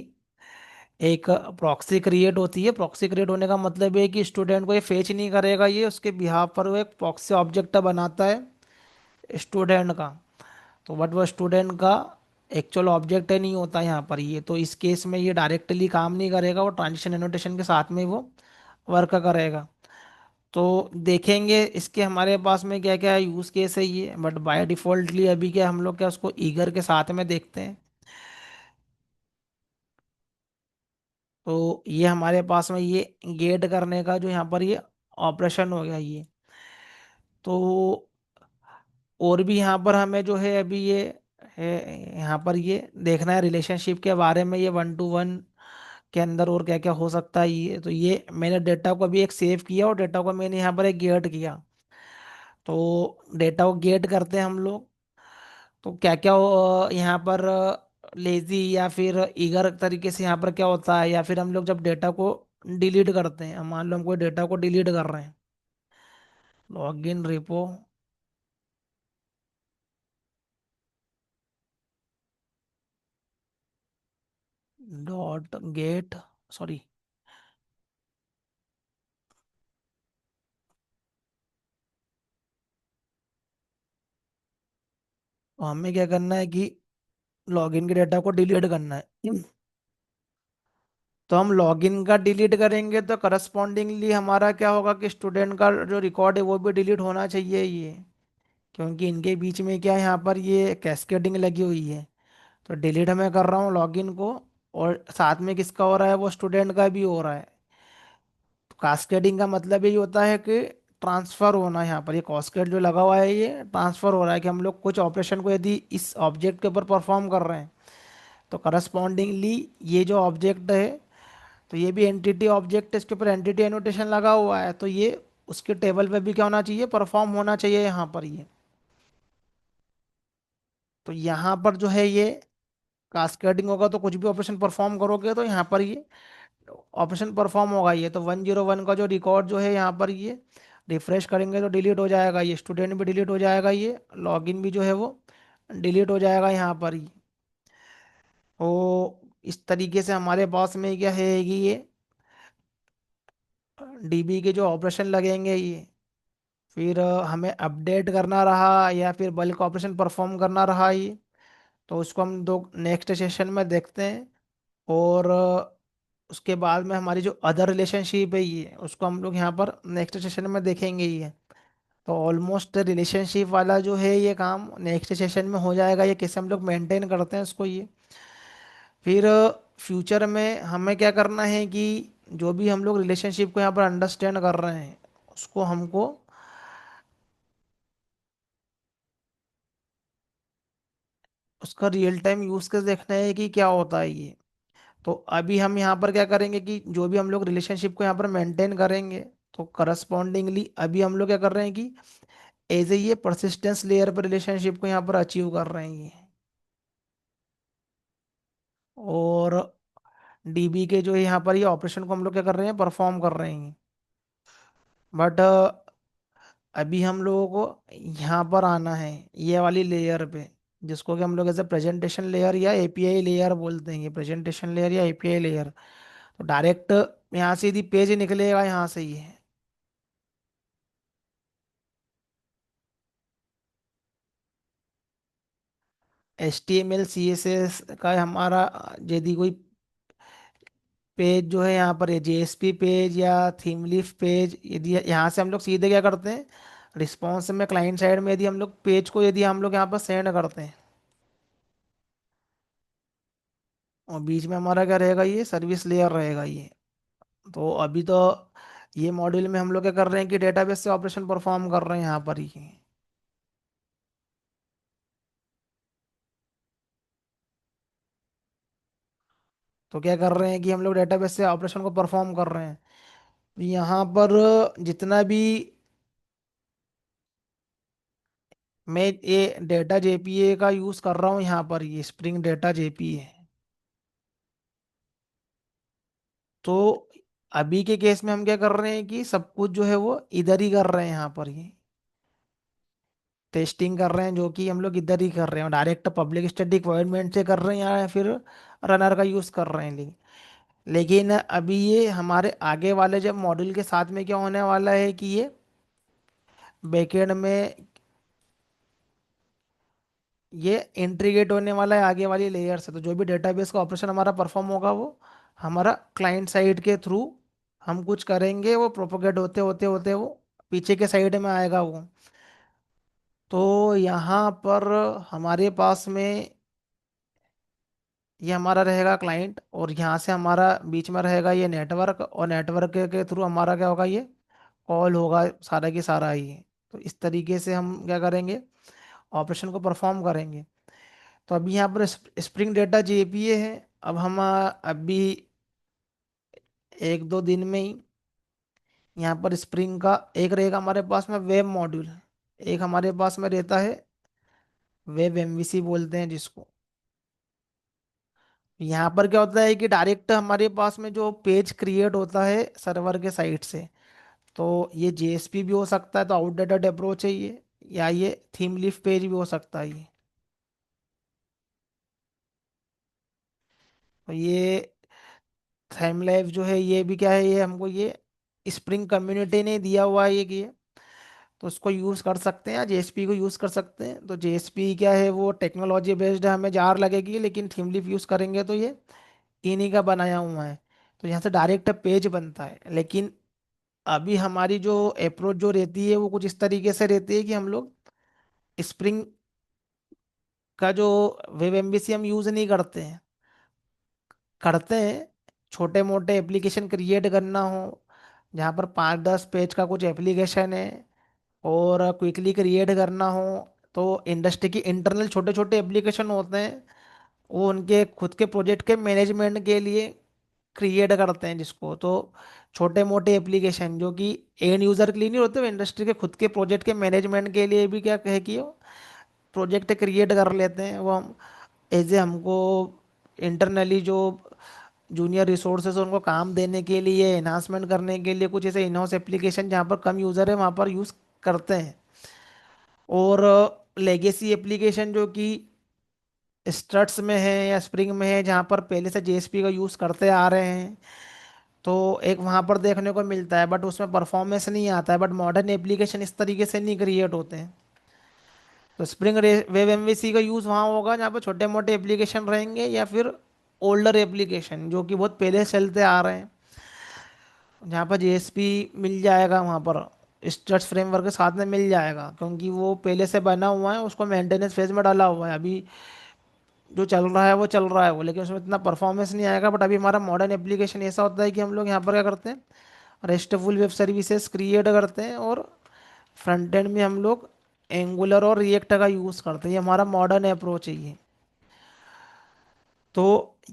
एक प्रॉक्सी क्रिएट होती है। प्रॉक्सी क्रिएट होने का मतलब है कि स्टूडेंट को ये फेच नहीं करेगा, ये उसके बिहाफ पर वो एक प्रॉक्सी ऑब्जेक्ट बनाता है स्टूडेंट का। तो बट वो स्टूडेंट का एक्चुअल ऑब्जेक्ट है नहीं होता यहाँ पर ये। तो इस केस में ये डायरेक्टली काम नहीं करेगा, वो ट्रांजिशन एनोटेशन के साथ में वो वर्क करेगा। तो देखेंगे इसके हमारे पास में क्या क्या यूज केस है ये। बट बाय डिफॉल्टली अभी क्या हम लोग क्या उसको ईगर के साथ में देखते हैं। तो ये हमारे पास में ये गेट करने का जो यहाँ पर ये ऑपरेशन हो गया ये। तो और भी यहाँ पर हमें जो है अभी ये है, यहाँ पर ये देखना है रिलेशनशिप के बारे में, ये वन टू वन के अंदर और क्या क्या हो सकता है ये। तो ये मैंने डेटा को अभी एक सेव किया और डेटा को मैंने यहाँ पर एक गेट किया। तो डेटा को गेट करते हैं हम लोग। तो क्या क्या यहाँ पर लेजी या फिर ईगर तरीके से यहाँ पर क्या होता है, या फिर हम लोग जब डेटा को डिलीट करते हैं, मान लो हम कोई डेटा को डिलीट कर रहे हैं। Login repo dot gate, sorry. तो हमें क्या करना है कि लॉगिन के डेटा को डिलीट करना है। तो हम लॉगिन का डिलीट करेंगे तो करस्पॉन्डिंगली हमारा क्या होगा कि स्टूडेंट का जो रिकॉर्ड है वो भी डिलीट होना चाहिए ये। क्योंकि इनके बीच में क्या है, यहाँ पर ये कैस्केडिंग लगी हुई है। तो डिलीट मैं कर रहा हूँ लॉगिन को, और साथ में किसका हो रहा है, वो स्टूडेंट का भी हो रहा है। तो कास्केडिंग का मतलब ये होता है कि ट्रांसफर होना है। यहाँ पर ये कास्केड जो लगा हुआ है ये ट्रांसफर हो रहा है कि हम लोग कुछ ऑपरेशन को यदि इस ऑब्जेक्ट के ऊपर परफॉर्म कर रहे हैं, तो करस्पॉन्डिंगली ये जो ऑब्जेक्ट है, तो ये भी एंटिटी ऑब्जेक्ट, इसके ऊपर एंटिटी एनोटेशन लगा हुआ है, तो ये उसके टेबल पे भी क्या होना चाहिए, परफॉर्म होना चाहिए यहाँ पर ये। तो यहाँ पर जो है ये कास्केडिंग होगा, तो कुछ भी ऑपरेशन परफॉर्म करोगे तो यहाँ पर ये ऑपरेशन परफॉर्म होगा ये। तो 101 का जो रिकॉर्ड जो है यहाँ पर ये रिफ्रेश करेंगे तो डिलीट हो जाएगा ये, स्टूडेंट भी डिलीट हो जाएगा ये, लॉगिन भी जो है वो डिलीट हो जाएगा यहाँ पर ही। तो इस तरीके से हमारे पास में क्या है कि ये डीबी के जो ऑपरेशन लगेंगे ये, फिर हमें अपडेट करना रहा या फिर बल्क ऑपरेशन परफॉर्म करना रहा ये, तो उसको हम दो नेक्स्ट सेशन में देखते हैं। और उसके बाद में हमारी जो अदर रिलेशनशिप है ये, उसको हम लोग यहाँ पर नेक्स्ट सेशन में देखेंगे ये। तो ऑलमोस्ट रिलेशनशिप वाला जो है ये काम नेक्स्ट सेशन में हो जाएगा, ये कैसे हम लोग मेंटेन करते हैं उसको ये। फिर फ्यूचर में हमें क्या करना है कि जो भी हम लोग रिलेशनशिप को यहाँ पर अंडरस्टैंड कर रहे हैं, उसको हमको उसका रियल टाइम यूज के देखना है कि क्या होता है ये। तो अभी हम यहाँ पर क्या करेंगे कि जो भी हम लोग रिलेशनशिप को यहाँ पर मेंटेन करेंगे, तो करस्पॉन्डिंगली अभी हम लोग क्या कर रहे हैं कि एज ए ये परसिस्टेंस लेयर पर रिलेशनशिप को यहाँ पर अचीव कर रहे हैं ये। और डीबी के जो है यहाँ पर ये ऑपरेशन को हम लोग क्या कर रहे हैं, परफॉर्म कर रहे हैं। बट अभी हम लोगों को यहाँ पर आना है, ये वाली लेयर पे, जिसको कि हम लोग ऐसे प्रेजेंटेशन लेयर या एपीआई लेयर बोलते हैं। ये प्रेजेंटेशन लेयर या एपीआई लेयर, तो डायरेक्ट यहाँ से यदि पेज निकलेगा यहाँ से ये H T M L C S S का हमारा यदि कोई पेज जो है यहाँ पर जेएसपी पेज या थीम लीफ पेज, यदि यहाँ से हम लोग सीधे क्या करते हैं, रिस्पॉन्स में क्लाइंट साइड में यदि हम लोग पेज को यदि हम लोग यहाँ पर सेंड करते हैं, और बीच में हमारा क्या रहेगा, ये सर्विस लेयर रहेगा ये। तो अभी तो ये मॉड्यूल में हम लोग क्या कर रहे हैं कि डेटाबेस से ऑपरेशन परफॉर्म कर रहे हैं यहाँ पर ही। तो क्या कर रहे हैं कि हम लोग डेटाबेस से ऑपरेशन को परफॉर्म कर रहे हैं। यहाँ पर जितना भी मैं ये डेटा जेपीए का यूज़ कर रहा हूँ यहाँ पर, ये स्प्रिंग डेटा जेपीए। तो अभी के केस में हम क्या कर रहे हैं कि सब कुछ जो है वो इधर ही कर रहे हैं, यहाँ पर ये टेस्टिंग कर रहे हैं जो कि हम लोग इधर ही कर रहे हैं, डायरेक्ट पब्लिक स्टैटिक रिक्वायरमेंट से कर रहे हैं या फिर रनर का यूज़ कर रहे हैं। लेकिन अभी ये हमारे आगे वाले जब मॉड्यूल के साथ में क्या होने वाला है कि ये बैकएंड में ये इंटीग्रेट होने वाला है आगे वाली लेयर से। तो जो भी डेटाबेस का ऑपरेशन हमारा परफॉर्म होगा वो हमारा क्लाइंट साइड के थ्रू हम कुछ करेंगे, वो प्रोपोगेट होते होते होते वो पीछे के साइड में आएगा वो। तो यहाँ पर हमारे पास में ये हमारा रहेगा क्लाइंट, और यहाँ से हमारा बीच में रहेगा ये नेटवर्क, और नेटवर्क के थ्रू हमारा क्या होगा, ये कॉल होगा सारा की सारा ही। तो इस तरीके से हम क्या करेंगे, ऑपरेशन को परफॉर्म करेंगे। तो अभी यहाँ पर स्प्रिंग डेटा जेपीए है। अब हम अभी एक दो दिन में ही यहाँ पर स्प्रिंग का एक रहेगा हमारे पास में वेब मॉड्यूल, एक हमारे पास में रहता है वेब एमवीसी बोलते हैं जिसको। यहाँ पर क्या होता है कि डायरेक्ट हमारे पास में जो पेज क्रिएट होता है सर्वर के साइड से, तो ये जेएसपी भी हो सकता है, तो आउटडेटेड अप्रोच है ये, या ये थीम लीफ पेज भी हो सकता है ये। तो ये थीम लीफ जो है ये भी क्या है, ये हमको ये स्प्रिंग कम्युनिटी ने दिया हुआ है ये कि ये, तो उसको यूज़ कर सकते हैं या जेएसपी को यूज़ कर सकते हैं। तो जेएसपी क्या है, वो टेक्नोलॉजी बेस्ड है, हमें जार लगेगी, लेकिन थीम लीफ यूज़ करेंगे तो ये इन्हीं का बनाया हुआ है। तो यहाँ से डायरेक्ट पेज बनता है। लेकिन अभी हमारी जो अप्रोच जो रहती है वो कुछ इस तरीके से रहती है कि हम लोग स्प्रिंग का जो वेब एमवीसी हम यूज़ नहीं करते हैं, करते हैं छोटे मोटे एप्लीकेशन क्रिएट करना हो, जहाँ पर 5-10 पेज का कुछ एप्लीकेशन है और क्विकली क्रिएट करना हो, तो इंडस्ट्री की इंटरनल छोटे छोटे एप्लीकेशन होते हैं, वो उनके खुद के प्रोजेक्ट के मैनेजमेंट के लिए क्रिएट करते हैं जिसको। तो छोटे मोटे एप्लीकेशन जो कि एंड यूजर के लिए नहीं होते, वो इंडस्ट्री के खुद के प्रोजेक्ट के मैनेजमेंट के लिए भी क्या कहे कि प्रोजेक्ट क्रिएट कर लेते हैं वो हम, एज ए हमको इंटरनली जो जूनियर रिसोर्सेज उनको काम देने के लिए, एनहांसमेंट करने के लिए कुछ ऐसे इन हाउस एप्लीकेशन जहाँ पर कम यूज़र है वहाँ पर यूज़ करते हैं। और लेगेसी एप्लीकेशन जो कि स्ट्रट्स में है या स्प्रिंग में है, जहाँ पर पहले से जेएसपी का यूज़ करते आ रहे हैं, तो एक वहाँ पर देखने को मिलता है, बट उसमें परफॉर्मेंस नहीं आता है। बट मॉडर्न एप्लीकेशन इस तरीके से नहीं क्रिएट होते हैं। तो स्प्रिंग वेब एमवीसी का यूज़ वहाँ होगा जहाँ पर छोटे मोटे एप्लीकेशन रहेंगे, या फिर ओल्डर एप्लीकेशन जो कि बहुत पहले से चलते आ रहे हैं, जहाँ पर जेएसपी मिल जाएगा वहाँ पर, स्ट्रट्स फ्रेमवर्क के साथ में मिल जाएगा, क्योंकि वो पहले से बना हुआ है, उसको मेंटेनेंस फेज में डाला हुआ है। अभी जो चल रहा है वो चल रहा है वो, लेकिन उसमें इतना परफॉर्मेंस नहीं आएगा। बट अभी हमारा मॉडर्न एप्लीकेशन ऐसा होता है कि हम लोग यहाँ पर क्या करते हैं, रेस्टफुल वेब सर्विसेज क्रिएट करते हैं, और फ्रंट एंड में हम लोग एंगुलर और रिएक्ट का यूज़ करते हैं। ये हमारा मॉडर्न अप्रोच है ये। तो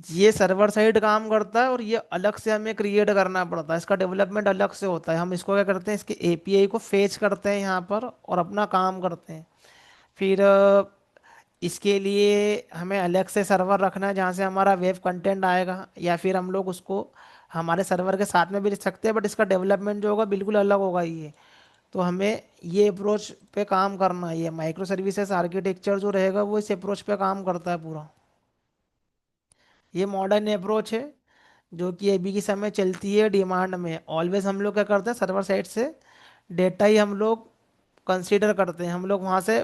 ये सर्वर साइड काम करता है, और ये अलग से हमें क्रिएट करना पड़ता है, इसका डेवलपमेंट अलग से होता है। हम इसको क्या करते हैं, इसके एपीआई को फेच करते हैं यहाँ पर और अपना काम करते हैं। फिर इसके लिए हमें अलग से सर्वर रखना है जहाँ से हमारा वेब कंटेंट आएगा, या फिर हम लोग उसको हमारे सर्वर के साथ में भी रख सकते हैं, बट इसका डेवलपमेंट जो होगा बिल्कुल अलग होगा ये। तो हमें ये अप्रोच पे काम करना है। ये माइक्रो सर्विसेज आर्किटेक्चर जो रहेगा वो इस अप्रोच पे काम करता है पूरा। ये मॉडर्न अप्रोच है जो कि अभी के समय चलती है डिमांड में। ऑलवेज हम लोग क्या करते हैं, सर्वर साइड से डेटा ही हम लोग कंसीडर करते हैं, हम लोग वहाँ से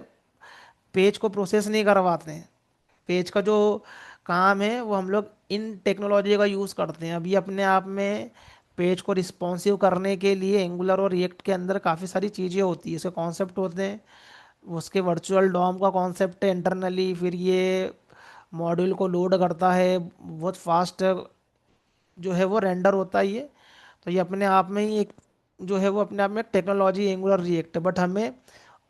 पेज को प्रोसेस नहीं करवाते हैं। पेज का जो काम है वो हम लोग इन टेक्नोलॉजी का यूज़ करते हैं। अभी अपने आप में पेज को रिस्पॉन्सिव करने के लिए एंगुलर और रिएक्ट के अंदर काफ़ी सारी चीज़ें होती है, इसके कॉन्सेप्ट होते हैं। उसके वर्चुअल डॉम का कॉन्सेप्ट है इंटरनली, फिर ये मॉड्यूल को लोड करता है, बहुत फास्ट जो है वो रेंडर होता है ये। तो ये अपने आप में ही एक जो है वो अपने आप में टेक्नोलॉजी एंगुलर रिएक्ट है, बट हमें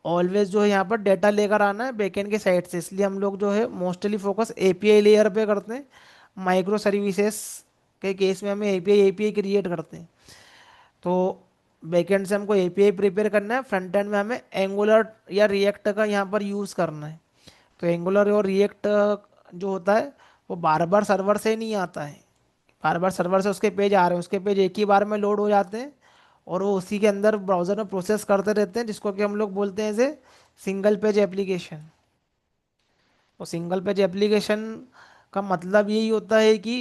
ऑलवेज जो है यहाँ पर डेटा लेकर आना है बैकएंड के साइड से, इसलिए हम लोग जो है मोस्टली फोकस एपीआई लेयर पे करते हैं। माइक्रो सर्विसेज के केस में हमें एपीआई एपीआई क्रिएट करते हैं। तो बैकएंड से हमको एपीआई प्रिपेयर करना है, फ्रंट एंड में हमें एंगुलर या रिएक्ट का यहाँ पर यूज़ करना है। तो एंगुलर और रिएक्ट जो होता है वो बार बार सर्वर से नहीं आता है, बार बार सर्वर से उसके पेज आ रहे हैं, उसके पेज एक ही बार में लोड हो जाते हैं और वो उसी के अंदर ब्राउज़र में प्रोसेस करते रहते हैं, जिसको कि हम लोग बोलते हैं एज सिंगल पेज एप्लीकेशन। तो सिंगल पेज एप्लीकेशन का मतलब यही होता है कि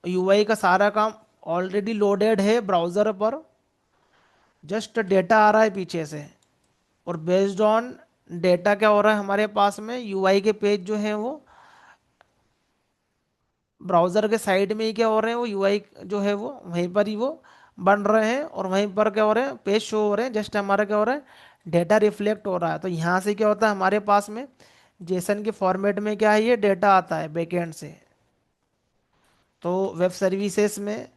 यूआई का सारा काम ऑलरेडी लोडेड है ब्राउज़र पर, जस्ट डेटा आ रहा है पीछे से, और बेस्ड ऑन डेटा क्या हो रहा है हमारे पास में, यूआई के पेज जो है वो ब्राउज़र के साइड में ही क्या हो रहे हैं, वो यूआई जो है वो वहीं पर ही वो बन रहे हैं, और वहीं पर क्या हो रहे हैं, पेज शो हो रहे हैं, जस्ट हमारा क्या हो रहा है, डेटा रिफ्लेक्ट हो रहा है। तो यहाँ से क्या होता है हमारे पास में जेसन के फॉर्मेट में क्या है, ये डेटा आता है बैकएंड से। तो वेब सर्विसेज में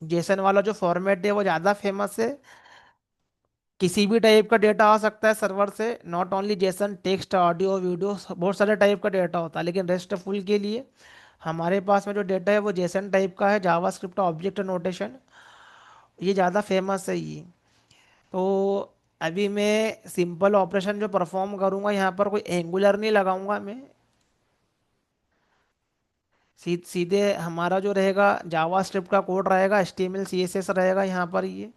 जेसन वाला जो फॉर्मेट है वो ज़्यादा फेमस है। किसी भी टाइप का डेटा आ सकता है सर्वर से, not only Jason, text, audio, video, बहुत सारे टाइप का डेटा होता है, लेकिन रेस्टफुल के लिए हमारे पास में जो डेटा है वो जेसन टाइप का है, जावास्क्रिप्ट ऑब्जेक्ट नोटेशन, ये ज़्यादा फेमस है ये। तो अभी मैं सिंपल ऑपरेशन जो परफॉर्म करूँगा यहाँ पर, कोई एंगुलर नहीं लगाऊंगा मैं, सीधे हमारा जो रहेगा जावास्क्रिप्ट का कोड रहेगा, HTML CSS रहेगा यहाँ पर ये,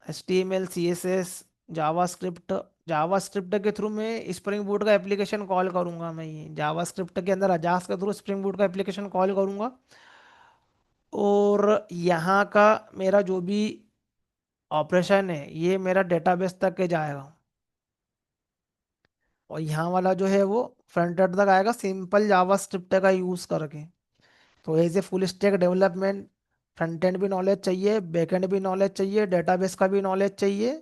HTML CSS जावास्क्रिप्ट। जावास्क्रिप्ट के थ्रू मैं स्प्रिंग बूट का एप्लीकेशन कॉल करूंगा, मैं ये जावास्क्रिप्ट के अंदर अजाक्स के थ्रू स्प्रिंग बूट का एप्लीकेशन कॉल करूंगा। और यहाँ का मेरा जो भी ऑपरेशन है ये मेरा डेटाबेस तक के जाएगा, और यहाँ वाला जो है वो फ्रंट एंड तक आएगा सिंपल जावास्क्रिप्ट का यूज़ करके। तो as a full stack development, front end भी नॉलेज चाहिए, बैक एंड भी नॉलेज चाहिए, डेटाबेस का भी नॉलेज चाहिए,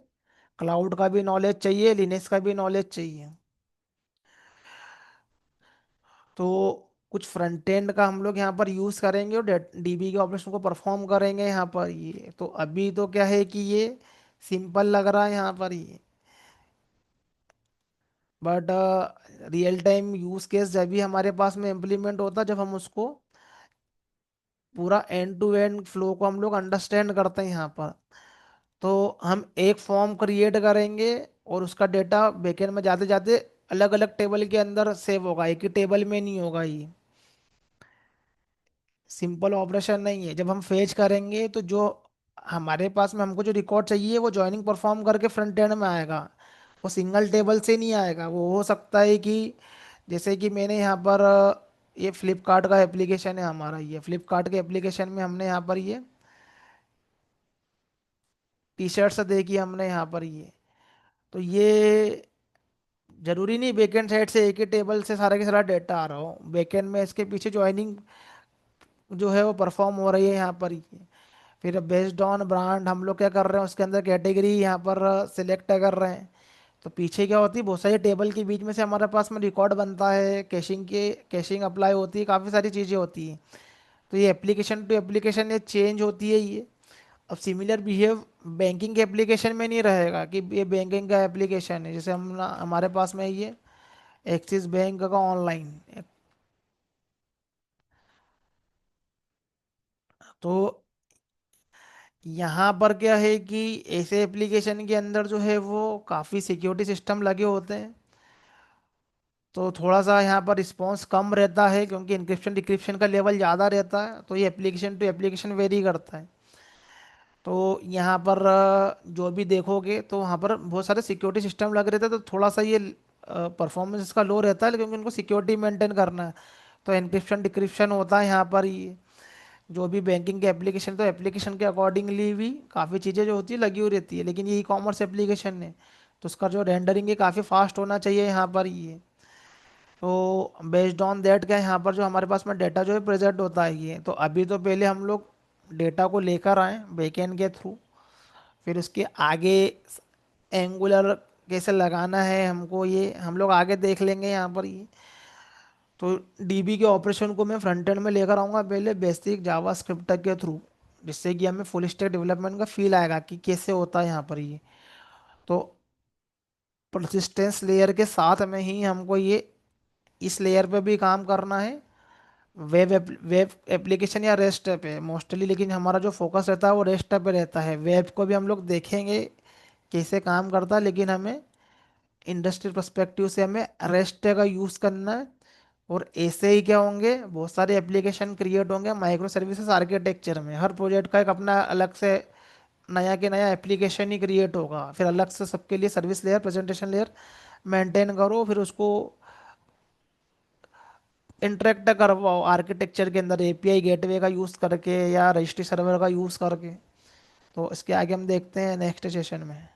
क्लाउड का भी नॉलेज चाहिए, लिनक्स का भी नॉलेज चाहिए। तो कुछ फ्रंट एंड का हम लोग यहाँ पर यूज़ करेंगे और डीबी के ऑपरेशन को परफॉर्म करेंगे यहाँ पर ये। तो अभी तो क्या है कि ये सिंपल लग रहा है यहाँ पर ये, but real time use case जब भी हमारे पास में इम्प्लीमेंट होता है, जब हम उसको पूरा एंड टू एंड फ्लो को हम लोग अंडरस्टैंड करते हैं यहाँ पर। तो हम एक फॉर्म क्रिएट करेंगे और उसका डेटा बैकएंड में जाते जाते अलग अलग टेबल के अंदर सेव होगा, एक ही टेबल में नहीं होगा ये। सिंपल ऑपरेशन नहीं है। जब हम फेच करेंगे तो जो हमारे पास में हमको जो रिकॉर्ड चाहिए वो जॉइनिंग परफॉर्म करके फ्रंट एंड में आएगा, वो सिंगल टेबल से नहीं आएगा। वो हो सकता है कि जैसे कि मैंने यहाँ पर ये फ्लिपकार्ट का एप्लीकेशन है हमारा, ये फ्लिपकार्ट के एप्लीकेशन में हमने यहाँ पर ये टी शर्ट्स देखी हमने यहाँ पर ये। तो ये जरूरी नहीं बैकएंड साइड से एक ही टेबल से सारा के सारा डेटा आ रहा हो, बैकएंड में इसके पीछे ज्वाइनिंग जो है वो परफॉर्म हो रही है यहाँ पर ही। फिर बेस्ड ऑन ब्रांड हम लोग क्या कर रहे हैं, उसके अंदर कैटेगरी यहाँ पर सिलेक्ट कर रहे हैं। तो पीछे क्या होती है, बहुत सारे टेबल के बीच में से हमारे पास में रिकॉर्ड बनता है, कैशिंग अप्लाई होती है, काफ़ी सारी चीज़ें होती हैं। तो ये एप्लीकेशन टू एप्लीकेशन ये चेंज होती है ये। अब सिमिलर बिहेव बैंकिंग के एप्लीकेशन में नहीं रहेगा कि ये बैंकिंग का एप्लीकेशन है, जैसे हमारे पास में ये एक्सिस बैंक का ऑनलाइन। तो यहाँ पर क्या है कि ऐसे एप्लीकेशन के अंदर जो है वो काफ़ी सिक्योरिटी सिस्टम लगे होते हैं, तो थोड़ा सा यहाँ पर रिस्पॉन्स कम रहता है, क्योंकि इंक्रिप्शन डिक्रिप्शन का लेवल ज़्यादा रहता है, तो ये एप्लीकेशन टू एप्लीकेशन वेरी करता है। तो यहाँ पर जो भी देखोगे तो वहाँ पर बहुत सारे सिक्योरिटी सिस्टम लग रहे थे, तो थोड़ा सा ये परफॉर्मेंस इसका लो रहता है, क्योंकि उनको सिक्योरिटी मेंटेन करना है। तो इंक्रिप्शन डिक्रिप्शन होता है यहाँ पर ये जो भी बैंकिंग के एप्लीकेशन, तो एप्लीकेशन के अकॉर्डिंगली भी काफ़ी चीज़ें जो होती है लगी हुई रहती है, लेकिन ये ई कॉमर्स एप्लीकेशन है तो उसका जो रेंडरिंग है काफ़ी फास्ट होना चाहिए यहाँ पर ये। तो बेस्ड ऑन दैट क्या है, यहाँ पर जो हमारे पास में डेटा जो है प्रेजेंट होता है ये। तो अभी तो पहले हम लोग डेटा को लेकर आए बैकएंड के थ्रू, फिर उसके आगे एंगुलर कैसे लगाना है हमको, ये हम लोग आगे देख लेंगे यहाँ पर ये। तो डीबी के ऑपरेशन को मैं फ्रंट एंड में लेकर आऊँगा पहले बेसिक जावा स्क्रिप्ट के थ्रू, जिससे कि हमें फुल स्टैक डेवलपमेंट का फील आएगा कि कैसे होता है यहाँ पर ये। तो परसिस्टेंस लेयर के साथ में ही हमको ये इस लेयर पे भी काम करना है, वेब एप्लीकेशन या रेस्ट पे मोस्टली, लेकिन हमारा जो फोकस रहता है वो रेस्ट पे रहता है। वेब को भी हम लोग देखेंगे कैसे काम करता है, लेकिन हमें इंडस्ट्रियल पर्सपेक्टिव से हमें रेस्ट का यूज़ करना है। और ऐसे ही क्या होंगे, बहुत सारे एप्लीकेशन क्रिएट होंगे माइक्रो सर्विसेज आर्किटेक्चर में। हर प्रोजेक्ट का एक अपना अलग से नया के नया एप्लीकेशन ही क्रिएट होगा, फिर अलग से सबके लिए service layer presentation layer maintain करो, फिर उसको इंटरेक्ट करवाओ आर्किटेक्चर के अंदर एपीआई गेटवे का यूज़ करके या रजिस्ट्री सर्वर का यूज़ करके। तो इसके आगे हम देखते हैं नेक्स्ट सेशन में।